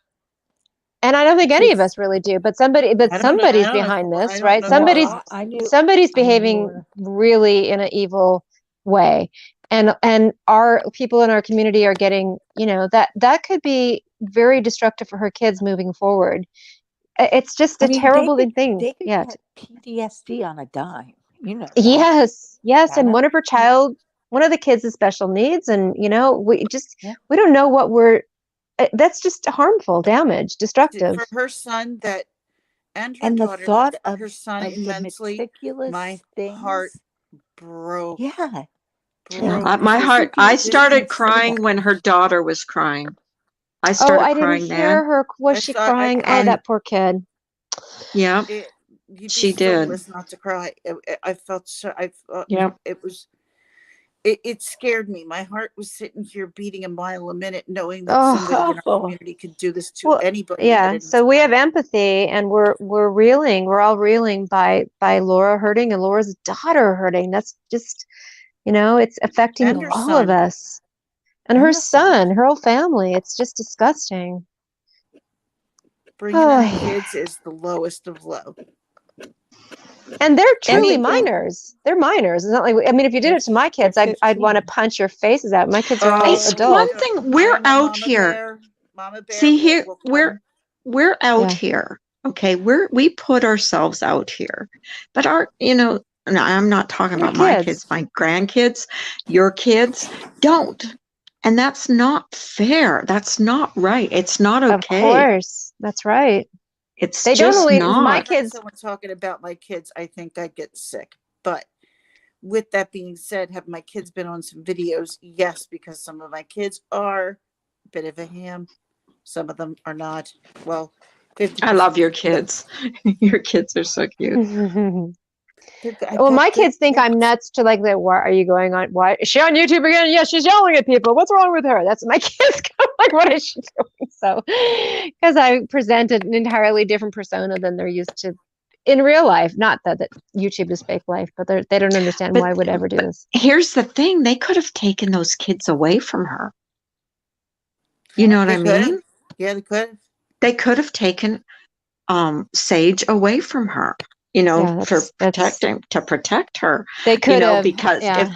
And I don't think any of to- us really do, but I don't know. I somebody's don't know. behind I this, don't right? know Well, her. I knew Somebody's I knew behaving her. really in an evil way. And our people in our community are getting, that could be very destructive for her kids moving forward. It's just I a mean, terrible thing. they could Yeah. get PTSD on a dime. You know that. Yes. And Donna? one of the kids has special needs, and we Yeah. we don't know what that's just harmful, damage, destructive. For her son and her And the daughter, thought for of her son the immensely, meticulous my things. heart broke. Yeah. My heart, I started crying that. when her daughter was crying. I Oh, started I didn't crying hear then. her. Was I she saw. crying? Oh, And that poor kid. yeah, You'd be she did. soulless not to cry. I felt so. Yeah. It was. It scared me. My heart was sitting here beating a mile a minute, knowing that somebody in our community could do this to Well, anybody. yeah. So we have empathy, and we're reeling. We're all reeling by Laura hurting and Laura's daughter hurting. That's just, it's affecting And her all of son. us. And her son, her whole family. It's just disgusting. Bringing in kids is the lowest of low. And they're truly And minors. They're minors. It's not like, I mean, if you did it to my kids, I'd want to punch your faces out. My kids are all it's adults. one thing. We're out here. Mama Bear. See here, we're out here. Okay, we put ourselves out here, but no, I'm not talking Your about my kids. kids, my grandkids, your kids don't. And that's not fair. That's not right. It's not Of okay. course. That's right. It's They don't just only, If my I not. heard kids, someone talking about my kids, I think I'd get sick. But with that being said, have my kids been on some videos? Yes, because some of my kids are a bit of a ham. Some of them are not. Well, 50%. I love your kids. Your kids are so cute. I've well, got my good kids think I'm nuts to like the, why are you going on? Why is she on YouTube again? Yes, she's yelling at people. What's wrong with her? That's my kids go like, what is she doing? So, because I presented an entirely different persona than they're used to in real life. Not that YouTube is fake life, but they don't understand But why I would ever do this. here's the thing, they could have taken those kids away from her. You know what They I could have. mean? Yeah, they could have. They could have taken Sage away from her, you know, Yeah, for that's to protect her, they you could know, have. because Yeah.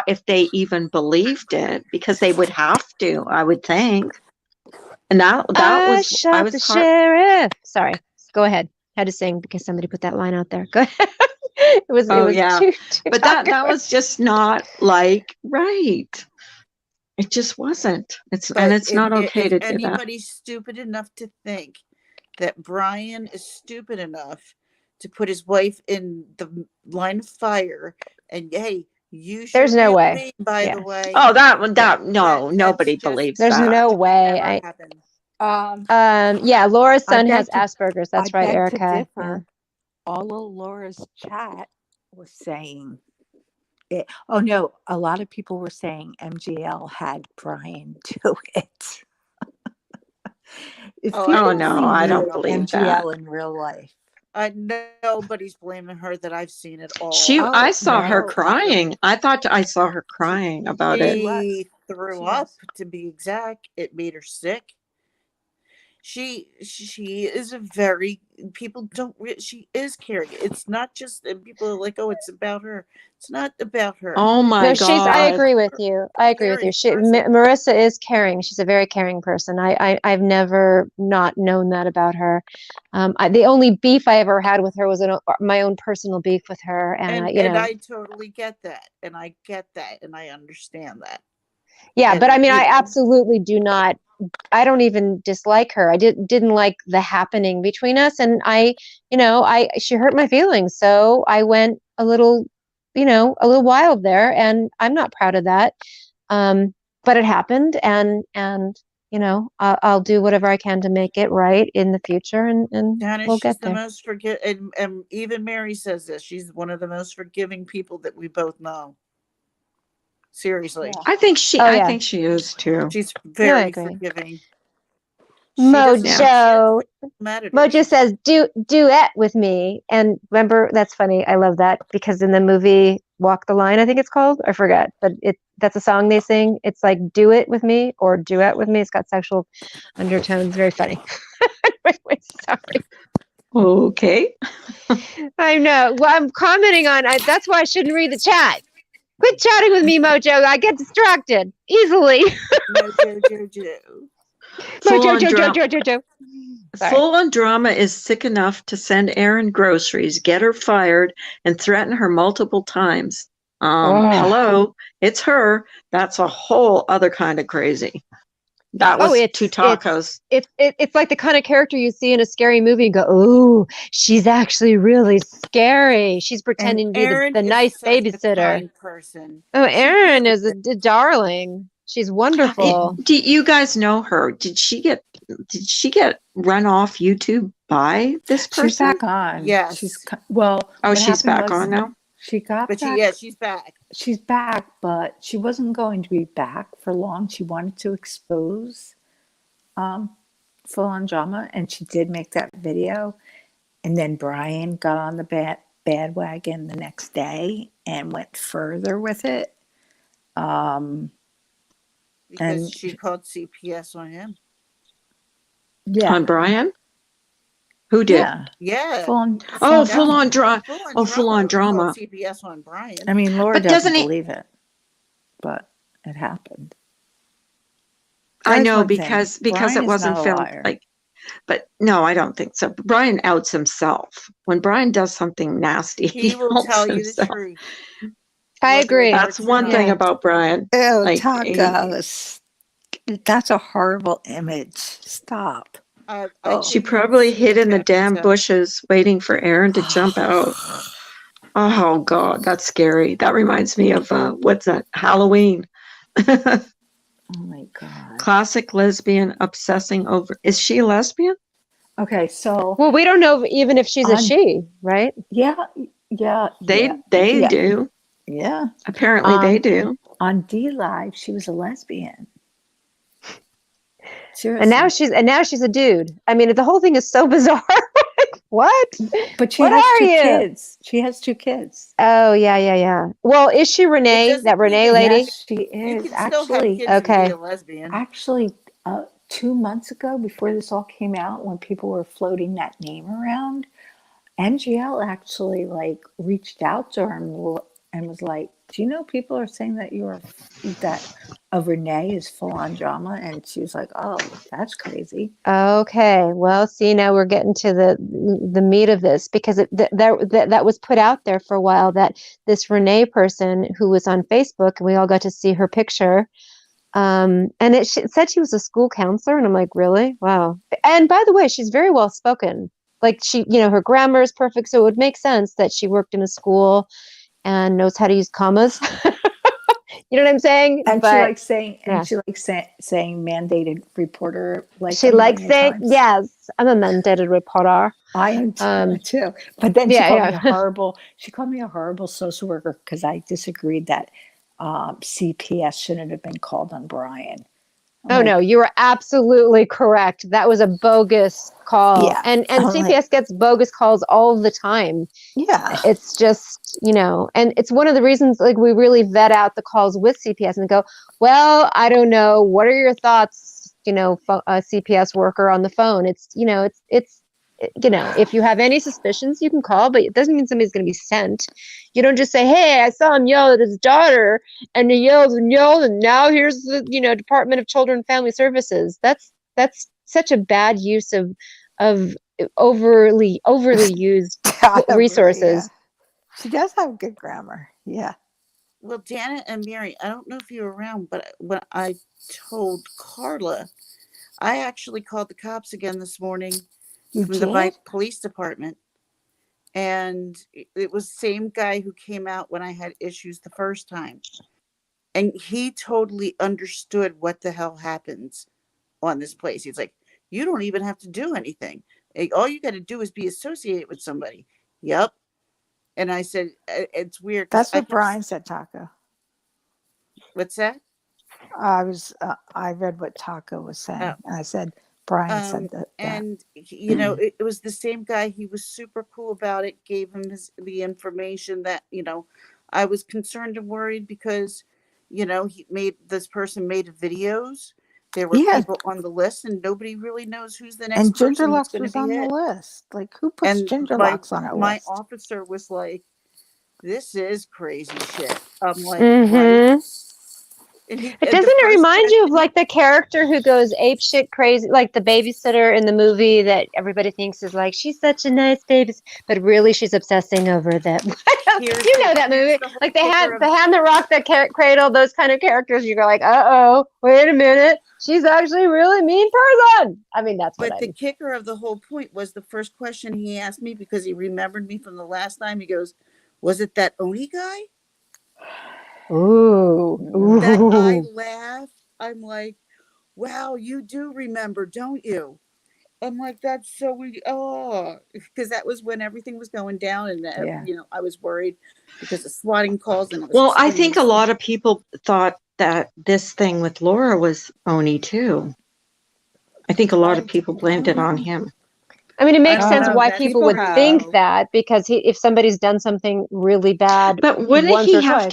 if they even believed it, because they would have to, I would think. And that I was, I shot was the sheriff. Sorry, go ahead. Had to sing because somebody put that line out there. Go ahead. It was yeah, too but that was just not like right. It just wasn't. And But it's not okay if to do that. anybody's stupid enough to think that Brian is stupid enough to put his wife in the line of fire, and hey, use There's your no real way. name, by Yeah. the way. Oh, no, That's nobody just believes There's that. no not way. never I happened. I Laura's son beg has to Asperger's. That's right, beg to Erica. Yeah. differ. All of Laura's chat was saying it. Oh no, a lot of people were saying MGL had Brian do it. If Oh, Oh people no, only I knew don't believe that. MGL in real life. Nobody's blaming her that I've seen it all. I Oh saw her no, crying. I thought I saw her crying about it. she was. She threw She up, was. to be exact. It made her sick. She is a very, people don't she is caring. It's not just, and people are like, oh, it's about her. It's not about her. Oh my No, I God. agree with you. I agree with you. Caring person. Marissa is caring. She's a very caring person. I've never not known that about her. The only beef I ever had with her was my own personal beef with her. And I totally get that. And I get that. And I understand that. yeah, And, but I mean, you I know, absolutely do not, I don't even dislike her. I didn't like the happening between us. And she hurt my feelings. So I went a little wild there, and I'm not proud of that. But it happened, and I'll do whatever I can to make it right in the future, and Donna, we'll she's get the there. most and even Mary says this. She's one of the most forgiving people that we both know. Seriously. Yeah. I think she Oh, yeah. is too. She's No, I very agree. forgiving. She doesn't Mojo. matter to Mojo her. says, duet with me. And remember, that's funny. I love that because in the movie Walk the Line, I think it's called, I forget, but that's a song they sing. It's like do it with me or duet with me. It's got sexual undertones. Very funny. Wait, sorry. Okay. I know. Well, I'm commenting on that's why I shouldn't read the chat. Quit chatting with me, Mojo. I get distracted easily. Mojo. Mojo. Sorry. Full on drama is sick enough to send Erin groceries, get her fired, and threaten her multiple times. Hello, it's her. That's a whole other kind of crazy. That was two tacos. It's like the kind of character you see in a scary movie and go, oh, she's actually really scary. She's pretending to be the nice babysitter. Kind person. Oh, Erin is a darling. She's wonderful. Do you guys know her? Did she get run off YouTube by this person? She's back on. Yes. She's back on now. She got but back. She's back. She's back, but she wasn't going to be back for long. She wanted to expose full on drama, and she did make that video. And then Brian got on the bandwagon the next day and went further with it. Because she called CPS on him. Yeah. On Brian? Who did? Yeah. Full on drama. CPS on Brian. I mean, Laura doesn't believe it, but it happened. I know because it wasn't filmed. Like But no, I don't think so. Brian outs himself. When Brian does something nasty, He will outs tell you the himself. truth. I whether it agree. That's hurts or one thing Yeah. not. about Brian. Oh, Like, tacos. That's a horrible image. Stop. I Oh. she couldn't even probably see hid the in the damn pizza. bushes waiting for Aaron to jump out. Oh God, that's scary. That reminds me of what's that? Halloween. Oh my God. Classic lesbian obsessing over. Is she a lesbian? Okay, so Well, we don't know even if she's a On- she, right? yeah. They yeah. do. Yeah. Apparently they do. On Dlive, she was a lesbian. Seriously. And now she's a dude. I mean, the whole thing is so bizarre. Like, what? But she What has are two you? kids. She has 2 kids. Oh, yeah. Well, is she Renee? doesn't That mean Renee that- lady? Yes, she You is. can still have Actually, kids and Okay. be a lesbian. actually, 2 months ago, before this all came out, when people were floating that name around, NGL actually like reached out to her and was like, "Do you know people are saying that that Renee is full on drama?" And she was like, "Oh, that's crazy." Okay. Well, see, now we're getting to the meat of this because that was put out there for a while that this Renee person who was on Facebook, and we all got to see her picture. And it said she was a school counselor, and I'm like, really? Wow. And by the way, she's very well spoken. Like her grammar is perfect, so it would make sense that she worked in a school and knows how to use commas. You know what I'm saying? And But she likes saying, yeah. saying mandated reporter like she a likes million it. times. Yes, I'm a mandated reporter. I am too. But then yeah, she called yeah. me a horrible. She called me a horrible social worker because I disagreed that CPS shouldn't have been called on Brian. I'm Oh like, no, you were absolutely correct. That was a bogus call. Yeah. And I'm CPS like, gets bogus calls all the time. yeah. It's just, and it's one of the reasons like we really vet out the calls with CPS and go, well, I don't know, what are your thoughts, a CPS worker on the phone? It's if you have any suspicions, you can call, but it doesn't mean somebody's going to be sent. You don't just say, hey, I saw him yell at his daughter and he yelled, and now here's the, Department of Children and Family Services. That's such a bad use of overly used resources. Yeah. She does have good grammar. Yeah. Well, Janet and Mary, I don't know if you were around, but when I told Carla, I actually called the cops again this morning You from the did? police department. And it was the same guy who came out when I had issues the first time. And he totally understood what the hell happens on this place. He's like, you don't even have to do anything. All you got to do is be associated with somebody. Yep. And I said, it's weird. That's what Brian said, Taco. What's that? I read what Taco was saying. Oh. And I said, Brian said that. And, it was the same guy. He was super cool about it, gave him the information that, I was concerned and worried because, this person made videos. There were people on the list and nobody really knows who's the next person that's going to be on hit. the list. Like, who puts Gingerlocks on a list? My officer was like, this is crazy shit. I'm like, Mm-hmm. right. Doesn't it remind you of like the character who goes ape shit crazy, like the babysitter in the movie that everybody thinks is like, she's such a nice baby, but really she's obsessing over that. You know that movie? Like the hand that rocked that cradle, those kind of characters. You go like, uh-oh, wait a minute. She's actually a really mean person. I mean, that's what the kicker of the whole point was the first question he asked me because he remembered me from the last time. He goes, was it that Oni guy? Ooh. That I laughed. I'm like, wow, you do remember, don't you? I'm like, that's so weird. Oh, because that was when everything was going down, and I was worried because of swatting calls. And I think a lot of people thought that this thing with Laura was Oni too. I think a lot of people blamed it on him. I mean, it makes sense why people would think that because if somebody's done something really bad, but wouldn't he have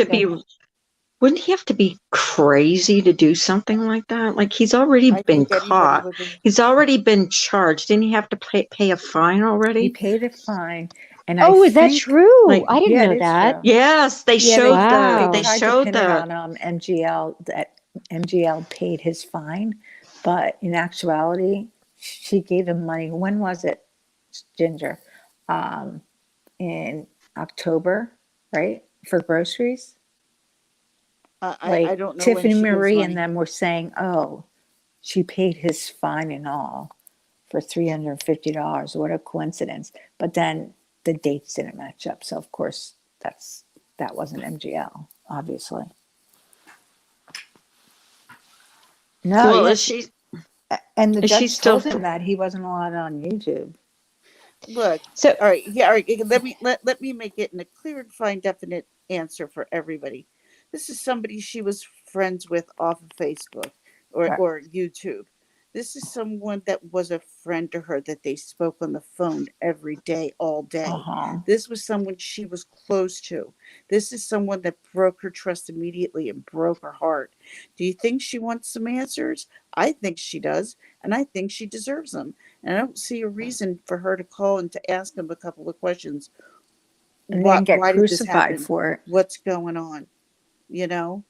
to be crazy to do something like that? Like he's already been caught. He's already been charged. Didn't he have to pay a fine already? He paid a fine. And is that true? I didn't know that. True. Yes, they showed they showed that on MGL that MGL paid his fine, but in actuality, she gave him money. When was it, Ginger? In October, right? For groceries. I don't know when Tiffany she gives Marie and money. them were saying, oh, she paid his fine and all for $350. What a coincidence. But then the dates didn't match up. So of course that wasn't MGL, obviously. No, Well, yes. And the is she judge still told him that he wasn't allowed on YouTube. Look, So all right, yeah, all right. Let me make it in a clear and fine, definite answer for everybody. This is somebody she was friends with off of Facebook Right. or YouTube. This is someone that was a friend to her that they spoke on the phone every day, all day. Uh-huh. This was someone she was close to. This is someone that broke her trust immediately and broke her heart. Do you think she wants some answers? I think she does, and I think she deserves them. And I don't see a reason for her to call and to ask him a couple of questions. And then get Why did this crucified happen? for it. What's going on? You know?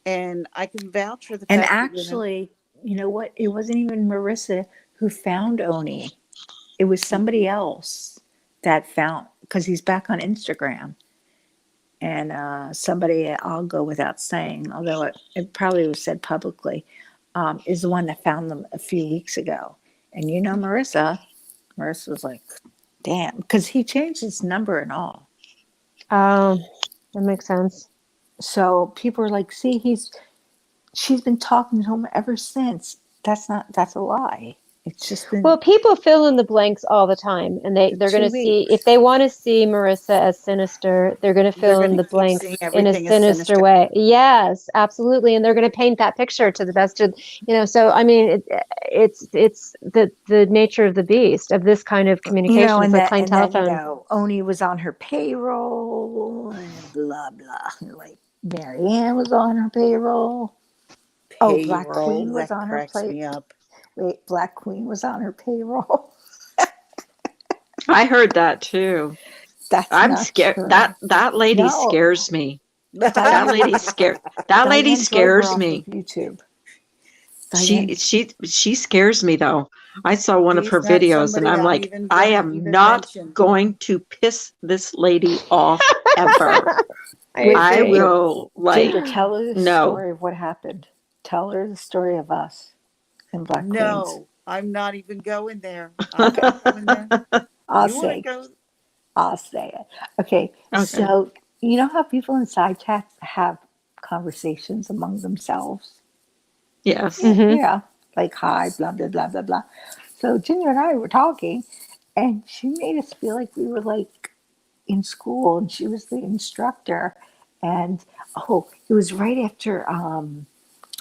And I can vouch for the And fact that, actually, you know what? It wasn't even Marissa who found Oni. It was somebody else that found, because he's back on Instagram. And somebody, I'll go without saying, although it probably was said publicly, is the one that found them a few weeks ago. And you know, Marissa was like, damn, because he changed his number and all. that makes sense. So people were like, see, she's been talking to him ever since. That's a lie. It's just been Well, people fill in the blanks all the time, and they're going 2 to see, weeks. if they want to see Marissa as sinister, they're going to they're fill in going the to keep blanks seeing in a everything as sinister sinister. way. Yes, absolutely, and they're going to paint that picture to the best of, so I mean, it's the nature of the beast of this kind of communication. It's like playing And then, telephone. Oni was on her payroll and blah blah. Like Marianne was on her payroll. Oh, Black Payroll, Queen was that on her cracks me up. Wait, Black Queen was on her payroll. I heard that too. That's I'm not scared. true. That lady No, scares me. That Diane, lady scare. That lady Diane drove her scares off me. of YouTube. Diane, She scares me though. I saw one of She's her not videos and somebody I'm I'm like, even I gonna am even not mention. going to piss this lady off ever. Wait, I Ginger, will like Ginger, tell her the no. story of what happened. Tell her the story of us and Black Queens. No, I'm not even going there. I'm not going there. I'll You want to say. go? I'll say it. Okay, Okay. so you know how people in side chats have conversations among themselves? Yes. Mhm. Yeah, like hi, blah, blah, blah, blah, blah. So Ginger and I were talking, and she made us feel like we were like in school, and she was the instructor. And it was right after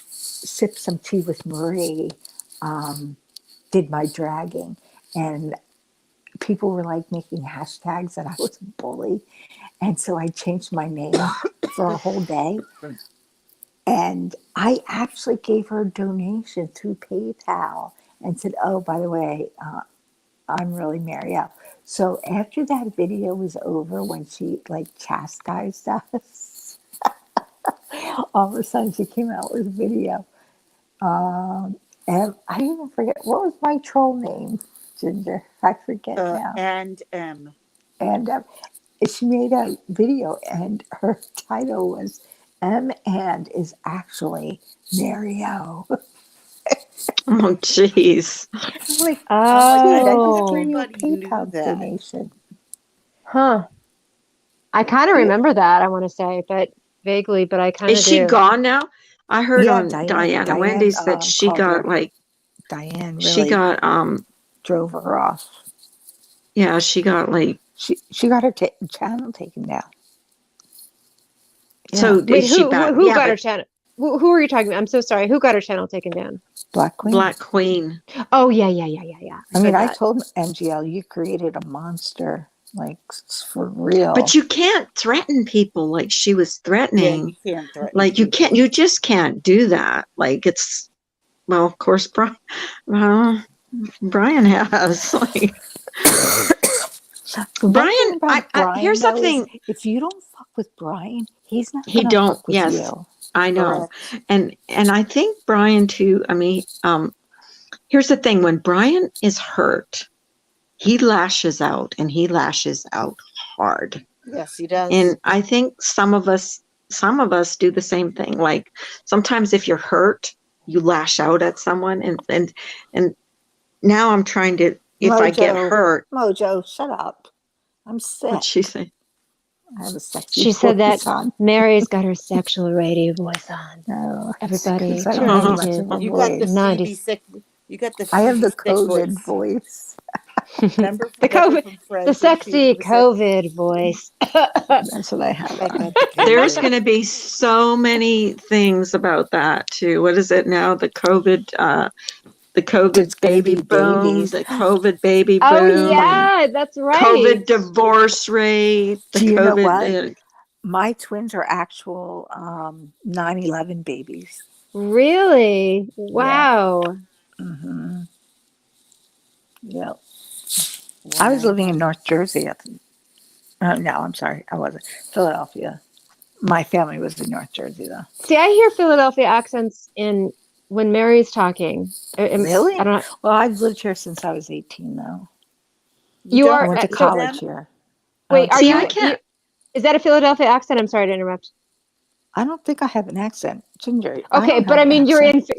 Sip Some Tea with Marie did my dragging, and people were like making hashtags that I was a bully. And so I changed my name for a whole day. And I actually gave her a donation through PayPal and said, oh, by the way, I'm really Marielle. So after that video was over, when she like chastised us, all of a sudden she came out with a video. And I even forget, what was my troll name, Ginger? I forget now. And And she made a video, and her title was and is actually Mario. Oh jeez. I'm like, I dude, I thought just gave you a everybody knew PayPal that. donation. Huh. I kind of remember that, I want to say, but vaguely, but I kind Is of she do. gone now? I heard Yeah, on Diana Wendy's that she called got her. like Diane she really got drove her off. yeah, she got like She got her channel taken down. so Wait, is she who back? who Yeah, got her but channel? Who are you talking about? I'm so sorry. Who got her channel taken down? Black Queen. Black Queen. Oh yeah. I mean, heard I that. told MGL, you created a monster, like for real. But you can't threaten people like she was Yeah, threatening. you can't threaten Like people. you just can't do that. Like it's well, of course, Brian has like The one Brian. thing about Brian, Here's the though, is thing. if you don't fuck with Brian, he's not He gonna don't. fuck with Yes, you. I know. Correct. And I think Brian too. I mean, Here's the thing, when Brian is hurt, he lashes out, and he lashes out hard. Yes, he does. And I think some of us do the same thing. Like sometimes if you're hurt, you lash out at someone, and now I'm trying to, if I get hurt. Mojo, shut up. I'm sick. What'd she say? I have a sexy She said that voice on. Mary's got her sexual radio voice on. No, Everybody, because I don't have tune much into of a You got the voice. 90s. Phoebe sick. You got the I have Phoebe the sick COVID voice. voice. Remember The Deborah COVID, from the Friends? sexy was COVID voice. That's what I have I on. got the There's COVID. going to be so many things about that too. What is it now? The COVID There's gonna baby be boom, babies. the COVID baby Oh boom, and yeah, that's right. COVID divorce rate, the Do you know what? COVID. My twins are actual 9/11 babies. Really? Wow. Mm-hmm. Yep. I was Wow. living in North Jersey at the, no, I'm sorry, I wasn't. Philadelphia. My family was in North Jersey though. See, I hear Philadelphia accents in when Mary's talking. Really? I don't know. Well, I've lived here since I was 18 though. You don't are I went to believe so college them? here. wait, are See, you, I can't. is that a Philadelphia accent? I'm sorry to interrupt. I don't think I have an accent. Ginger, I Okay, don't but have I an mean accent.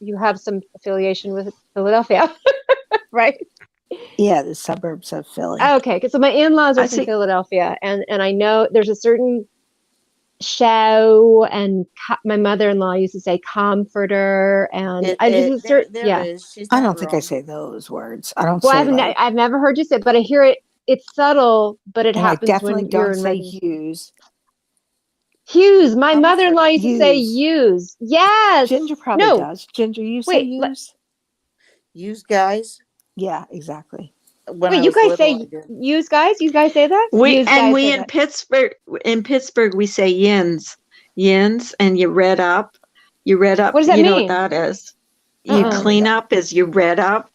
you have some affiliation with Philadelphia, right? Yeah, the suburbs of Philly. Okay, so my in-laws are I from see. Philadelphia, and I know there's a certain show, and my mother-in-law used to say comforter, and I just a certain There yeah. is. She's I not don't think I wrong. say those words. I don't Well, say like, I've never heard you say it, but I hear it. It's subtle, but it and I happens definitely when you're don't in say regular. Hughes. Hughes. My mother-in-law Comforter. used to say Use. use. Yes. Ginger probably No. does. Ginger, you say Wait. use? Use guys. Yeah, exactly. When Wait. I You was guys little, I say did. use guys? You guys say that? Use guys say We that. in Pittsburgh we say yins, and you read up. You read up. What does that You know what mean? that is? You Uh-uh. clean up is you read up,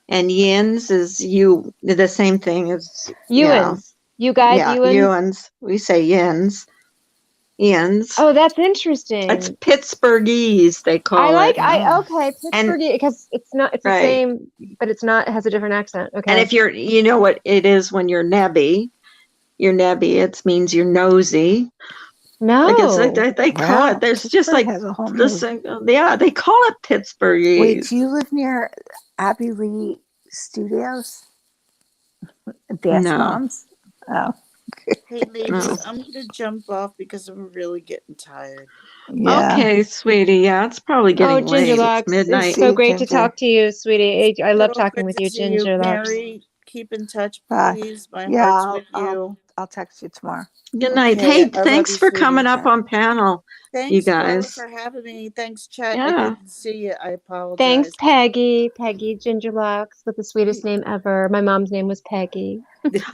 and yins is you. The same thing as Ewans. You guys. yeah. Ewans. Ewans. We say yins. Oh, that's It's interesting. Pittsburghese, they I call like. it. Okay. And Pittsburgh, because it's not. It's the right. same, but it's not. It has a different accent. And Okay. if you know what it is when you're nebby, it means you're nosy. Like it's like No. they call Wow, it. There's just Pittsburgh like has a whole this. new. Yeah, they call it Wait, Pittsburghese. do you live near Abbey Lee Studios? Dance No, Moms? Oh, Hey, ladies, no. I'm gonna jump off because I'm really getting tired. yeah. Okay, sweetie. Yeah, it's probably Oh, getting Ginger late. It's Locks, it's midnight. See so you, great to Ginger. talk to you, sweetie. I love So talking good with to you, see you, Ginger Locks. Mary. Keep in touch, Bye. please. My Yeah, heart's with you. I'll text you tomorrow. Good night. Okay, Hey, I love thanks you, for sweetie. coming up on panel, you Thanks, Carla, guys. for having me. Thanks, Chet. I Yeah. didn't see you. I apologize. Thanks, Peggy. Peggy Ginger Locks with the sweetest name ever. My mom's name was Peggy.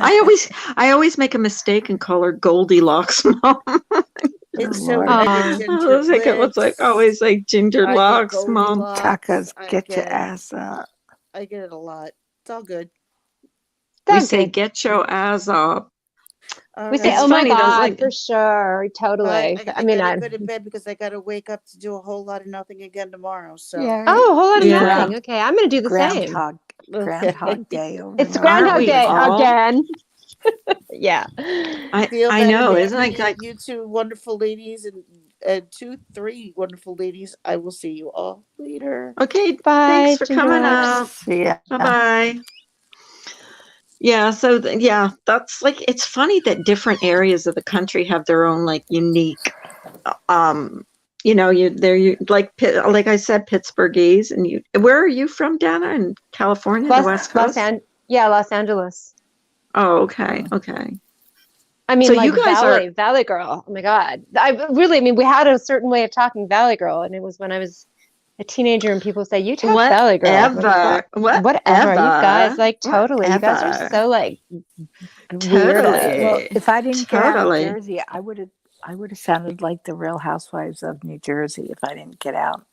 I always make a mistake and call her Goldilocks mom. It's Oh, so Lord. good. I Aw. get I ginger was like, it was like always like Ginger I get Locks mom. Goldilocks. Tacos, I get your get ass up. I get it a lot. It's all good. We So say good. get your ass up. All We say, It's oh right. my funny those God, like for sure. Totally. I I mean, gotta go to bed because I gotta wake up to do a whole lot of nothing again tomorrow. So Yeah, right. oh, a whole lot of Yeah. nothing. Okay, I'm going to do the same. Groundhog Day over It's and over Groundhog we Day all? again. Yeah. Feel I better, know, isn't Mary. it like You two wonderful ladies and three wonderful ladies. I will see you all later. okay, Bye, thanks for Ginger coming Locks. up. See ya. Bye-bye. Yeah, so yeah, that's like it's funny that different areas of the country have their own like unique like I said, Pittsburghese, and where are you from, Dana? In California, the West Coast? Los Angeles. Oh, okay, okay. I mean, So like you guys Valley Girl. Oh my God. I mean, we had a certain way of talking Valley Girl, and it was when I was a teenager, and people say, you talk Valley Girl. I'm like, whatever. You guys, like, totally. You guys are so like weird. Well, if I didn't get out of Totally. Jersey, I would have sounded like the Real Housewives of New Jersey if I didn't get out.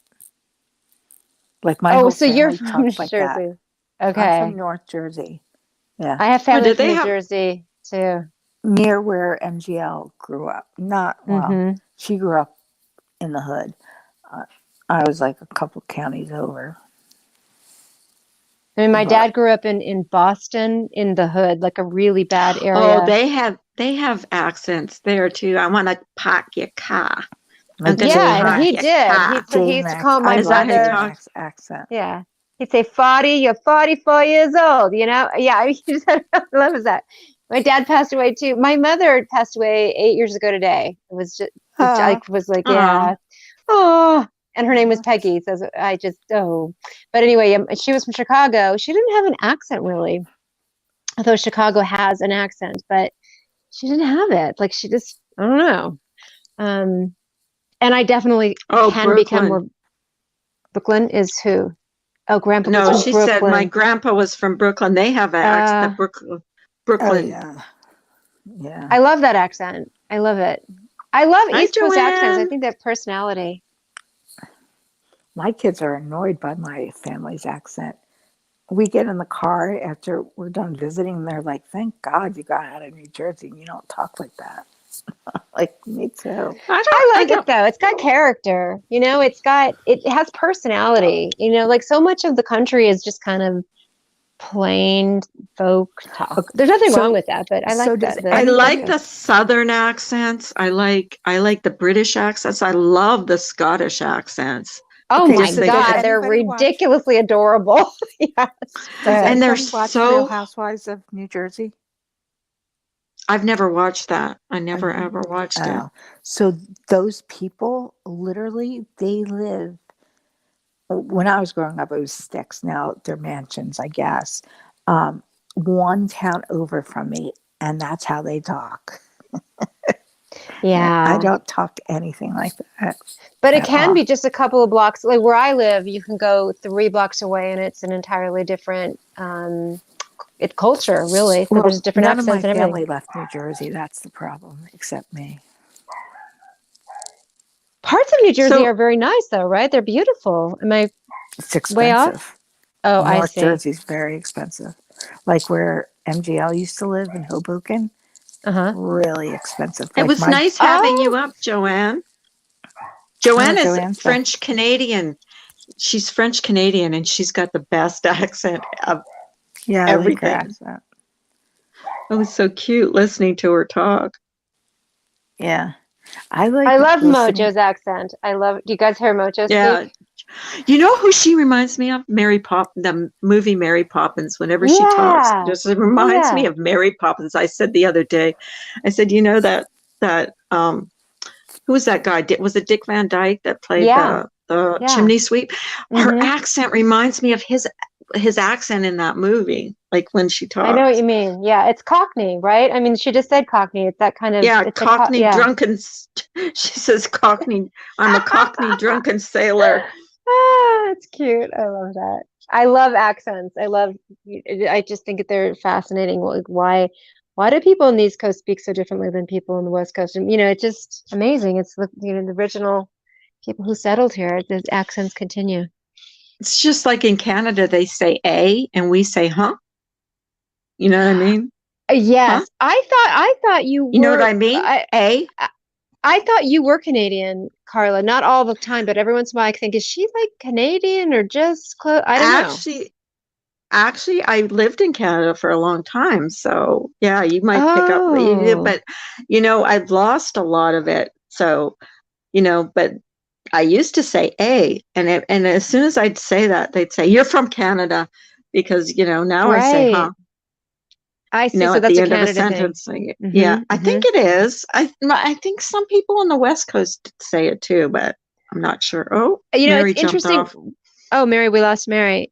Like my Oh, whole so you're family from talks like that. Jersey. I'm Okay. from North Jersey. Yeah. I have family did from they New have- Jersey too. Near where MGL grew up. Mhm. She grew up in the hood. I was like a couple counties over. I mean, my but dad grew up in Boston, in the hood, like a really bad Oh, area. they have accents there too. I want to park your car. my I'm gonna Yeah, and J-Mac, park he your did. car. He used to J-Mac. call I my Is that love how you brother. talk? J-Mac's accent. Yeah. He'd say, 40, you're 44 years old, you know? Yeah, I mean, he said, I love that. My dad passed away too. My mother passed away 8 years ago today. It was just, I was like, Oh, yeah. Oh, and her name was Peggy. So I just, oh. But anyway, she was from Chicago. She didn't have an accent really, although Chicago has an accent, but she didn't have it. Like she just, I don't know. Um, and I definitely oh, can become more. Brooklyn. Brooklyn is who? Oh, Grandpa was No, from she said my Brooklyn. grandpa was from Brooklyn. They have an accent. Uh, That Brooklyn, Oh Brooklyn. yeah, yeah. I love that accent. I love it. I love Hi, East Coast accents. I Joanne. think that personality. My kids are annoyed by my family's accent. We get in the car after we're done visiting. They're like, "Thank God you got out of New Jersey. And you don't talk like that." Like me too. I I like it don't. though. It's got character. You know, it has personality. You know, like so much of the country is just kind of plain folk talk. Okay, There's nothing wrong so with that, but I so like does that. I The West like anybody? the Coast. Southern accents. I like the British accents. I love the Scottish accents. Oh Okay, my Just so they does God, just they're anybody watch? ridiculously adorable. Yes. Does Go ahead. and they're anybody watch Real so. Housewives of New Jersey? I've never watched that. I Uh, never ever watched it. Oh, so those people literally they live. When I was growing up, it was sticks. Now they're mansions, I guess. Um, one town over from me, and that's how they talk. And I Yeah. don't talk anything like that But it at can all. be just a couple of blocks. Like where I live, you can go 3 blocks away and it's an entirely different culture, really. So Well, there's different none of my accents and everything. family left New Jersey. That's the problem, except me. Parts of New Jersey are So very nice though, right? They're beautiful. Am I It's way off? expensive. Oh, I North see. Jersey's very expensive. Like where MGL used to live in Hoboken, Uh-huh. really expensive. it Like was my nice having you Oh, up, Joanne. oh, Joanne is Joanne's back. French Canadian. She's French Canadian and she's got the best accent of Yeah, I like her everything. accent. It was so cute listening to her talk. Yeah, I like I love listening. Mojo's accent. Do you guys hear Mojo Yeah. speak? You know who she reminds me of? The movie Mary Poppins. Whenever she talks, Yeah. just it reminds me Yeah. of Mary Poppins. I said the other day, I said, you know that who was that guy? Was it Dick Van Dyke that played Yeah. the Yeah. chimney sweep? Her Mm-hmm. accent reminds me of his accent in that movie, like when she I know what talks. you mean. Yeah, it's Cockney, right? I mean, she just said Cockney. It's that kind of, Yeah, it's a, Cockney yeah. drunken. She says Cockney. I'm a Cockney drunken sailor. Ah, it's cute. I love that. I love accents. I just think that they're fascinating. Like why do people in the East Coast speak so differently than people in the West Coast? And it's just amazing. It's the original people who settled here. The accents continue. It's just like in Canada, they say a and we say huh. You know what I mean? Huh? Yes, I thought you You know what were I mean? A. I thought you were Canadian, Carla. Not all the time, but every once in a while I think, is she like Canadian or just close? I don't know. Actually, I lived in Canada for a long time, so yeah, you might pick up. Oh, But I've lost a lot of it. So but I used to say a, and as soon as I'd say that, they'd say you're from Canada, because now I say huh. right. I see. So At that's the a end of a Canada thing. sentence. Yeah, Mm-hmm. I think Mm-hmm. it is. I think some people on the West Coast say it too, but I'm not sure. Oh, It's Mary jumped interesting. off. Oh, Mary, we lost Mary.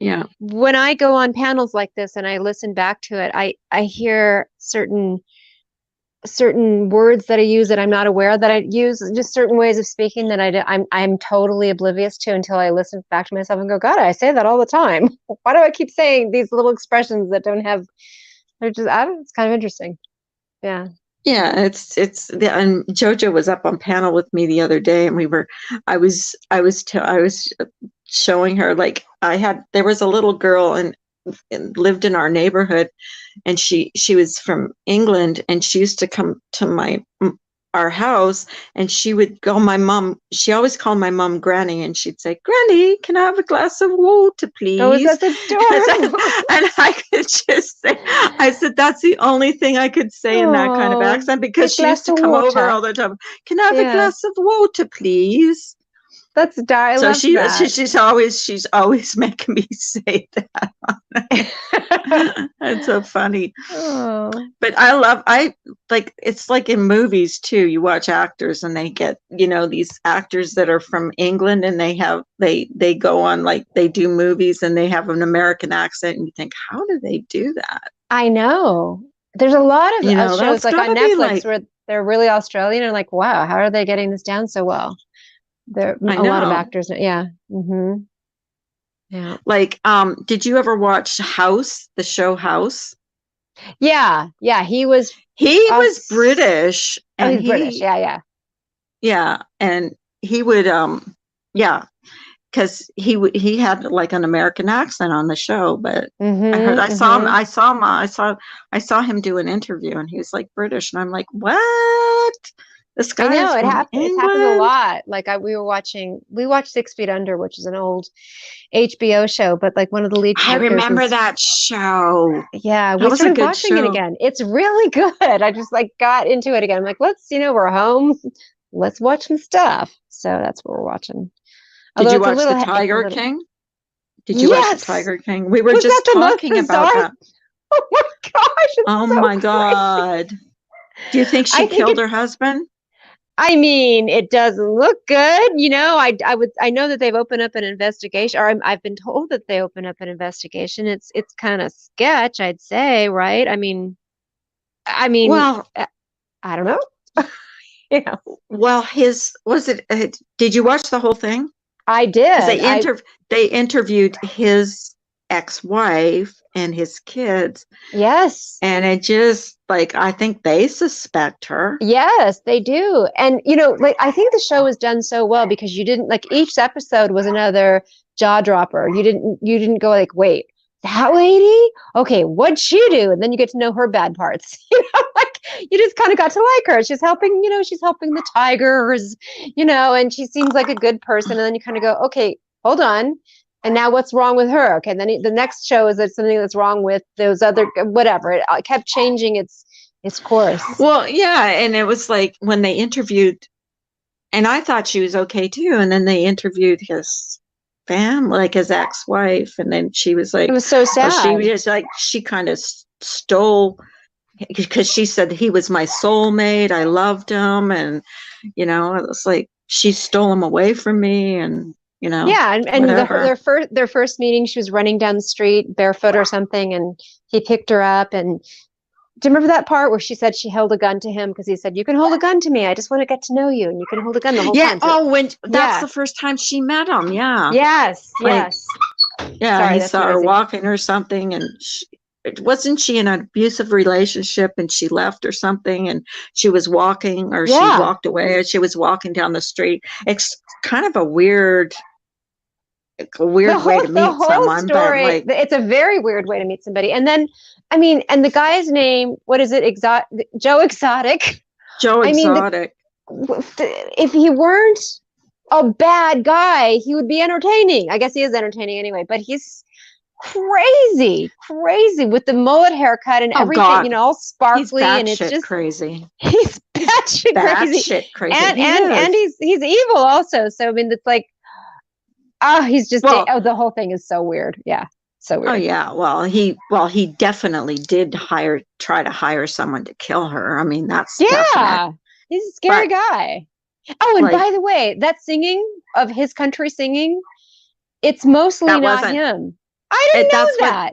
Yeah. When I go on panels like this and I listen back to it, I hear certain words that I use that I'm not aware that I use, just certain ways of speaking that I'm totally oblivious to until I listen back to myself and go, God, I say that all the time. Why do I keep saying these little expressions that don't have? They're just, I don't know, it's kind of interesting. Yeah. Yeah, and Jojo was up on panel with me the other day, and I was showing her, like, there was a little girl and lived in our neighborhood, and she was from England, and she used to come to our house, and she would call my mom. She always called my mom Granny, and she'd say, "Granny, can I have a glass of water, Oh, please?" that's adorable. And I could just say, I said, that's the only thing I could say in that kind of Oh, accent, because a she used glass to of come over water. all the time. Can I have a Yeah, glass of water, please? I So love that. she's always making me say that. It's so funny. Oh, But I like, it's like in movies too. You watch actors and they get, these actors that are from England, and they go on, like, they do movies and they have an American accent, and you think, how do they do that? I know. There's a lot of shows That's like on gotta be Netflix like, where they're really Australian and like, wow, how are they getting this down so well? There I a lot of know. actors. Yeah. Mm-hmm. Yeah. Like, did you ever watch House, the show House? Yeah. Yeah. He was He was us. British, Oh, and he's British. Yeah. Yeah. yeah, and he would, yeah, because he had like an American accent on the show, but Mm-hmm. Mm-hmm. I saw him do an interview, and he was like British, and I'm like, what? This I guy know is from it happens a England? lot. Like we watched 6 Feet Under, which is an old HBO show, but like one of the lead I characters remember is, that show. yeah, That we was a started good watching it show. again. It's really good. I just like got into it again. I'm like, we're home. Let's watch some stuff. So that's what we're watching. Did Although you watch The it's a Tiger little, King? Did you watch The yes. Tiger King? We were Was that just the most talking about bizarre? that. Oh my gosh, it's Oh so my crazy. God. Do you think I she think killed it her husband? I mean, it doesn't look good. I know that they've opened up an investigation, or I've been told that they opened up an investigation. It's kind of sketch, I'd say, right? I mean, Well, I don't know. Yeah, well, did you watch the whole thing? I Because did. they interviewed his ex-wife and his kids, Yes, and it just, like, I think they suspect her. yes, they do. And like I think the show was done so well because you didn't like each episode was another jaw dropper. You didn't go like, wait, that lady? Okay, what'd she do? And then you get to know her bad parts. Like you just kind of got to like her. She's helping the tigers, and she seems like a good person. And then you kind of go, okay, hold on. And now what's wrong with her? Okay, and then the next show is that something that's wrong with those other whatever. It kept changing its course. Well, yeah, and it was like when they interviewed, and I thought she was okay too, and then they interviewed his family, like his ex-wife, and then she was It like, was so oh, she sad. was like, she kind of stole, because she said he was my soulmate, I loved him, and it was like she stole him away from me, and Yeah, and whatever. their first meeting, she was running down the street barefoot or something, and he picked her up. And do you remember that part where she said she held a gun to him because he said, "You can hold a gun to me. I just want to get to know you, and you can hold a gun the whole Yeah. time." So, Oh, when that's yeah, the first time she met him. Yeah. yes, Like, yes. yeah, Sorry, he that's saw her noisy. walking or something, and wasn't she in an abusive relationship, and she left or something, and she was walking, or she Yeah, walked away, and she was walking down the street. It's kind of a weird way to the meet whole someone, but story. like, It's a very weird way to meet somebody. And then, I mean, and the guy's name, what is it? Joe Exotic. Joe I mean, Exotic. if he weren't a bad guy, he would be entertaining. I guess he is entertaining anyway, but he's crazy with the mullet haircut and Oh everything, God, all he's sparkly, and it's batshit just crazy. he's He's batshit crazy. batshit crazy. And He and is. and he's evil also. So I mean, it's like, he's just Well, the whole thing is so weird. Yeah, so oh weird. yeah. He definitely did try to hire someone to kill her. I mean, that's definite. Yeah, he's a scary But guy. Oh, and like, by the way, that singing of his country singing, it's mostly that not wasn't him. I didn't that's know what that.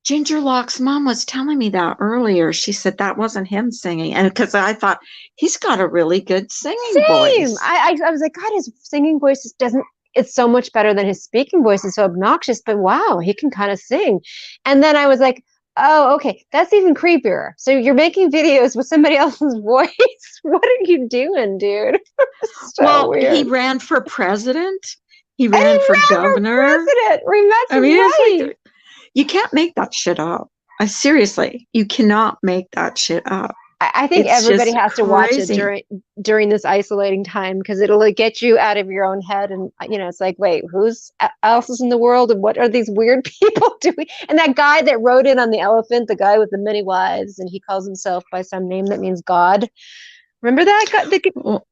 Ginger Locke's mom was telling me that earlier. She said that wasn't him singing. And because I thought he's got a really good singing Same. voice. I was like, God, his singing voice just doesn't. It's so much better than his speaking voice. Is so obnoxious, but wow, he can kind of sing. And then I was like, oh, okay, that's even creepier. So you're making videos with somebody else's voice. What are you doing, dude? So Well, he weird. ran for president. He And ran he for ran for governor. president. That's I mean, it's right. like, you can't make that shit up. Seriously, you cannot make that shit up. I think It's everybody just has to watch it crazy. during this isolating time because it'll like, get you out of your own head, and it's like, wait, who's else is in the world, and what are these weird people doing? And that guy that rode in on the elephant, the guy with the many wives, and he calls himself by some name that means God. Remember that guy? Well,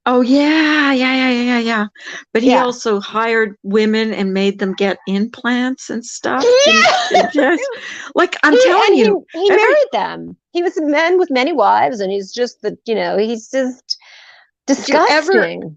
oh yeah. But he Yeah. also hired women and made them get implants and stuff. Yeah. Just like I'm He telling and you, he married them. He was a man with many wives, and he's just he's just do you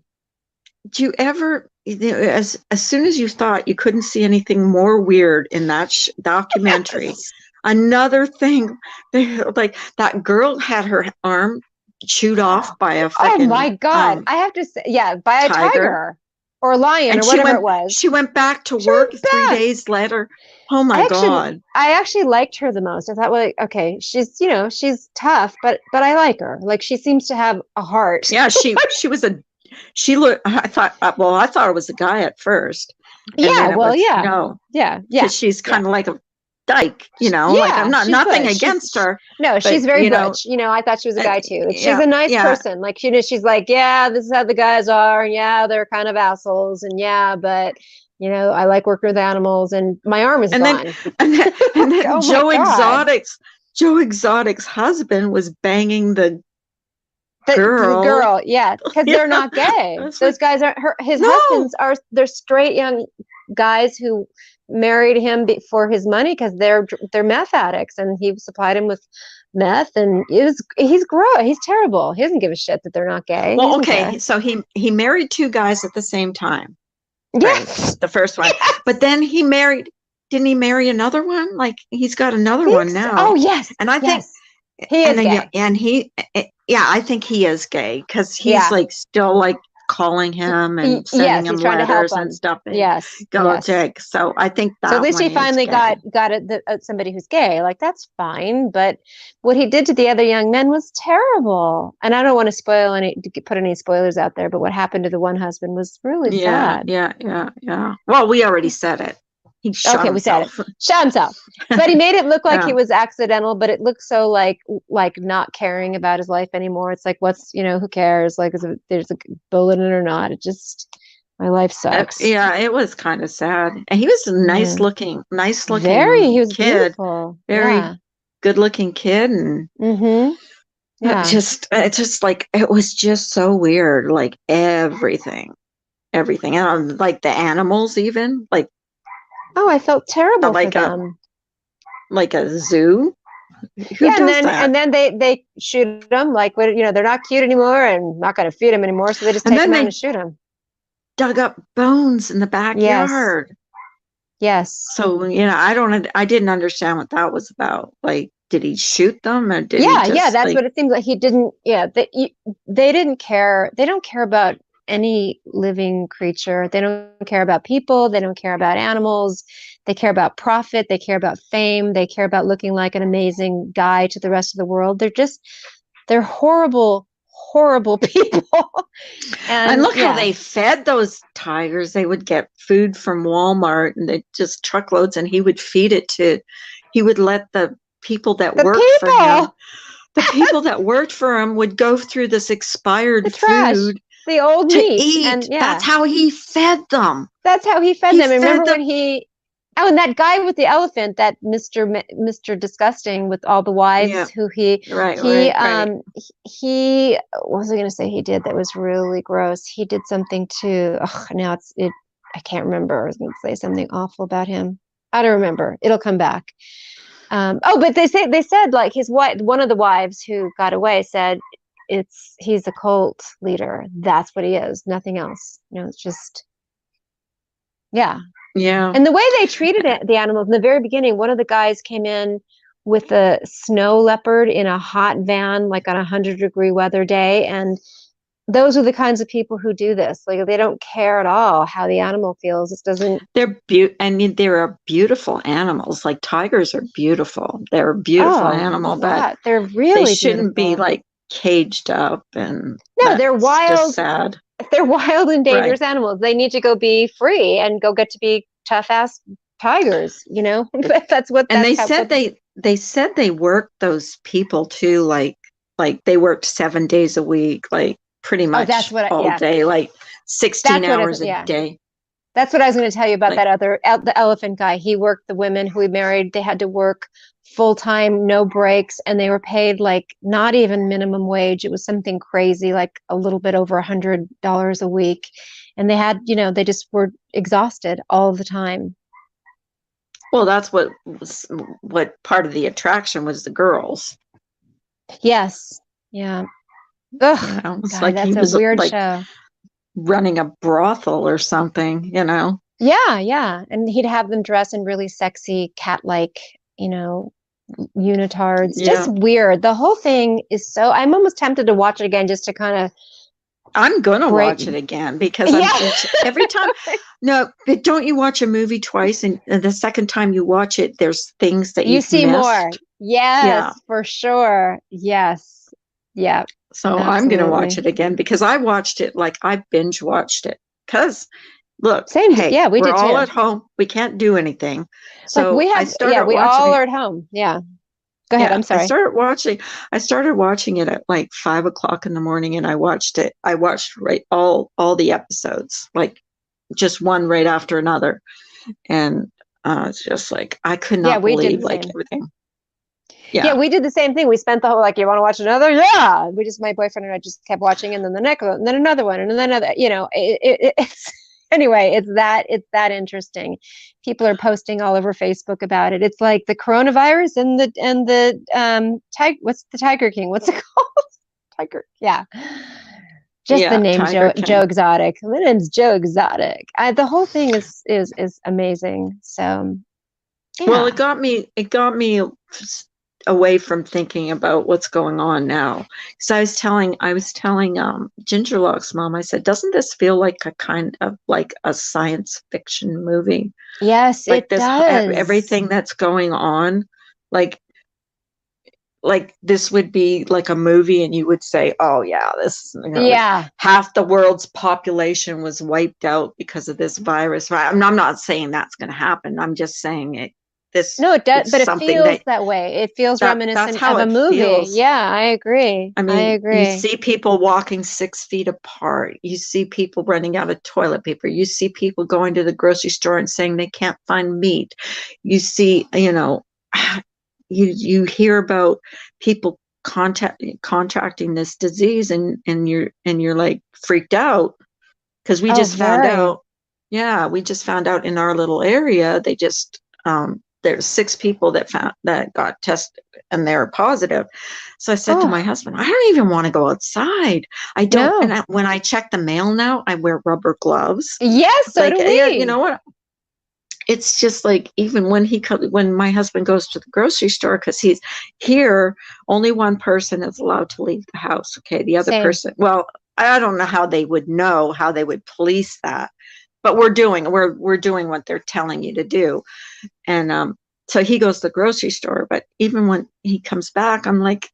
ever disgusting. as soon as you thought you couldn't see anything more weird in that documentary, Yes. another thing, like that girl had her arm chewed off by a Oh freaking my God. I have to say, yeah, by a tiger, tiger or a lion and or whatever it was. she went back to She work went three back. days later. Oh my I actually God. I actually liked her the most. I thought, well, okay, she's tough, but I like her. Like, she seems to have a heart. Yeah, she was a she looked. I thought, well, I thought it was a guy at first, and Yeah, then it well, was yeah. no, Yeah, yeah. because she's Yeah. kind of like a dyke, like I'm Yeah, not she's nothing butch. against her, No, she's but very butch. I thought she was a guy too. She's yeah, a nice yeah, person. Like, she's like, yeah, this is how the guys are, and yeah, they're kind of assholes, and yeah, but I like working with animals, and my arm is and then gone. and then Oh my God. Joe Exotic's husband was banging the The girl. girl, yeah, because Yeah, they're not gay. I was Those like, guys aren't his no. husbands they're straight young guys who married him for his money because they're meth addicts, and he supplied him with meth, and he's gross. He's terrible. He doesn't give a shit that they're not gay. He Well, doesn't care. okay, so he married two guys at the same time, right? Yes. The first one, Yes. but then didn't he marry another one? Like he's got another one Thinks. now. Oh yes. And I think, Yes. He is gay. yeah, I think he is gay because he's Yeah. like still like calling him and sending Yes, him he's trying to help letters and him. stuff. And Yes. go Yes. take. So I think So at that least one he is finally gay. got somebody who's gay. Like, that's fine. But what he did to the other young men was terrible. And I don't want to put any spoilers out there, but what happened to the one husband was really Yeah, sad. yeah. Well, we already said it. He shot Okay, we said it. himself. Shot himself. But he made it look like Yeah. it was accidental, but it looked so like not caring about his life anymore. It's like, who cares? Like, there's a bullet in it or not? My life sucks. Yeah, it was kind of sad. And he was a nice looking He was kid. beautiful. Very Yeah. good looking kid. And Mm-hmm. Yeah. it just like, it was just so weird. Like everything. And like the animals, even like, Oh, I felt terrible like for them. like a zoo. Who Yeah, does that? and then they shoot them, like, they're not cute anymore and not going to feed them anymore, so they just And take then them out they and shoot them. dug up bones in the backyard. Yes. So, I didn't understand what that was about. Like, did he shoot them or did he Yeah, just that's what it seems like. He didn't. Yeah, they didn't care. They don't care about any living creature. They don't care about people. They don't care about animals. They care about profit. They care about fame. They care about looking like an amazing guy to the rest of the world. They're horrible, horrible people. And look how they fed those tigers. They would get food from Walmart and they just truckloads, and he would feed it he would let the people that worked for him, would go through this expired food, the old to meat, eat. and That's how he fed them. That's how he fed them. Remember them. and that guy with the elephant, that Mr. Disgusting with all the wives, who he what was I going to say he did that was really gross? He did something to, now I can't remember. I was going to say something awful about him. I don't remember. It'll come back. But they said like his wife, one of the wives who got away, said he's a cult leader. That's what he is. Nothing else. It's just, yeah. Yeah. And the way they treated the animals in the very beginning, one of the guys came in with a snow leopard in a hot van, like on 100-degree weather day. And those are the kinds of people who do this. Like, they don't care at all how the animal feels. It doesn't. They're they're beautiful animals. Like tigers are beautiful. They're a beautiful animal, but they're really they shouldn't beautiful. be like caged up. And no, they're wild. Just sad. They're wild and dangerous animals. They need to go be free and go get to be tough ass tigers. That's what. And they said they worked those people too, like like they worked 7 days a week, like pretty much that's what all yeah. day, like 16 That's what hours a yeah. day. That's what I was going to tell you about Like, that other the elephant guy. He worked the women who he married. They had to work full time, no breaks, and they were paid like not even minimum wage. It was something crazy, like a little bit over $100 a week. And they had, they just were exhausted all the time. well, that's what part of the attraction was, the girls. Yes. Yeah. Ugh, It's God, like he that's a was weird like show. running a brothel or something. Yeah, yeah. And he'd have them dress in really sexy cat-like, unitards. Just Yeah. weird. The whole thing is I'm almost tempted to watch it again just to kind of I'm gonna break. watch it again because Yeah. every time. No, but don't you watch a movie twice, and the second time you watch it, there's things that You you've see missed. more. Yes, Yeah. for sure. Yes. Yeah. So I'm gonna watch Absolutely. it again because I watched it, like I binge watched it. Because look, Same. hey, Yeah, we we're did all too. at home. We can't do anything. Like So I started we watching all it. are at home. Yeah. Go ahead. Yeah, I'm sorry. I started watching it at like 5 o'clock in the morning, and I watched it. I watched all the episodes, like just one right after another, and it's just like I could Yeah, not we did believe the like same. everything. Yeah, we did the same thing. We spent the whole like, you want to watch another? Yeah. My boyfriend and I just kept watching, and then the next one, and then another one, and then another. It's anyway. It's that interesting. People are posting all over Facebook about it. It's like the coronavirus and the tiger. What's the Tiger King? What's it called? Tiger. Yeah. Just the name Tiger Joe King. Exotic. My name's Joe Exotic. The whole thing is amazing. So yeah. Well, it got me away from thinking about what's going on now. So I was telling Gingerlock's mom, I said, doesn't this feel like a kind of like a science fiction movie? Yes, Like it this, does. everything that's going on, like this would be like a movie, and you would say, oh yeah, this, Yeah. half the world's population was wiped out because of this virus. I'm not saying that's going to happen. I'm just saying it. No, it does, It's but it something feels that way. It feels that's reminiscent how of a it movie. feels. Yeah, I agree. I I mean, you agree. see people walking 6 feet apart. You see people running out of toilet paper. You see people going to the grocery store and saying they can't find meat. You see, you hear about people contracting this disease, and you're like freaked out because we Oh, just found very. out. Yeah, we just found out in our little area. They just there's 6 people that got tested, and they were positive. So I said to my Oh, husband, I don't even want to go outside. I don't. no. And when I check the mail now, I wear rubber gloves. Yes, so Like, do yeah, you we. know what? It's just like, even when my husband goes to the grocery store, because he's here, only one person is allowed to leave the house. Okay, the other Same. person. Well, I don't know how they would police that, but we're doing what they're telling you to do. And so he goes to the grocery store, but even when he comes back, I'm like,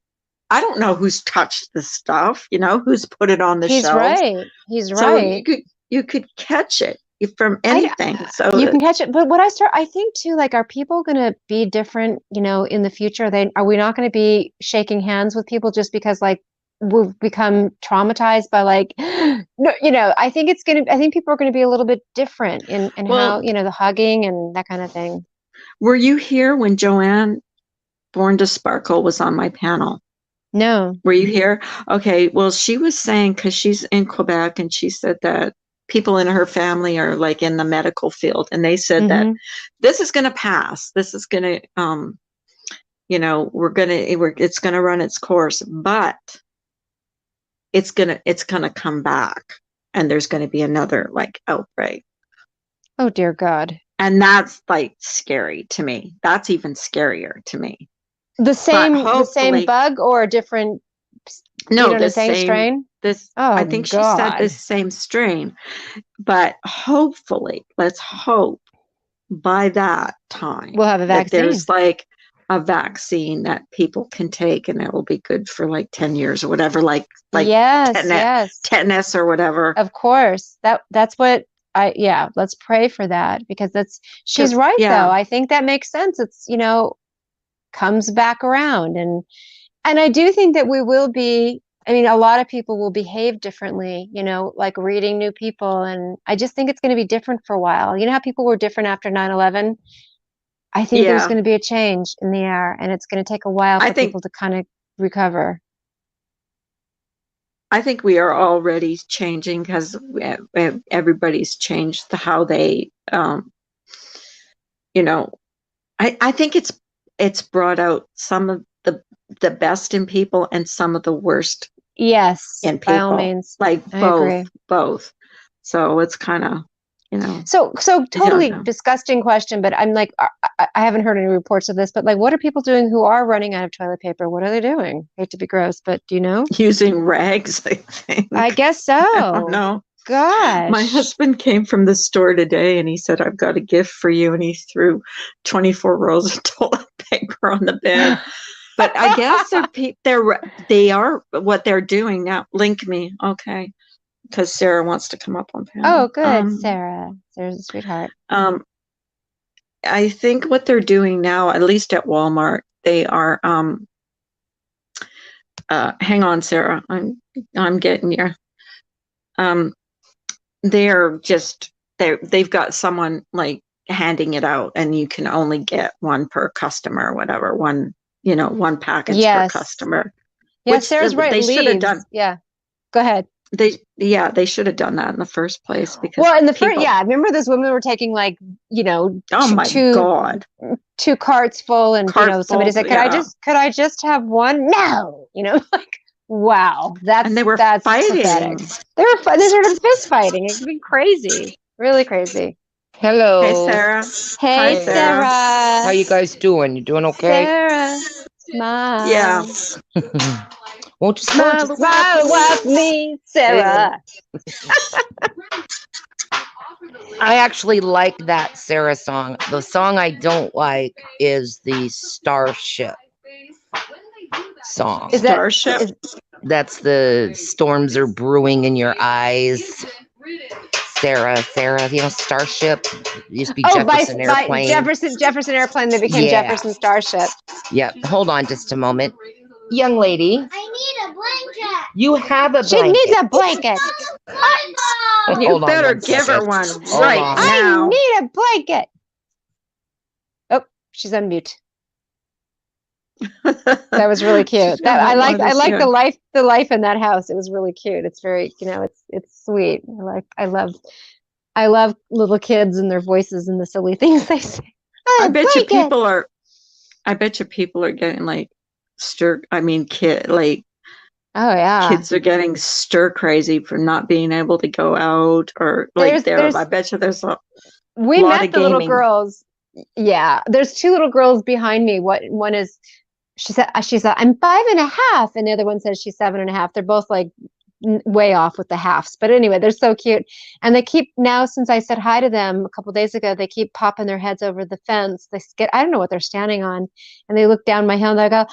I don't know who's touched this stuff, who's put it on the He's shelves. right. He's So right. you could catch it from anything. So You can catch it. But I think too, like, are people going to be different, in the future? Are we not going to be shaking hands with people just because, like, we've become traumatized by, like, no, I think people are going to be a little bit different in how, well, the hugging and that kind of thing. were you here when Joanne Born to Sparkle was on my panel? No. Were you here? Okay. Well, she was saying, because she's in Quebec, and she said that people in her family are like in the medical field, and they said that this is going to pass. This is going to, it's going to run its course, but it's going to come back, and there's going to be another like outbreak. Oh, dear God. And that's like scary to me. That's even scarier to me. The same bug or a different? No, the same strain. Oh, I think God. she said the same strain, but hopefully, let's hope by that time We'll have a that vaccine. there's like a vaccine that people can take, and it will be good for like 10 years or whatever, like yes, tetanus or whatever. Of course. That's what let's pray for that, because she's right, yeah. though. I think that makes sense. It's, comes back around, and And I do think that we will be, I mean, a lot of people will behave differently, like reading new people. And I just think it's going to be different for a while. You know how people were different after 9/11? I think there's going Yeah, to be a change in the air, and it's going to take a while I for think people to kind of recover. I think we are already changing because everybody's changed how they, you know, I think it's brought out some of the best in people and some of the worst Yes, in by all people, means. like I agree. both. So it's kind of, So I don't totally know. disgusting question, but I'm like, I haven't heard any reports of this, but like, what are people doing who are running out of toilet paper? What are they doing? Hate to be gross, but do you know? Using rags, I I think. guess I don't so. know. My Gosh. husband came from the store today and he said, I've got a gift for you. And he threw 24 rolls of toilet paper on the bed. But I guess they are what they're doing now. Link me. Okay. Because Sarah wants to come up on Oh, panel. good, Sarah. Sarah's a sweetheart. I think what they're doing now, at least at Walmart, they are, hang on, Sarah. I'm getting you. They're just they've got someone like handing it out and you can only get one per customer or whatever, one package per Yes. customer, Yeah, which Sarah's right. they should have done. Leaves. Yeah. Go ahead. They should have done that in the first place because Well, in the first, people, yeah, I remember those women were taking like, oh my God, two carts full, and cart somebody full, said, yeah. could I just have one? No, like, wow, And they were that's fighting. pathetic. They started fist fighting. It's been crazy, really crazy. Hello. Hey, Sarah. Hey, Hi, Sarah. How you guys doing? You doing okay? Sarah, smile. Yeah. Won't you smile? Smile with me, Sarah. I actually like that Sarah song. The song I don't like is the Starship song. Is that Starship? That's the storms are brewing in your eyes. Sarah, Starship used to be Jefferson by Airplane. Jefferson Airplane. They became Yeah. Jefferson Starship. Yep. Hold on just a moment. Young lady. I need a blanket. You have a She blanket. needs a blanket. You Hold on better 1 give her second. one Hold right on. now. I need a blanket. Oh, she's on mute. That was really cute. I like the life in that house. It was really cute. It's very, it's sweet. I love little kids and their voices and the silly things they say. I bet you people are getting like Oh yeah. kids are getting stir crazy for not being able to go out or like I bet you there's a we lot met of the little gaming. girls. Yeah, there's two little girls behind me. One is she said I'm 5.5, and the other one says she's 7.5. They're both like way off with the halves, but anyway, they're so cute. And they keep now, since I said hi to them a couple days ago, they keep popping their heads over the fence. I don't know what they're standing on, and they look down my hill and they go,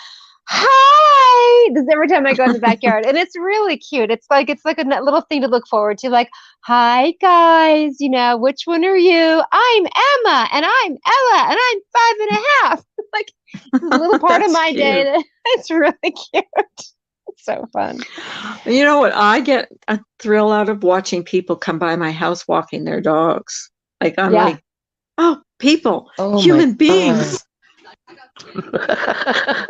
hi. This is every time I go in the backyard, and it's really cute. It's like a little thing to look forward to. Like, hi guys, which one are you? I'm Emma, and I'm Ella, and I'm 5.5. Like, it's a little part of my day. It's really cute. It's so fun. You know what? I get a thrill out of watching people come by my house walking their dogs. Like I'm like, oh, people, human beings.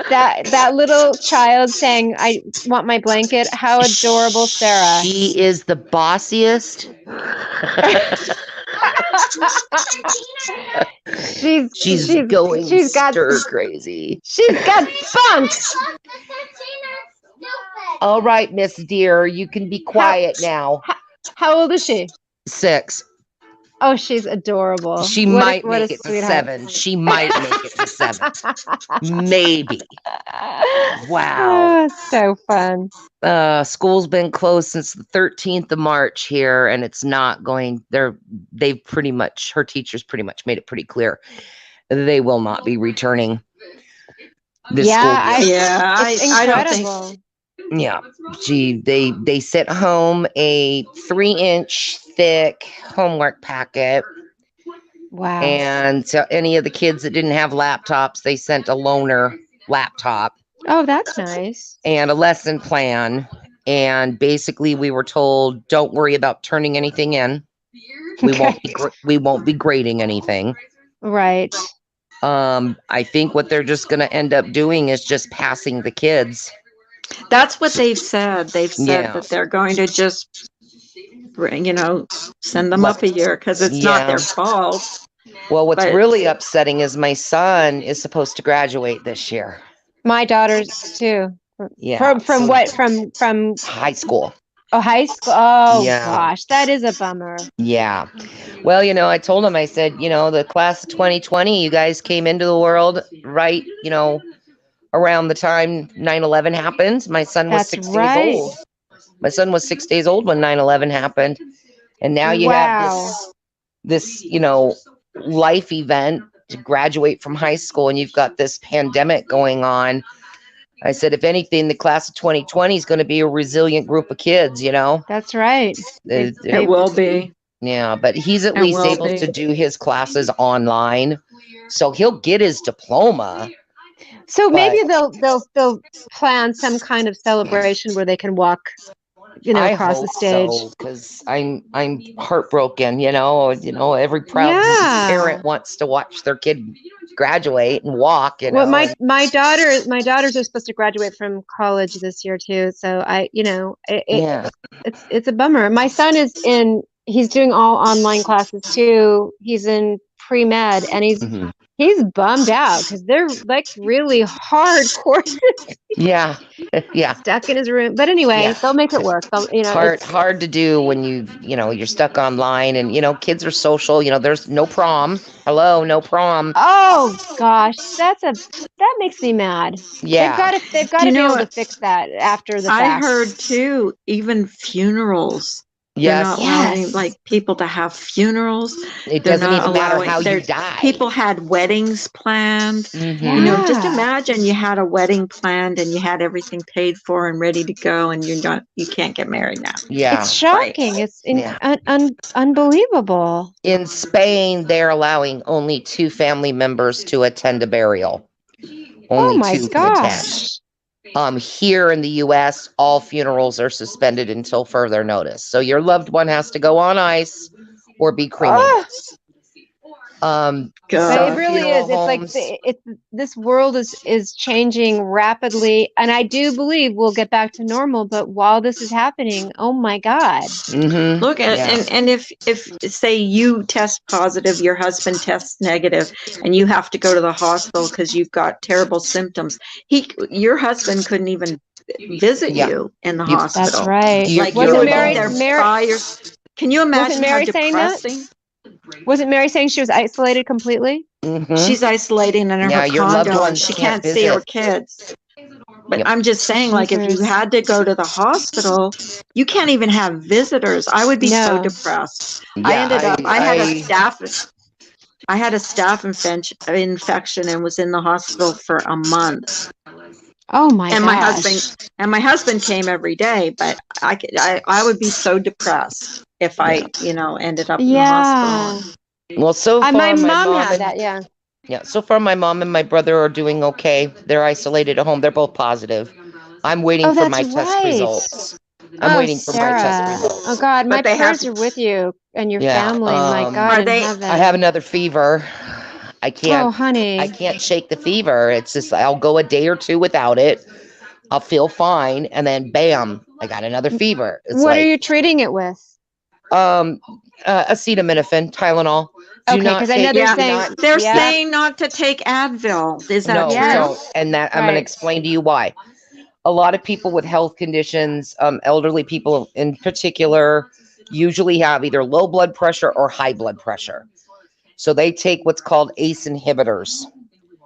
That little child saying, "I want my blanket." How adorable, Sarah. She is the bossiest. She's going stir crazy. She's got spunk. All right, Miss Dear, you can be quiet now. How old is she? 6. Oh, she's adorable. She might make it to 7. She might make it to 7. Maybe. Wow. Oh, so fun. School's been closed since the 13th of March here, and it's not going her teachers pretty much made it pretty clear they will not be returning this school year. I don't think. Yeah, they sent home a 3-inch thick homework packet. Wow. And so any of the kids that didn't have laptops, they sent a loaner laptop. Oh, that's nice. and a lesson plan. And basically we were told, don't worry about turning anything in. We won't be grading anything. Right. I think what they're just going to end up doing is just passing the kids. That's what they've said. They've said Yeah. that they're going to just, send them up a year because it's not their fault. Well, what's But- really upsetting is my son is supposed to graduate this year. My daughters too. Yeah. From what? From High school. oh, high school. Oh Yeah. gosh, that is a bummer. Yeah. Well, I told him, I said, the class of 2020, you guys came into the world right, around the time 9/11 happened. My son was That's 6 right. days old. My son was 6 days old when 9/11 happened. And now you Wow. have this, life event to graduate from high school, and you've got this pandemic going on. I said, if anything, the class of 2020 is going to be a resilient group of kids, That's right. It will be. Yeah, but he's at It least will able be. to do his classes online. So he'll get his diploma. So maybe But- they'll plan some kind of celebration where they can walk, I across hope the stage. so, because I'm heartbroken, every proud Yeah. parent wants to watch their kid graduate and walk, Well, and- my daughters are supposed to graduate from college this year too. So yeah. it's a bummer. My son he's doing all online classes too. He's in pre-med and Mhm. he's bummed out because they're like really hard courses. Yeah. Yeah. Stuck in his room. But anyway, Yeah. they'll make it work. Hard to do when you're stuck online, and kids are social. There's no prom. Hello, no prom. Oh gosh, that makes me mad. Yeah. They've got Do to you be know able to what? fix that after the I fact. heard too, even funerals. They're Yes. not allowing Yes. like people to have funerals. It They're doesn't not even matter allowing- how you they're- die. People had weddings planned. Mhm. Just Yeah. imagine you had a wedding planned and you had everything paid for and ready to go, and you can't get married now. Yeah. It's shocking. It's Yeah. unbelievable. In Spain, they're allowing only 2 family members to attend a burial. Only Oh my 2 can attend. gosh. Here in the US, all funerals are suspended until further notice. So your loved one has to go on ice or be cremated. Oh, God. but Some it really funeral is. It's like homes- this world is changing rapidly, and I do believe we'll get back to normal. But while this is happening, oh my God. Mhm. Look, Yeah. and if say you test positive, your husband tests negative, and you have to go to the hospital because you've got terrible symptoms, your husband couldn't even visit Yeah. you in the You- hospital. That's right. Like You're you would Wasn't be there Mary by your. Can you imagine how Mary saying that? depressing? wasn't Mary saying she was isolated completely? Mhm. She's isolating in Yeah, her your loved condo and ones she can't can't see her visit. kids. But Yep. I'm just saying, like, if you Jesus. had to go to the hospital, you can't even have visitors. I would be so No. depressed. Yeah, I ended up, I had a staph infection and was in the hospital for a month. Oh my And gosh. my husband came every day, but I would be so depressed if I, ended up in the Yeah. hospital. Well, so far My my mom mom had and that, yeah. yeah, so far my mom and my brother are doing okay. They're isolated at home. They're both positive. I'm waiting Oh, for that's my test right. results. I'm waiting for my test Sarah. results. Oh God, my But they have prayers are with you and your Yeah, family. My um, God Are in they- heaven. I have another fever. I Oh, can't honey. I can't shake the fever. It's just I'll go a day or 2 without it. I'll feel fine, and then bam, I got another fever. It's What like are you treating it with? acetaminophen, Tylenol. Do Okay, not 'cause I know take- they're do saying- not- They're Yeah. saying not to take Advil. Is that no, true? Yes. don't. And that I'm going to Right. explain to you why. A lot of people with health conditions, elderly people in particular, usually have either low blood pressure or high blood pressure. So they take what's called ACE inhibitors.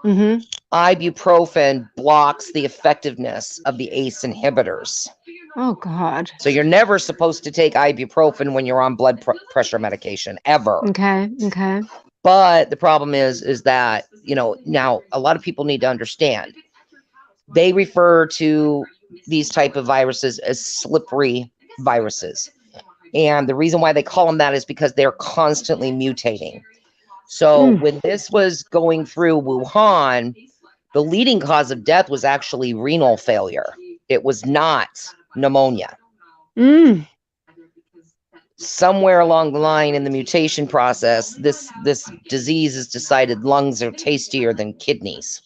Mm-hmm. Ibuprofen blocks the effectiveness of the ACE inhibitors. Oh God. So you're never supposed to take ibuprofen when you're on blood pressure medication, ever. Okay. Okay. But the problem is that, now a lot of people need to understand. They refer to these type of viruses as slippery viruses. And the reason why they call them that is because they're constantly mutating. So when this was going through Wuhan, the leading cause of death was actually renal failure. It was not pneumonia. Mm. Somewhere along the line in the mutation process, this disease has decided lungs are tastier than kidneys,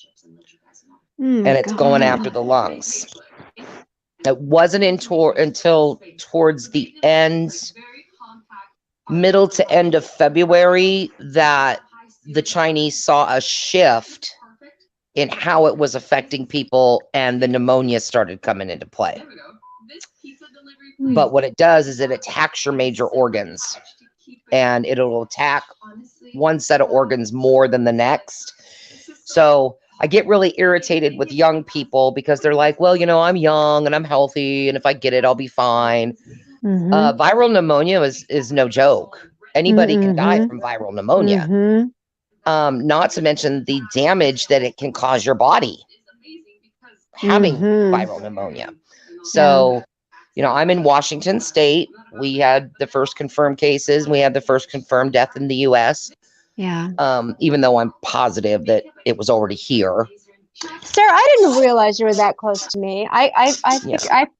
Mm, and it's going God. after the lungs. It wasn't until towards the middle to end of February that the Chinese saw a shift in how it was affecting people, and the pneumonia started coming into play. But what it does is it attacks your major organs, and it'll attack one set of organs more than the next. So I get really irritated with young people because they're like, well, I'm young and I'm healthy, and if I get it, I'll be fine. Mm-hmm. Viral pneumonia is no joke. Anybody can die from viral pneumonia. Mm-hmm. Not to mention the damage that it can cause your body having viral pneumonia. So, I'm in Washington State. We had the first confirmed cases. We had the first confirmed death in the U.S. Yeah. Even though I'm positive that it was already here. Sarah, I didn't realize you were that close to me. I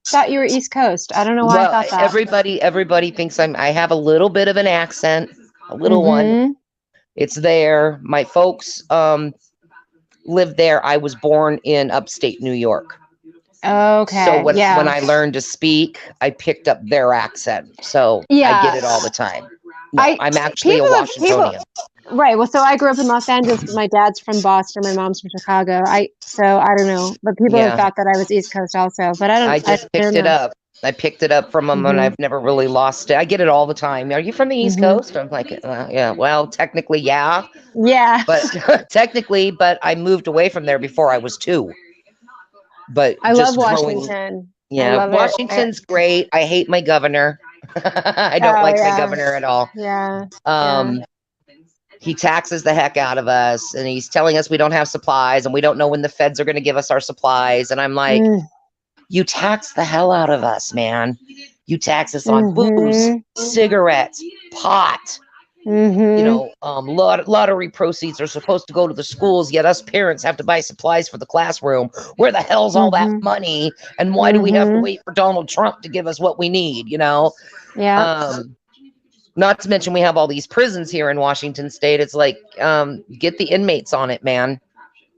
thought you were East Coast. I don't know why I thought that. Everybody thinks I have a little bit of an accent, a little one. It's there. My folks live there. I was born in upstate New York. Okay. So when I learned to speak, I picked up their accent. So I get it all the time. No, I'm actually a Washingtonian. Right. Well, so I grew up in Los Angeles, but my dad's from Boston. My mom's from Chicago. So I don't know, but people have thought that I was East Coast also. But I just picked it up. I picked it up from them, and I've never really lost it. I get it all the time. Are you from the East Coast? I'm like, yeah. Well, technically, yeah. Yeah. But technically, I moved away from there before I was 2. But I love Washington. Yeah, Washington's great. I hate my governor. I don't like my governor at all. Yeah. He taxes the heck out of us, and he's telling us we don't have supplies, and we don't know when the feds are going to give us our supplies. And I'm like, you tax the hell out of us, man. You tax us on booze, cigarettes, pot. Lottery proceeds are supposed to go to the schools, yet us parents have to buy supplies for the classroom. Where the hell's all that money? And why do we have to wait for Donald Trump to give us what we need? Yeah. Not to mention we have all these prisons here in Washington State. It's like, get the inmates on it, man.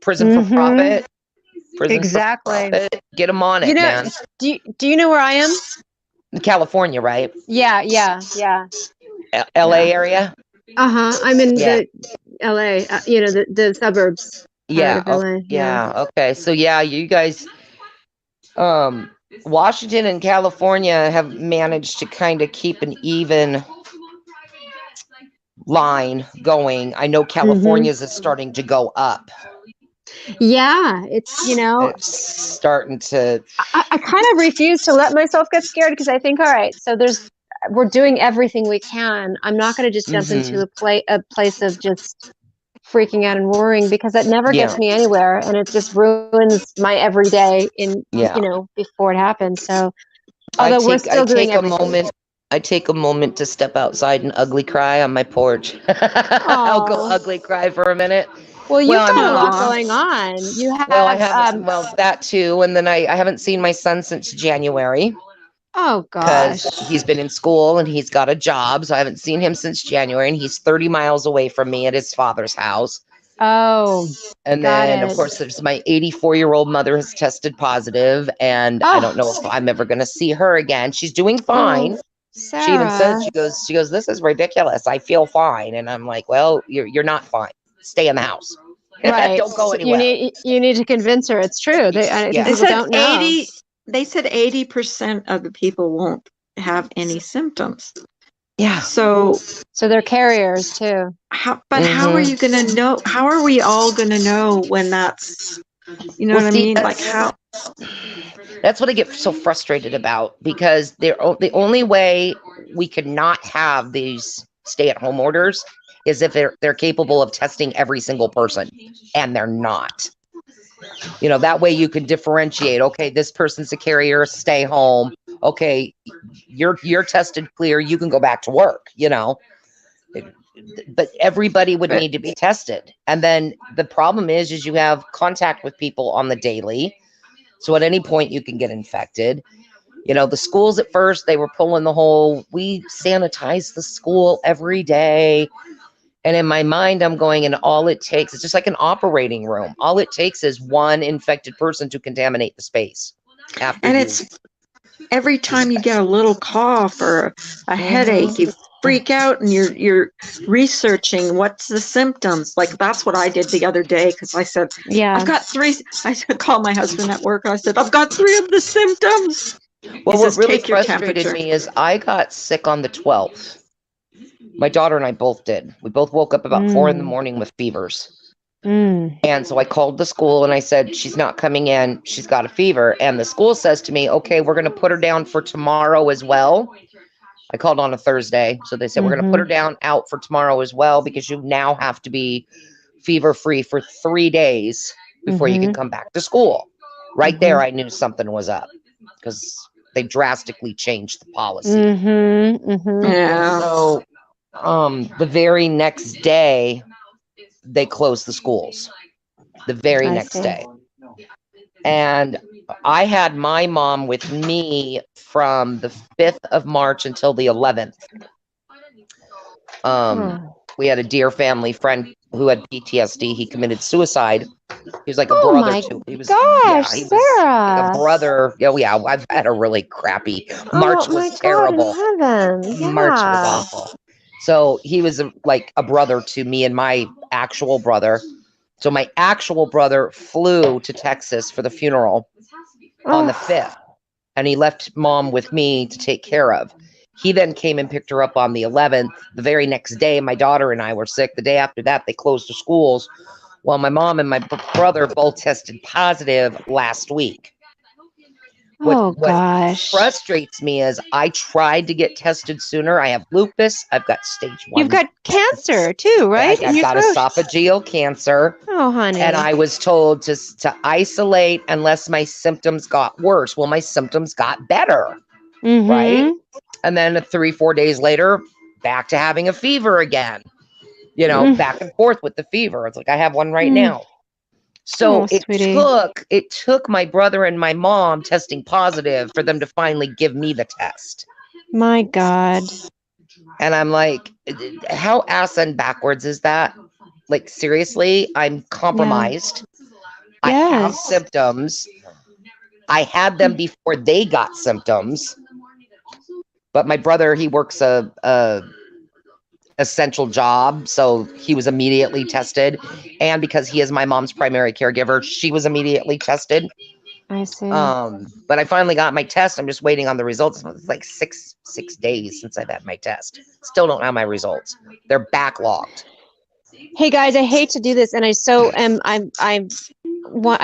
Prison for profit. Prison for profit. Get them on it, man. Do you know where I am? In California, right? Yeah. LA area. I'm in the LA. The suburbs. Yeah. LA. Okay. So you guys, Washington and California have managed to kind of keep an even line going. I know California's is starting to go up. Yeah, it's starting to. I kind of refuse to let myself get scared because I think, all right, so we're doing everything we can. I'm not going to just jump into a place of just freaking out and worrying, because that never gets me anywhere, and it just ruins my everyday before it happens. So although we're still doing everything. I take a moment to step outside and ugly cry on my porch. I'll go ugly cry for a minute. Well, you've got a lot going on. You have. Well, I haven't. That too, and then I haven't seen my son since January. Oh gosh. Because he's been in school and he's got a job, so I haven't seen him since January, and he's 30 miles away from me at his father's house. Oh. And then, of course, there's my 84-year-old mother has tested positive, and I don't know if I'm ever going to see her again. She's doing fine. Sarah. She even says, she goes, this is ridiculous. I feel fine. And I'm like, well, you're not fine. Stay in the house. Right. Don't go anywhere. You need to convince her it's true. They said don't know. They said 80% of the people won't have any symptoms. Yeah. So they're carriers too. How are you going to know? How are we all going to know when that's, what I mean? Like how? That's what I get so frustrated about, because the only way we could not have these stay-at-home orders is if they're capable of testing every single person, and they're not. That way you can differentiate. Okay, this person's a carrier. Stay home. Okay, you're tested clear. You can go back to work. but everybody would But- need to be tested. And then the problem is you have contact with people on the daily. So at any point you can get infected. You know, the schools at first, they were pulling the whole, we sanitize the school every day. And in my mind, I'm going, and all it takes, it's just like an operating room. All it takes is one infected person to contaminate the space. And it's every time you get a little cough or a headache, you freak out and you're researching what's the symptoms. Like that's what I did the other day because I said, Yeah. I've got 3. I called my husband at work. I said, I've got 3 of the symptoms. Well, He what says, really "Take your frustrated temperature." me is I got sick on the 12th. My daughter and I both did. We both woke up about 4 in the morning with fevers. And so I called the school and I said, she's not coming in. She's got a fever. And the school says to me, okay, we're going to put her down for tomorrow as well. I called on a Thursday. So they said, we're going to put her down out for tomorrow as well, because you now have to be fever free for 3 days before you can come back to school. Right there, I knew something was up because they drastically changed the policy. Yeah. So the very next day, they closed the schools. The very next day. And I had my mom with me from the 5th of March until the 11th. We had a dear family friend who had PTSD. He committed suicide. He was like a brother to. He was, gosh, he was like Sarah. a brother. Oh yeah, I've had a really crappy. March Oh, my was God terrible. in heaven. Yeah. March was awful. So he was like a brother to me and my actual brother. So my actual brother flew to Texas for the funeral on the 5th, and he left mom with me to take care of. He then came and picked her up on the 11th. The very next day, my daughter and I were sick. The day after that, they closed the schools. Well, my mom and my brother both tested positive last week. What gosh. frustrates me is I tried to get tested sooner. I have lupus. I've got stage 1. You've got cancer too, right? I've got esophageal cancer. Oh, honey. And I was told to isolate unless my symptoms got worse. Well, my symptoms got better, right? And then 3-4 days later, back to having a fever again. You know, back and forth with the fever. It's like I have one right now. So it took my brother and my mom testing positive for them to finally give me the test. My God. And I'm like, how ass and backwards is that? Like, seriously, I'm compromised. I have symptoms. I had them before they got symptoms. But my brother, he works a essential job, so he was immediately tested. And because he is my mom's primary caregiver, she was immediately tested. I see. But I finally got my test. I'm just waiting on the results. It's like six days since I've had my test. Still don't have my results. They're backlogged. Hey guys, I hate to do this, and I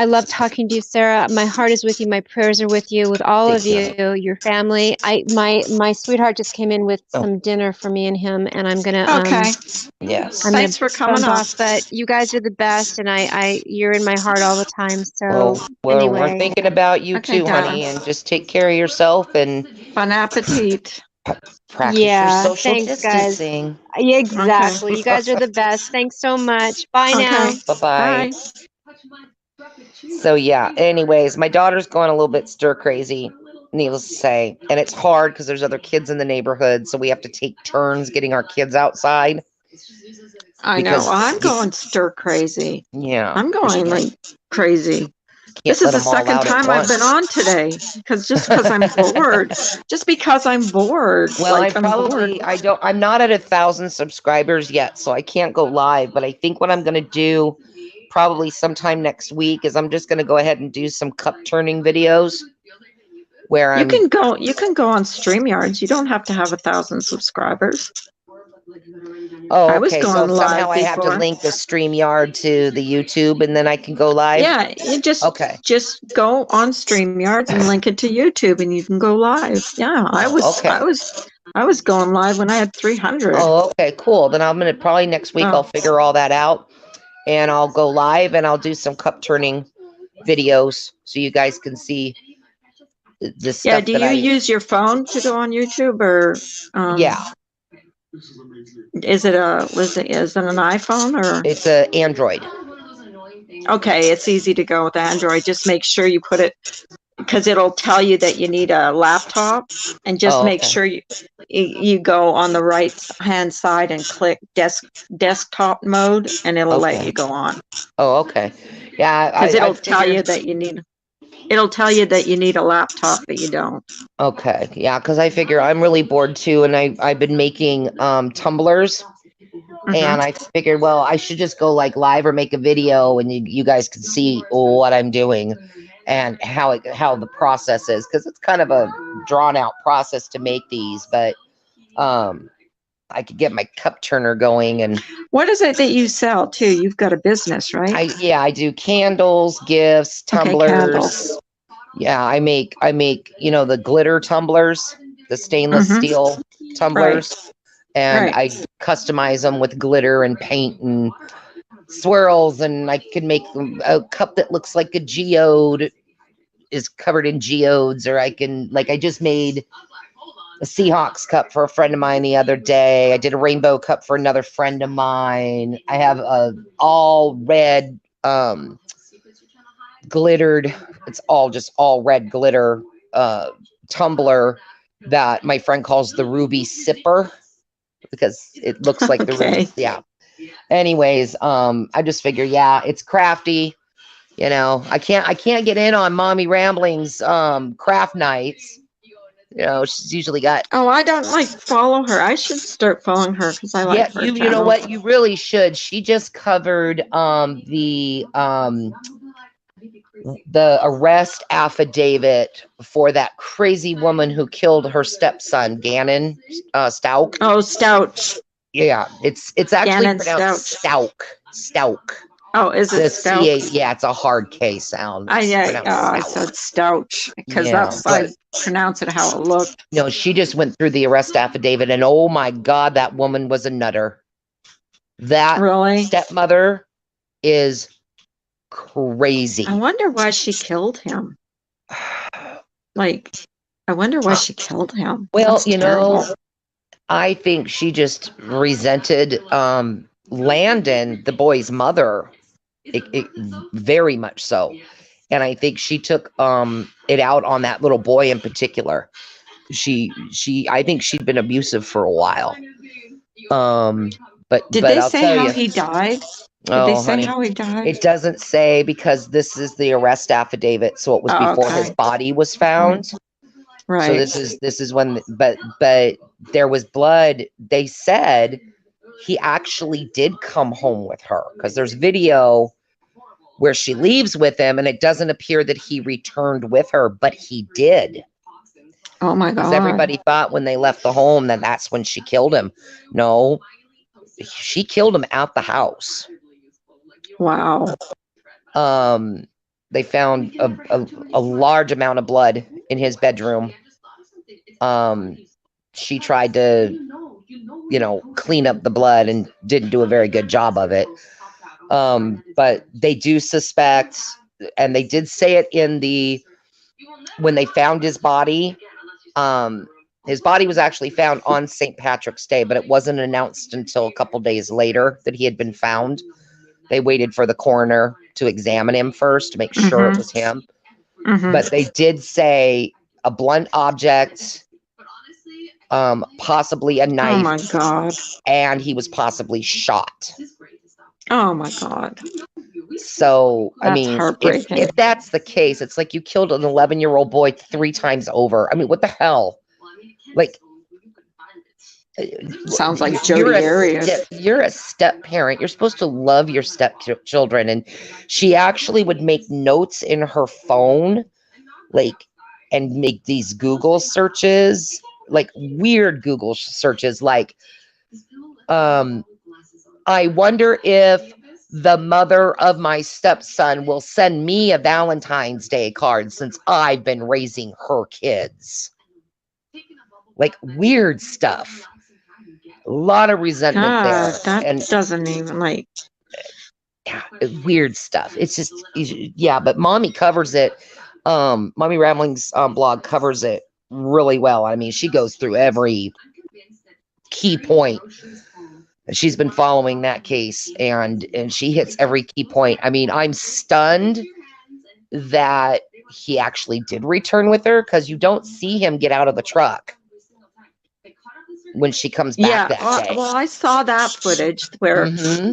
love talking to you, Sarah. My heart is with you. My prayers are with you, with all of you, your family. My sweetheart just came in with some dinner for me and him, and I'm gonna yes. Thanks for coming on. But you guys are the best, and you're in my heart all the time. So Well, anyway, we're thinking about you too, honey, and just take care of yourself and bon appetit. Practice your social distancing. Guys. Yeah, exactly. Okay. You guys are the best. Thanks so much. Bye now. Bye-bye. So yeah, anyways, my daughter's going a little bit stir crazy, needless to say. And it's hard because there's other kids in the neighborhood, so we have to take turns getting our kids outside. I know. I'm going stir crazy. Yeah. I'm going like crazy. This is the second time I've been on today because I'm bored. Just because I'm bored. Well, like, I'm not at 1,000 subscribers yet, so I can't go live. But I think what I'm going to do probably sometime next week is I'm just going to go ahead and do some cup turning videos where you can go on StreamYards. You don't have to have 1,000 subscribers. Oh, okay. So somehow I have to link the StreamYard to the YouTube, and then I can go live. Yeah, you just go on StreamYards and link it to YouTube, and you can go live. Yeah, I was going live when I had 300. Oh, okay, cool. Then I'm gonna probably next week I'll figure all that out, and I'll go live and I'll do some cup turning videos so you guys can see the stuff. Yeah. Do you use your phone to go on YouTube or? Yeah. Is it an iPhone or? It's a Android. Okay, it's easy to go with Android. Just make sure you put it, because it'll tell you that you need a laptop, and just Oh, make okay. sure you go on the right hand side and click desktop mode, and it'll let Okay. you go on. Oh, okay. Yeah, Because I it'll tell you figured. that you need. It'll tell you that you need a laptop, but you don't. Okay, yeah, because I figure I'm really bored too, and I've been making tumblers, and I figured, well, I should just go like live or make a video, and you guys can see what I'm doing and how the process is, because it's kind of a drawn out process to make these, but I could get my cup turner going. And What is it that you sell too? You've got a business, right? I do candles, gifts, Okay, tumblers. candles. Yeah, I make the glitter tumblers, the stainless steel tumblers, and Right. I customize them with glitter and paint and swirls, and I can make a cup that looks like a geode is covered in geodes, or I just made a Seahawks cup for a friend of mine the other day. I did a rainbow cup for another friend of mine. I have a all red glittered, it's all red glitter tumbler that my friend calls the ruby sipper, because it looks like the ruby. Yeah. Anyways, I just figure, yeah, it's crafty. I can't get in on Mommy Rambling's craft nights. She's usually got. Oh, I don't follow her. I should start following her because I like her you know what, you really should. She just covered the arrest affidavit for that crazy woman who killed her stepson, Gannon Stauk. Oh, Stouch. Yeah, it's actually Gannon pronounced Stauk. Oh, is it Stouch? Yeah, it's a hard K sound. I said Stouch because I pronounce it how it looked. No, she just went through the arrest affidavit, and oh my God, that woman was a nutter. That stepmother is crazy. I wonder why she killed him. I wonder why she killed him. Well, terrible. I think she just resented Landon, the boy's mother, it very much so. And I think she took it out on that little boy in particular. I think she'd been abusive for a while. But did they say how he died? Did they say how he died? It doesn't say, because this is the arrest affidavit, so it was before his body was found. Right. So this is when, but there was blood. They said he actually did come home with her, because there's video where she leaves with him, and it doesn't appear that he returned with her, but he did. Oh my God. Because everybody thought when they left the home that that's when she killed him. No, she killed him at the house. Wow. They found a large amount of blood in his bedroom. She tried to, clean up the blood and didn't do a very good job of it. But they do suspect, and they did say it when they found his body. His body was actually found on St. Patrick's Day, but it wasn't announced until a couple days later that he had been found. They waited for the coroner to examine him first to make sure it was him. But they did say a blunt object, possibly a knife. Oh my God. And he was possibly shot. Oh my God. So, That's I mean, heartbreaking. if that's the case, it's like you killed an 11-year-old boy 3 times over. I mean, what the hell? Like, sounds like Jodi Arias. You're a step parent. You're supposed to love your stepchildren. And she actually would make notes in her phone, and make these Google searches, weird Google searches, I wonder if the mother of my stepson will send me a Valentine's Day card since I've been raising her kids. Weird stuff. A lot of resentment there. That doesn't even yeah, weird stuff. It's just, yeah, but Mommy covers it. Mommy Rambling's blog covers it really well. I mean, she goes through every key point. She's been following that case, and she hits every key point. I mean, I'm stunned that he actually did return with her, because you don't see him get out of the truck when she comes back that day. Well, I saw that footage where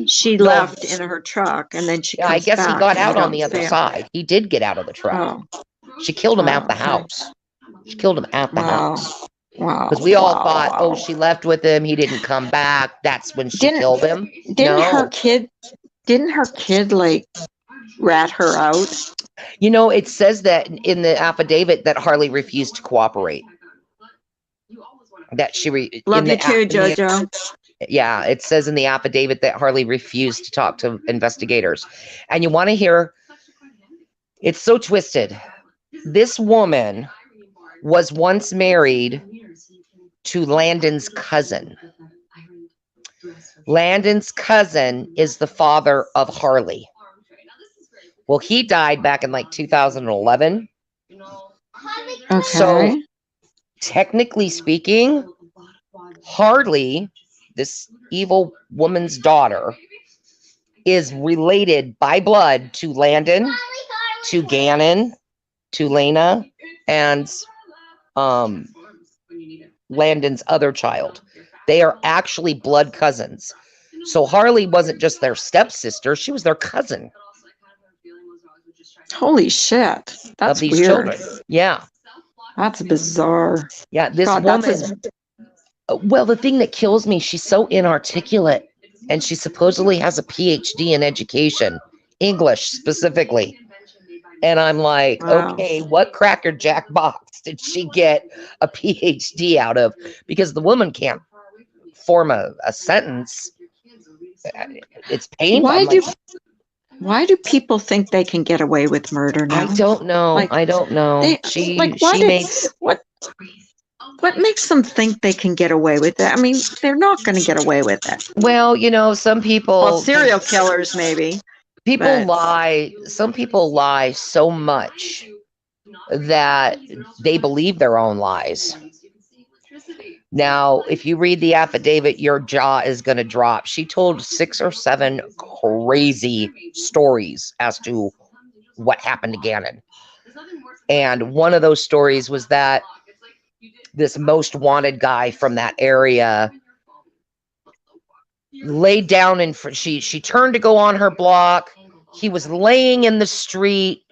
she No. left in her truck, and then she Yeah, comes I guess he back got and out you on the don't other see him. side. He did get out of the truck. Oh, She killed him at the okay. house. She killed him at the Wow. house. Wow. Because we all thought, wow. oh, she left with him. He didn't come back. That's when she killed him. Didn't No. her kid like rat her out? You know, it says that in the affidavit that Harley refused to cooperate. That she Love you too, JoJo. Yeah, it says in the affidavit that Harley refused to talk to investigators. And you want to hear, it's so twisted. This woman was once married to Landon's cousin. Landon's cousin is the father of Harley. Well, he died back in like 2011. Okay. So technically speaking, Harley, this evil woman's daughter, is related by blood to Landon, to Gannon, to Lena, and Landon's other child. They are actually blood cousins. So Harley wasn't just their stepsister, she was their cousin. Holy shit. That's of these weird. children. Yeah. That's bizarre. Yeah, this God, woman. Well, the thing that kills me, she's so inarticulate, and she supposedly has a PhD in education, English specifically. And I'm like, Wow. okay, what Cracker Jack box did she get a PhD out of? Because the woman can't form a sentence. It's painful. Why do people think they can get away with murder now? I don't know. I don't know. What makes them think they can get away with it? I mean, they're not going to get away with it. Well, you know, some people. Well, serial killers maybe. People lie. Some people lie so much that they believe their own lies. Now, if you read the affidavit, your jaw is going to drop. She told 6 or 7 crazy stories as to what happened to Gannon. And one of those stories was that this most wanted guy from that area laid down in front. She turned to go on her block. He was laying in the street.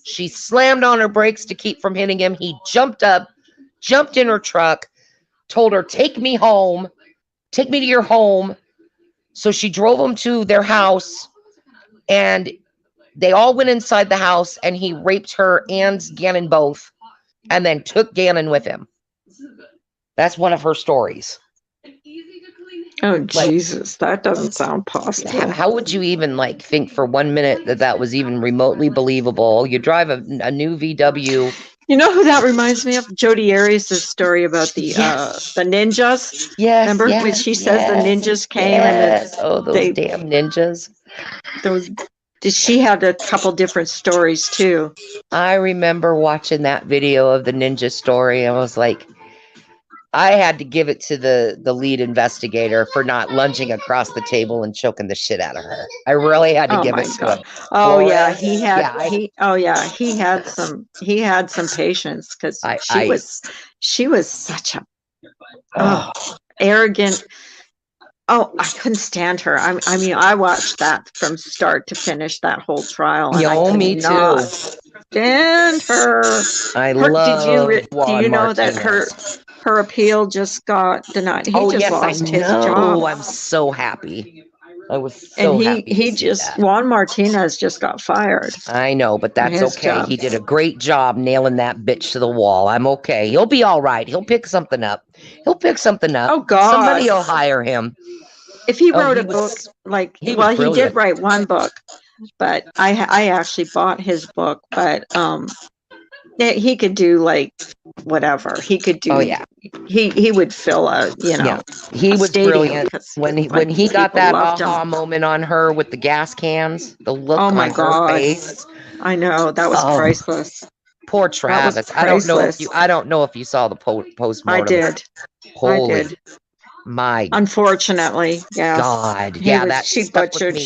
She slammed on her brakes to keep from hitting him. He jumped up, jumped in her truck, told her, take me home, take me to your home. So she drove him to their house, and they all went inside the house, and he raped her and Gannon both, and then took Gannon with him. That's one of her stories. Oh, Jesus, that doesn't sound possible. How would you even think for 1 minute that was even remotely believable? You drive a new VW. You know who that reminds me of? Jodi Arias' story about the ninjas. Yes. Remember when she says the ninjas came and those damn ninjas. She had a couple different stories too. I remember watching that video of the ninja story. I was like, I had to give it to the lead investigator for not lunging across the table and choking the shit out of her. I really had to give it to him. Oh yeah, he had some patience, because she was such a arrogant. Oh, I couldn't stand her. I mean, I watched that from start to finish, that whole trial. And me too. Stand her. Do you know that her appeal just got denied? He just lost his job. I'm so happy. I was so happy. Juan Martinez just got fired. I know, but that's okay. Job. He did a great job nailing that bitch to the wall. I'm okay. He'll be all right. He'll pick something up. Oh God. Somebody will hire him. If he wrote a book, he did write one book, but I actually bought his book, but he could do whatever he could do. He would fill a he was brilliant when he got that aha him. moment on her with the gas cans, the look on her face. I know, that was priceless. Poor Travis. I don't know if you saw the postmortem. I did. Holy. My Unfortunately, yes. God. Yeah, that She stuck with butchered. me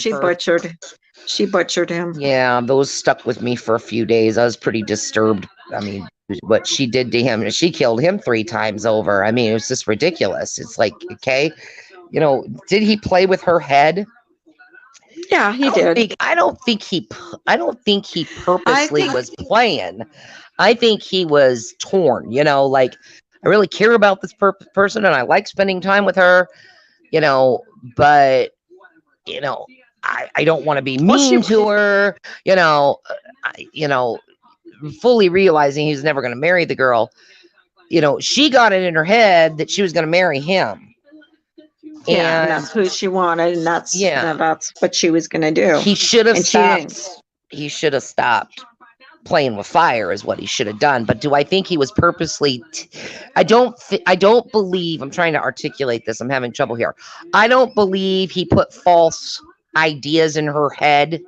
She butchered him. Yeah, those stuck with me for a few days. I was pretty disturbed. I mean, what she did to him, she killed him 3 times over. I mean, it was just ridiculous. It's like, okay, did he play with her head? Yeah, he did. I don't think he I purposely think was playing. I think he was torn, like I really care about this person and I like spending time with her, but I don't want to be Well, she mean to her, fully realizing he's never going to marry the girl. She got it in her head that she was going to marry him. yeah, and And that's who she wanted, and that's what she was going to do. he should have And she didn't. stopped. He should have stopped playing with fire is what he should have done. But do I think he was purposely I don't believe, I'm trying to articulate this, I'm having trouble here. I don't believe he put false ideas in her head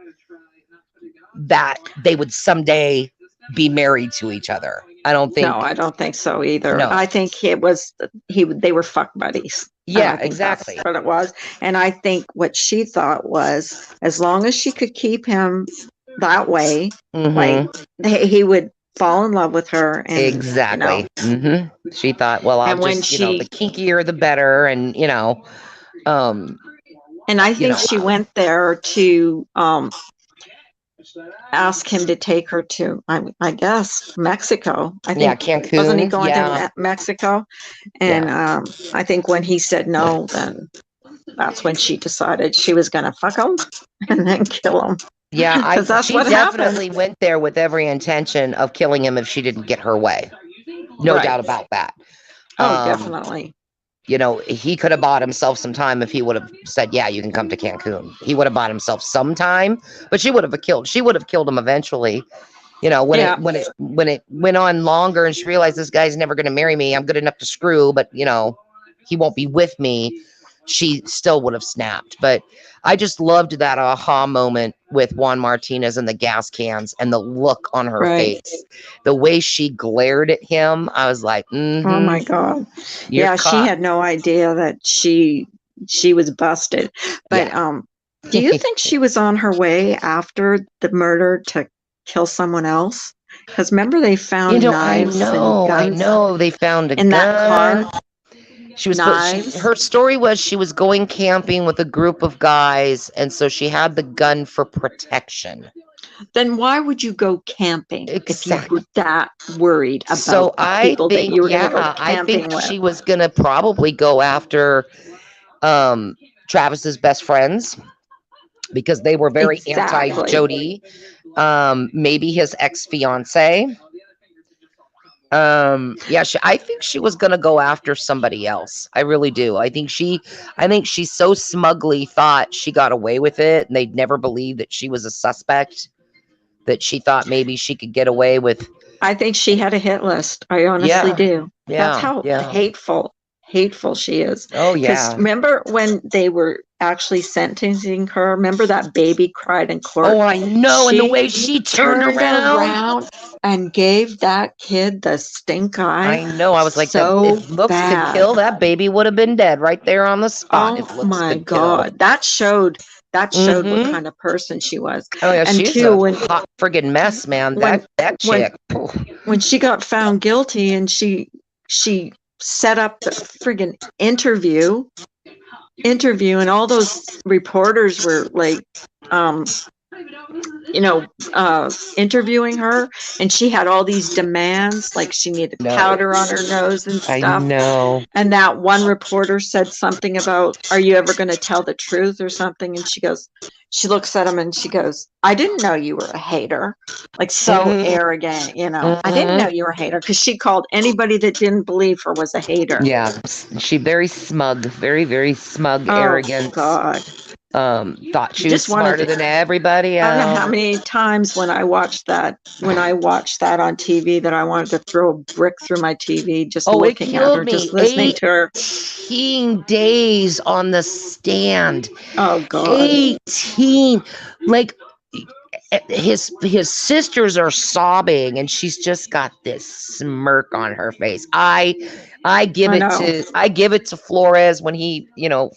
that they would someday be married to each other. I don't think. No, I don't think so either. No. I think they were fuck buddies. Yeah, I think exactly. That's what it was. And I think what she thought was, as long as she could keep him that way, like he would fall in love with her. And, exactly. She thought, well, I'll just, the kinkier the better, and and I think she went there to ask him to take her to, I guess, Mexico. I think Cancun. Wasn't he going to Mexico? And I think when he said no, then that's when she decided she was going to fuck him and then kill him. Yeah, that's she what definitely happened. went there with every intention of killing him if she didn't get her way. No doubt about that. Oh, definitely. He could have bought himself some time if he would have said, yeah, you can come to Cancun. He would have bought himself some time, but she would have killed him eventually. When it went on longer and she realized this guy's never going to marry me, I'm good enough to screw, but he won't be with me, she still would have snapped. But I just loved that aha moment with Juan Martinez and the gas cans and the look on her face, the way she glared at him. I was like, oh my God. Yeah, caught. She had no idea that she was busted. But do you think she was on her way after the murder to kill someone else? Because remember they found knives and guns. I know they found a gun in that car. She was her story was she was going camping with a group of guys, and so she had the gun for protection. Then why would you go camping if you were that worried about the people that you were going to go camping with? She was going to probably go after Travis's best friends because they were very anti-Jody. Maybe his ex-fiance. I think she was gonna go after somebody else. I really do. I think she so smugly thought she got away with it, and they'd never believed that she was a suspect, that she thought maybe she could get away with. I think she had a hit list. I honestly do. That's how hateful she is. Oh yeah. Because remember when they were actually sentencing her? Remember that baby cried in court? Oh, I know. And the way she turned around and gave that kid the stink eye. I know. I was like, if looks could kill, that baby would have been dead right there on the spot. Oh my God. That showed what kind of person she was. Oh yeah, she's a hot friggin' mess, man. That chick. When she got found guilty and she set up the friggin' interview, and all those reporters were like interviewing her, and she had all these demands, like she needed powder on her nose and stuff. I know. And that one reporter said something about, are you ever going to tell the truth or something? And she looks at him and she goes, I didn't know you were a hater. Like so arrogant, I didn't know you were a hater, because she called anybody that didn't believe her was a hater. Yeah, she very smug, very, very smug, arrogant. God. Thought she was smarter than everybody else. I don't know how many times when I watched that on TV that I wanted to throw a brick through my TV just looking at her, just listening to her. 18 days on the stand. Oh God. 18. Like, his sisters are sobbing, and she's just got this smirk on her face. I give I it know. to Flores when he,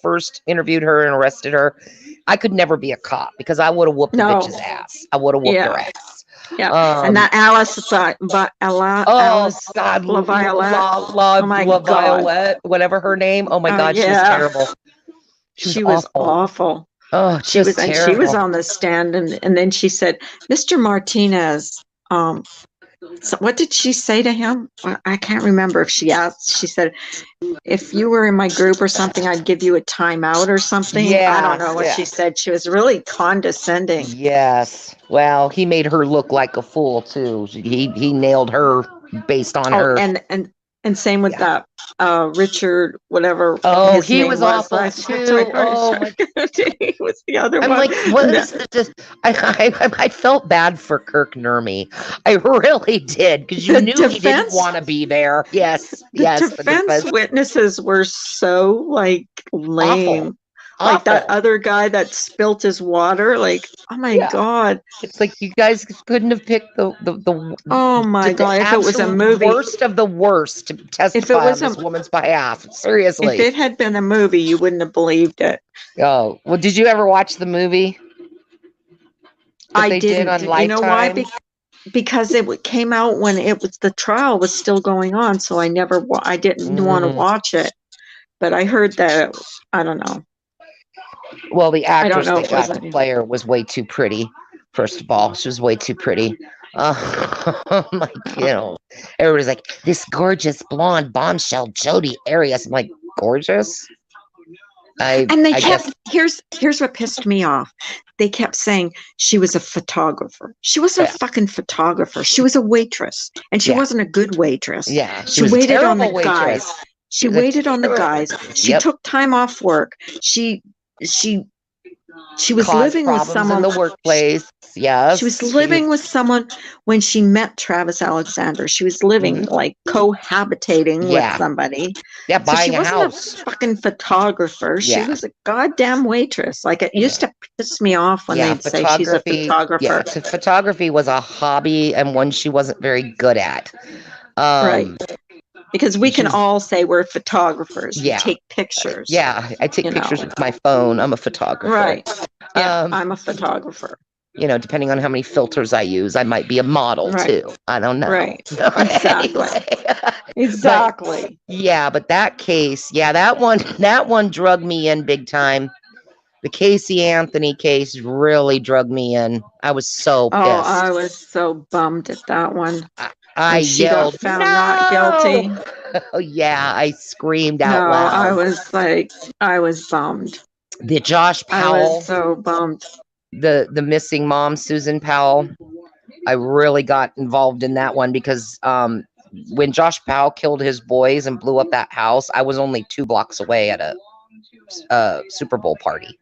first interviewed her and arrested her. I could never be a cop because I would have whooped the No. bitch's ass. I would have whooped her Yeah. ass. Yeah. And that Alice thought, but Oh Alice God, LaViolette. Oh my God. Violet, whatever her name. Oh my God, she was Yeah. terrible. She was awful. Oh, She was, and terrible. she was on the stand, and then she said, "Mr. Martinez, so what did she say to him? I can't remember if she asked. She said, if you were in my group or something, I'd give you a timeout or something. Yeah, I don't know what she said. She was really condescending. Yes. Well, he made her look like a fool too. He nailed her based on her. And same with that Richard, whatever. Oh, his he name was awful too. Oh my he was the other I'm one. like, what is this? I felt bad for Kirk Nurmi. I really did, because you knew he didn't want to be there. Yes, the defense witnesses were so like lame. Like that other guy that spilt his water. Like, oh my God. It's like you guys couldn't have picked the oh my God, if it was a movie, worst of the worst to testify on this woman's behalf. Seriously. If it had been a movie, you wouldn't have believed it. Oh, well, did you ever watch the movie? I didn't. You know why? Because it came out when the trial was still going on, so I didn't want to watch it. But I heard that, I don't know. Well, the actress that got to play her was way too pretty. First of all, she was way too pretty. Like, everybody's like, this gorgeous blonde bombshell Jodi Arias. I'm like, gorgeous? Here's what pissed me off. They kept saying she was a photographer. She wasn't a fucking photographer. She was a waitress, and she wasn't a good waitress. Yeah, she waited on the guys. She waited on the guys. She took time off work. She was living with someone in the workplace. Yes, she was living with someone when she met Travis Alexander. She was living like cohabitating with somebody. Yeah, buying a house. She wasn't a fucking photographer. She was a goddamn waitress. Like, it used to piss me off when they'd say she's a photographer. Yeah, photography was a hobby and one she wasn't very good at. Right. Because we can all say we're photographers. We take pictures. Yeah, I take pictures with my phone. I'm a photographer. Right. Yeah, I'm a photographer. Depending on how many filters I use, I might be a model too. I don't know. Right. Exactly. Exactly. But that case, that one drug me in big time. The Casey Anthony case really drug me in. I was so pissed. Oh, I was so bummed at that one. I yelled, found not guilty. Oh yeah, I screamed out loud. I was bummed. The Josh Powell. I was so bummed. The missing mom, Susan Powell. I really got involved in that one because when Josh Powell killed his boys and blew up that house, I was only 2 blocks away at a Super Bowl party.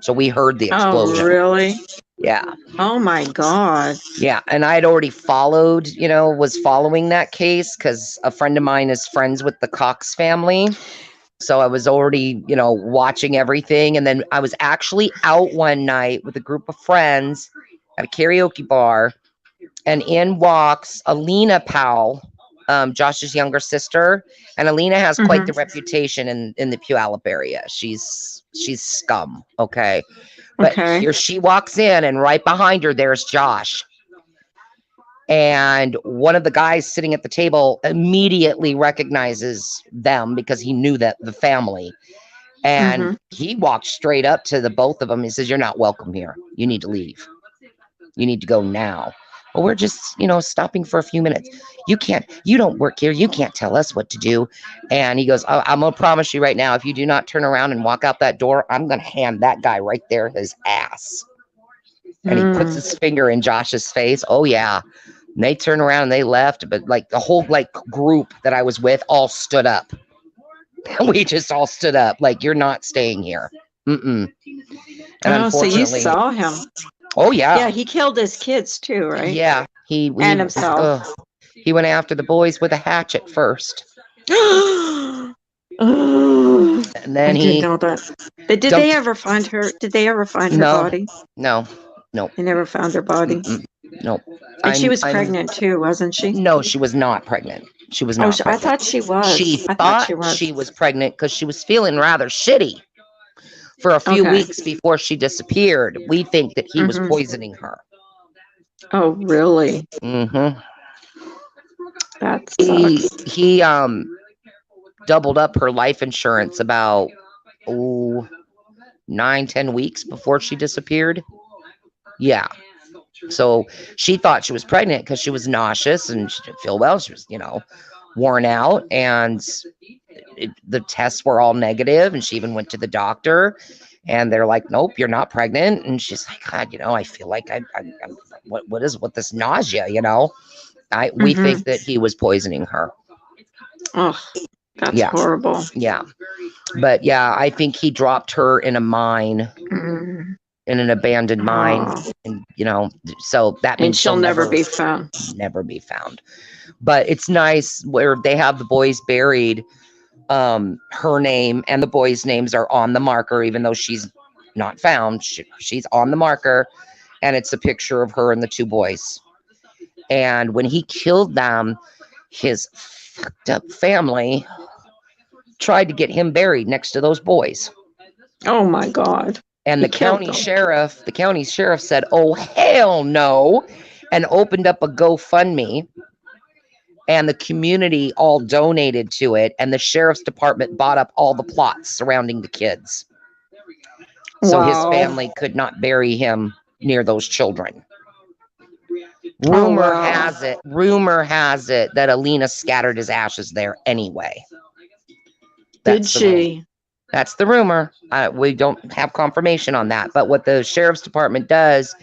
So we heard the explosion. Oh, really? Yeah. Oh my God. Yeah. And I'd already was following that case because a friend of mine is friends with the Cox family. So I was already, watching everything. And then I was actually out one night with a group of friends at a karaoke bar. And in walks Alina Powell, Josh's younger sister. And Alina has quite the reputation in the Puyallup area. She's scum. Okay. But here she walks in, and right behind her, there's Josh. And one of the guys sitting at the table immediately recognizes them because he knew that the family. And he walked straight up to the both of them. He says, "You're not welcome here. You need to leave. You need to go now." Well, we're just, stopping for a few minutes. You don't work here. You can't tell us what to do. And he goes, I'm going to promise you right now, if you do not turn around and walk out that door, I'm going to hand that guy right there his ass. And he puts his finger in Josh's face. Oh, yeah. And they turned around and they left. But like the whole group that I was with all stood up. We just all stood up. Like, you're not staying here. And so you saw him. Oh, yeah. Yeah, he killed his kids too, right? Yeah. He and himself. He went after the boys with a hatchet first. And then I didn't know that. But did they ever find her? Did they ever find her body? No. Nope. They never found her body. Mm-mm. Nope. And she was pregnant too, wasn't she? No, she was not pregnant. She was Oh, not I pregnant. thought she was. She I thought she was pregnant because she was feeling rather shitty for a few Okay. weeks before she disappeared. We think that he was Mhm. poisoning her. Oh, really? Mm-hmm. That sucks. He doubled up her life insurance about 9-10 weeks before she disappeared. Yeah. So she thought she was pregnant because she was nauseous and she didn't feel well. She was, worn out, and the tests were all negative, and she even went to the doctor, and they're like, nope, you're not pregnant. And she's like, God, I feel like I'm what is with this nausea, we think that he was poisoning her. Oh, that's Yeah. horrible. Yeah. But yeah, I think he dropped her in a mine, Mm. in an abandoned mine. Oh. And, so that And means she'll never be found. Never be found. But it's nice where they have the boys buried. Her name and the boys' names are on the marker, even though she's not found. She's on the marker, and it's a picture of her and the two boys. And when he killed them, his fucked up family tried to get him buried next to those boys. Oh my God. And He the killed county them. sheriff said, oh, hell no, and opened up a GoFundMe. And the community all donated to it. And the sheriff's department bought up all the plots surrounding the kids. So his family could not bury him near those children. Rumor has it that Alina scattered his ashes there anyway. Did she? That's the rumor. We don't have confirmation on that. But what the sheriff's department does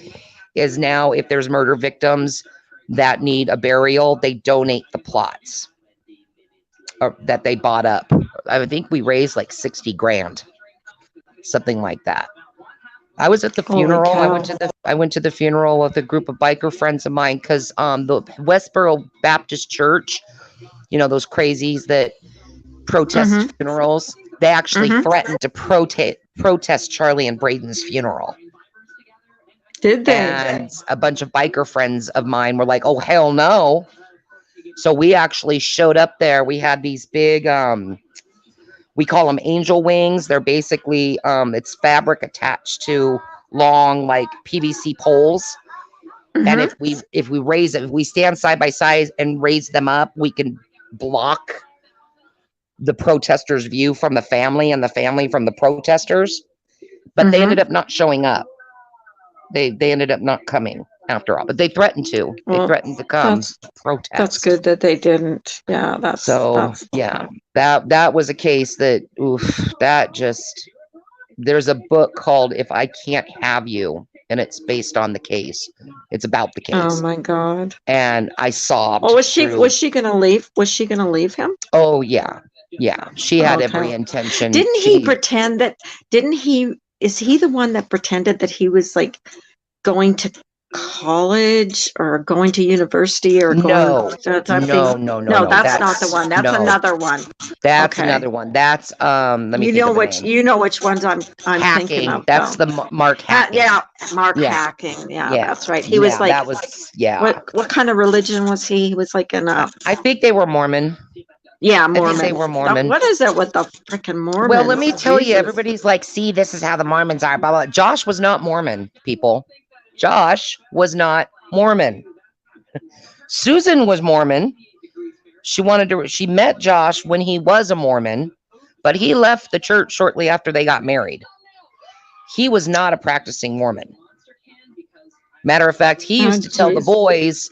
is now, if there's murder victims that need a burial, they donate the plots that they bought up. I think we raised like 60 grand, something like that. I was at the funeral. I went to the funeral with a group of biker friends of mine because the Westboro Baptist Church, those crazies that protest funerals, they actually threatened to protest Charlie and Braden's funeral. Did they? And a bunch of biker friends of mine were like, oh, hell no. So we actually showed up there. We had these big, we call them angel wings. They're basically, it's fabric attached to long, like PVC poles. And if we raise it, if we stand side by side and raise them up, we can block the protesters' view from the family and the family from the protesters. But they ended up not showing up. They ended up not coming after all, but they threatened to. They threatened to come protest. That's good that they didn't. Yeah, that's that was a case that there's a book called If I Can't Have You, and it's based on the case. It's about the case. Oh my God. And I sobbed. Oh, was she gonna leave? Was she gonna leave him? Oh yeah. Yeah. She had every intention. Didn't he pretend that is he the one that pretended that he was like going to college or going to university or no, that's not the one. That's another one. That's another one. That's let me know which ones I'm Hacking. Thinking of. That's the Mark Hacking. Mark Hacking. Yeah, that's right. He was like that was what kind of religion was he? He was like in a I think they were Mormon. Yeah, Mormon. I think they were Mormon. What is it with the freaking Mormons? Well, let me tell you, everybody's like, see, this is how the Mormons are, blah, blah. Josh was not Mormon, people. Josh was not Mormon. Susan was Mormon. She met Josh when he was a Mormon, but he left the church shortly after they got married. He was not a practicing Mormon. Matter of fact, he used to tell the boys,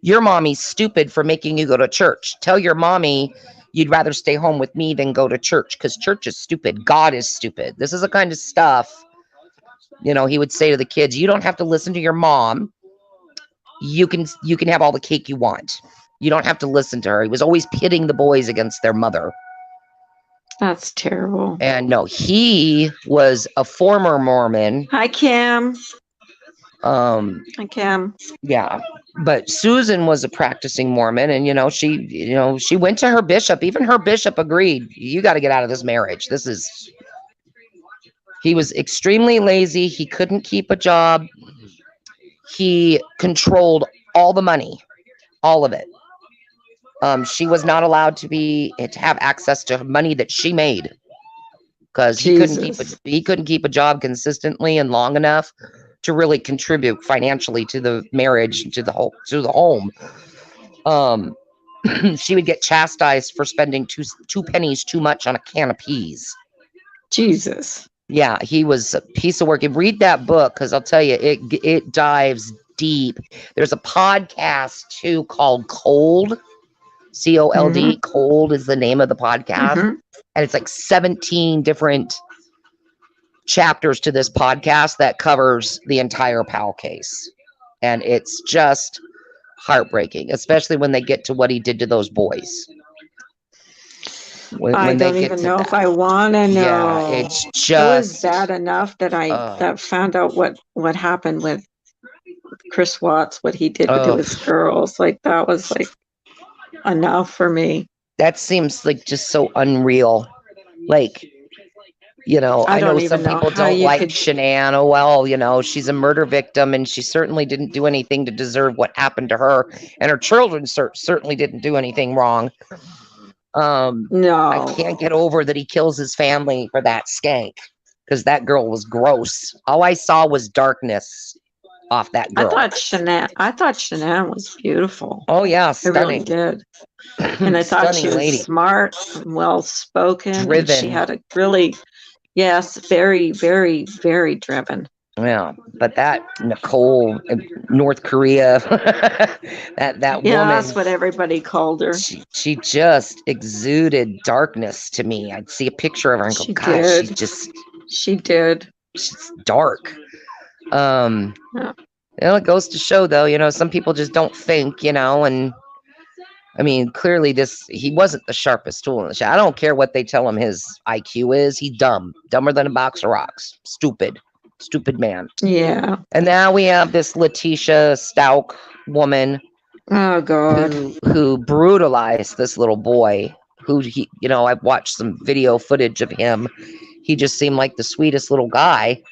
your mommy's stupid for making you go to church. Tell your mommy you'd rather stay home with me than go to church because church is stupid. God is stupid. This is the kind of stuff, he would say to the kids, you don't have to listen to your mom. You can have all the cake you want. You don't have to listen to her. He was always pitting the boys against their mother. That's terrible. And no, he was a former Mormon. Hi, Kim. Hi, Kim. Yeah. But Susan was a practicing Mormon, and she went to her bishop. Even her bishop agreed, you got to get out of this marriage. He was extremely lazy. He couldn't keep a job. He controlled all the money, all of it. She was not allowed to have access to money that she made because he couldn't keep a job consistently and long enough to really contribute financially to the marriage, to the home. She would get chastised for spending two pennies too much on a can of peas. Jesus. Yeah, he was a piece of work. And read that book because I'll tell you, it dives deep. There's a podcast too called Cold, COLD. Cold is the name of the podcast, and it's like 17 different chapters to this podcast that covers the entire Powell case, and it's just heartbreaking, especially when they get to what he did to those boys. I don't even know if I want to know. Yeah, it's just. It was bad enough that I found out what happened with Chris Watts, what he did to his girls. Like, that was like enough for me. That seems like just so unreal. Like, you know, I know some people don't like Shanann. Oh, well, you know, she's a murder victim and she certainly didn't do anything to deserve what happened to her. And her children certainly didn't do anything wrong. No, I can't get over that he kills his family for that skank because that girl was gross. All I saw was darkness off that girl. I thought Shanann was beautiful. Oh yeah, stunning. I really did. And I thought she was smart, well spoken, driven. And she had a really, very, very, very driven. Yeah, but that Nicole, North Korea, that woman. Yeah, that's what everybody called her. She just exuded darkness to me. I'd see a picture of her and go, gosh, she did. She's dark. You know, it goes to show though, you know, some people just don't think, you know, and I mean, clearly he wasn't the sharpest tool in the shed. I don't care what they tell him his IQ is. He's dumber than a box of rocks. Stupid man. Yeah. And now we have this Letitia Stout woman. Oh God. Who brutalized this little boy who you know, I've watched some video footage of him. He just seemed like the sweetest little guy.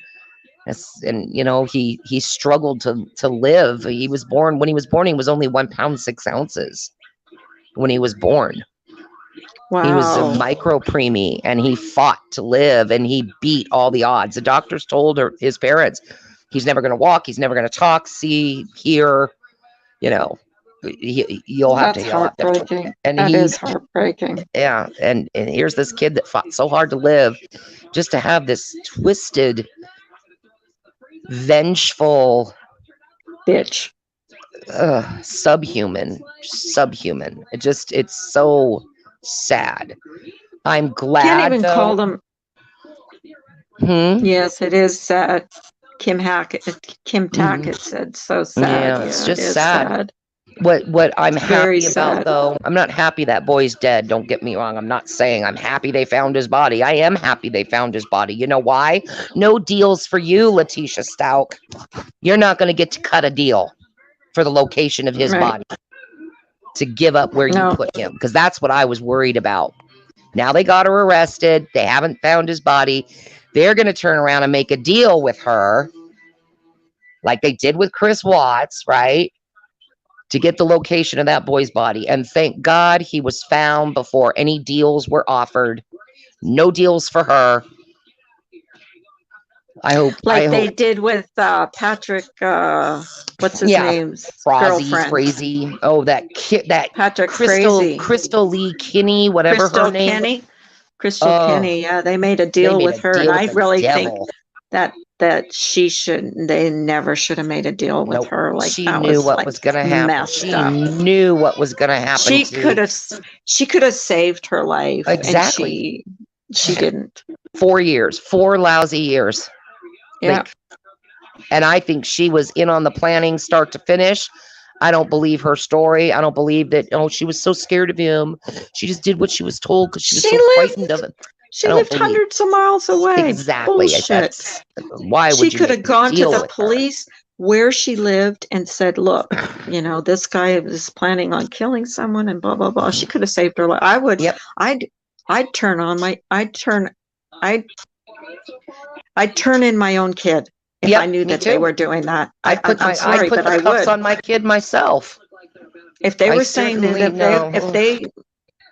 And you know, he struggled to live. When he was born, he was only 1 pound 6 ounces when he was born. Wow. He was a micro preemie and he fought to live and he beat all the odds. The doctors told his parents, he's never going to walk. He's never going to talk, see, hear, you know, you'll have to. Heartbreaking. And that is heartbreaking. Yeah. And here's this kid that fought so hard to live just to have this twisted, vengeful bitch. Subhuman. It's so sad. I'm glad. Can't even call them. Yes, it is sad. Kim Tackett said so sad. Yeah, it's just sad. What I'm happy about though, I'm not happy that boy's dead. Don't get me wrong. I'm not saying I'm happy they found his body. I am happy they found his body. You know why? No deals for you, Letitia Stout. You're not going to get to cut a deal for the location of his body to give up where you put him, because that's what I was worried about. Now they got her arrested. They haven't found his body. They're going to turn around and make a deal with her like they did with Chris Watts, right? To get the location of that boy's body. And thank God he was found before any deals were offered. No deals for her. I hope they did with Patrick. What's his name? Crazy. Oh, that Patrick Crystal Lee Kinney, whatever her name. Crystal Kinney. Yeah, they made a deal with her, and I really think that they never should have made a deal with her. Like, she knew what was going to happen. She knew what was going to happen. She could have saved her life. Exactly. And she didn't. 4 years, 4 lousy years. Yeah. And I think she was in on the planning start to finish. I don't believe her story. I don't believe that, she was so scared of him. She just did what she was told because she was so frightened of it. She lived hundreds of miles away. Exactly. Why would she could have gone to the police where she lived and said, look, this guy is planning on killing someone and blah, blah, blah. She could have saved her life. I would. Yep. I'd turn in my own kid if Yep, I knew me that they too. were doing that. I put I'm sorry, the but I cuffs would. on my kid myself. If they I were saying that certainly know. if they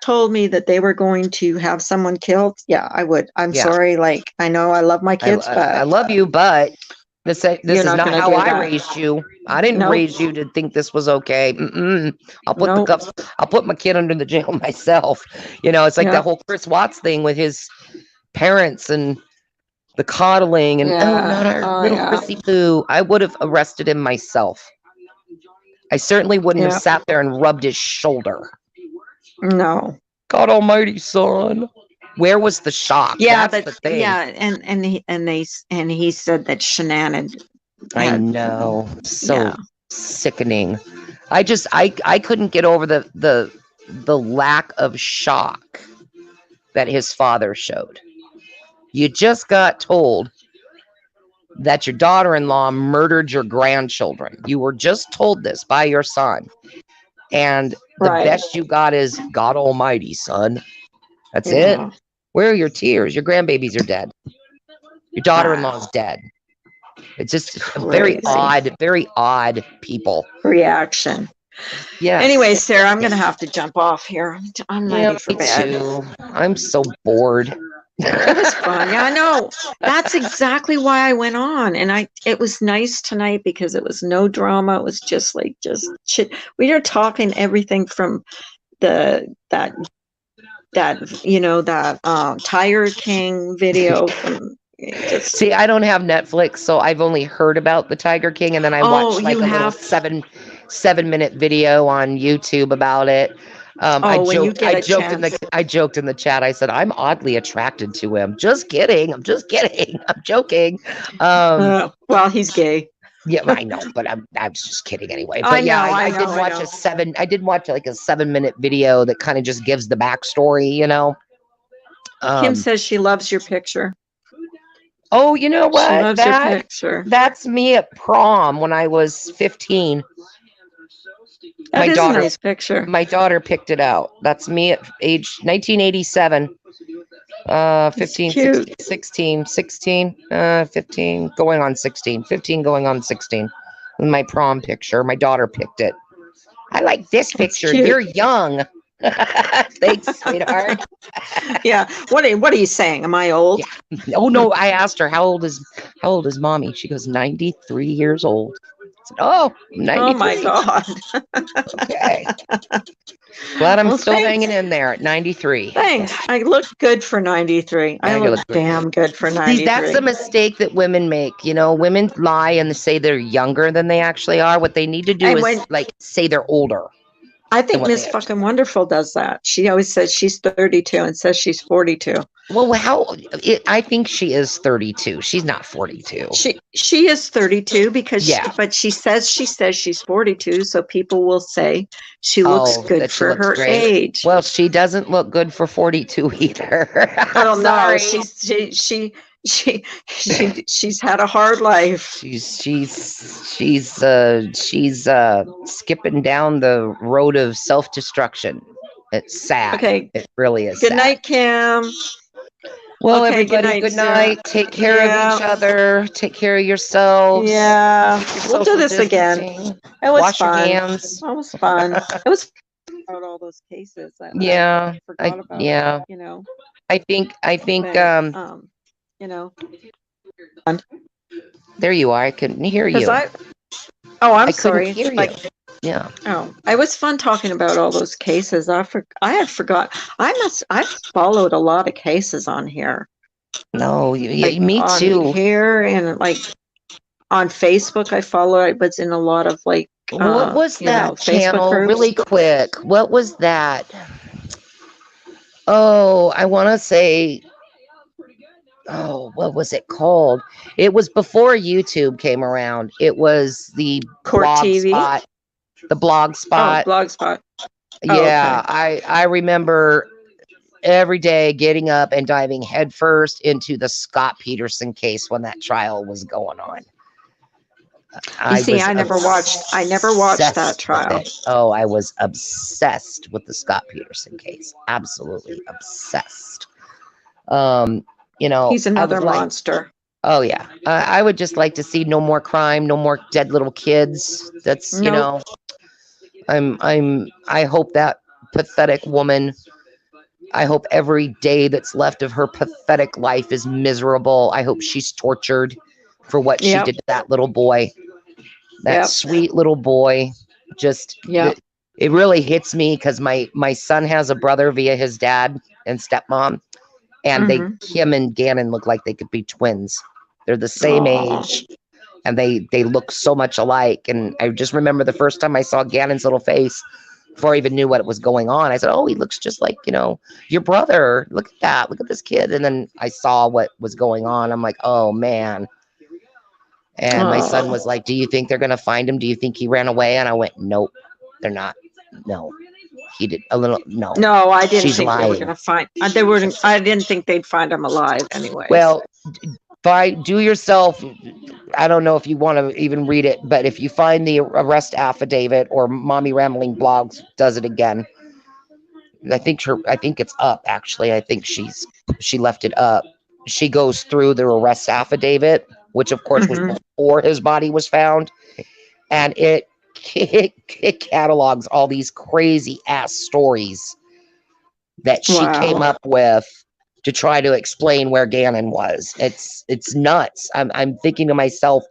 told me that they were going to have someone killed, yeah, I would. I'm Yeah. sorry. Like, I know I love my kids, I but love you, but this you're is not not going to how do I that. raised you. I didn't Nope. raise you to think this was okay. I'll put the Nope. cuffs. I'll put my kid under the jail myself. You know, it's like Yeah. that whole Chris Watts thing with his parents and the coddling and not our little yeah. Chrissy poo. I would have arrested him myself. I certainly wouldn't have Yeah. sat there and rubbed his shoulder. No. God Almighty, son. Where was the shock? Yeah, That's the thing. yeah, and he said that Shannon I had, know. So yeah. sickening. I couldn't get over the lack of shock that his father showed. You just got told that your daughter-in-law murdered your grandchildren. You were just told this by your son. And the Right. best you got is God Almighty, son. That's Yeah. it. Where are your tears? Your grandbabies are dead. Your daughter-in-law's dead. It's just a very odd people. Reaction. Yeah. Anyway, Sarah, I'm going to have to jump off here. I'm ready for me bed. too. I'm so bored. It was fun. Yeah, I know. That's exactly why I went on. And it was nice tonight because it was no drama. It was just shit. We were talking everything from that Tiger King video from See, I don't have Netflix, so I've only heard about the Tiger King, and then I watched like a little 7-minute video on YouTube about it. I joked in the chat. I said I'm oddly attracted to him. Just kidding. I'm just kidding. I'm joking. Well, he's gay. Yeah, I know, but I was just kidding anyway. But I did watch like a 7-minute video that kind of just gives the backstory, you know. Kim says she loves your picture. Oh, you know what? She loves your picture. That's me at prom when I was 15. That is a nice picture. My daughter picked it out. That's me at age 1987. 15, 16, 15, going on 16. 15 going on 16. My prom picture. My daughter picked it. I like this picture. You're young. Thanks, sweetheart. Yeah. What are you saying? Am I old? Yeah. Oh no, I asked her how old is mommy? She goes 93 years old. I said, oh, 93. Oh my God. Okay. Glad I'm still hanging in there at 93. Thanks. I look good for 93. I look damn good for 93. See, that's the mistake that women make. You know, women lie and say they're younger than they actually are. What they need to do is say they're older. I think Miss Fucking Wonderful does that. She always says she's 32 and says she's 42. Well, I think she is 32. She's not 42. She is 32 because but she says she's 42, so people will say she looks good for her age. Well, she doesn't look good for 42 either. Well, no, she's had a hard life. She's skipping down the road of self-destruction. It's sad. Okay. It really is. Good night, Kim. Well, everybody, good night. Take care of each other. Take care of yourselves. Yeah. We'll do this again. It was fun. Your hands. It was fun. It was about all those cases that I forgot about. Yeah. You know. I think you know. There you are. I couldn't hear you. I'm sorry. Hear you. Yeah. Oh, it was fun talking about all those cases. I had forgot. I followed a lot of cases on here. No, me too. Here and on Facebook, I follow. I was in a lot of what was that channel? Really quick. What was that? Oh, I want to say. Oh, what was it called? It was before YouTube came around. It was the Court TV. Spot. The blog spot. Oh, Blogspot. Yeah, okay. I remember every day getting up and diving headfirst into the Scott Peterson case when that trial was going on. I never watched that trial. Oh, I was obsessed with the Scott Peterson case. Absolutely obsessed. You know, he's another monster. Oh yeah. I would just like to see no more crime, no more dead little kids. That's, you Nope. know, I hope that pathetic woman, I hope every day that's left of her pathetic life is miserable. I hope she's tortured for what she Yep. did to that little boy. That Yep. sweet little boy. Just Yep. it really hits me because my son has a brother via his dad and stepmom, and him and Gannon look like they could be twins. They're the same Aw. age, and they look so much alike. And I just remember the first time I saw Gannon's little face, before I even knew what was going on, I said, "Oh, he looks just like, your brother. Look at that. Look at this kid." And then I saw what was going on. I'm like, "Oh man." And my son Oh. was like, "Do you think they're gonna find him? Do you think he ran away?" And I went, "Nope, they're not. No, he did a little. No, No, I didn't she's think they were lying." gonna find. They wouldn't. I didn't think they'd find him alive, anyways. Well, do yourself. I don't know if you want to even read it, but if you find the arrest affidavit, or Mommy Rambling Blogs does it again. I think it's up actually. I think she left it up. She goes through the arrest affidavit, which of course was before his body was found, and it catalogs all these crazy ass stories that she came up with to try to explain where Gannon was. It's nuts. I'm thinking to myself,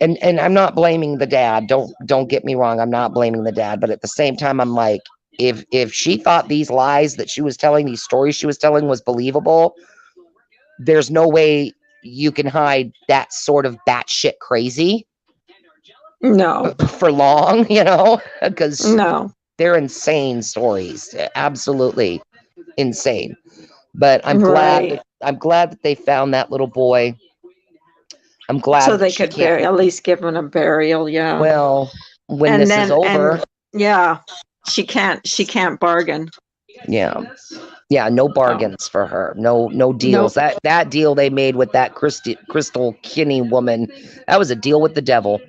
and I'm not blaming the dad. Don't get me wrong. I'm not blaming the dad, but at the same time, I'm like, if she thought these lies that she was telling, these stories she was telling, was believable, there's no way you can hide that sort of batshit crazy. No. For long, because No. they're insane stories. Absolutely insane. But I'm Right. glad that they found that little boy. I'm glad So that they she could can't. at least give him a burial. Yeah. Well, when And this then is over, yeah, she can't bargain. yeah, no bargains for her. No deals. Nope. That deal they made with that Crystal Kinney woman, that was a deal with the devil.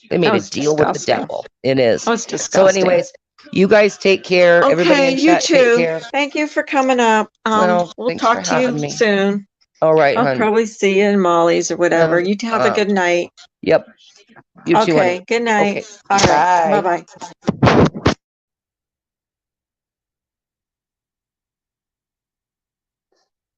They made That a was deal with the disgusting. devil. It is. That was So disgusting. anyways, you guys take care. Everybody Okay, in you chat, take too. care. Thank you for coming up. Well, We'll thanks for talk to you having me. soon. All right, I'll hon. probably see you in Molly's or whatever. You have a good night. Yep. You too, honey. Okay, good night. Okay. All right. Bye. Bye-bye.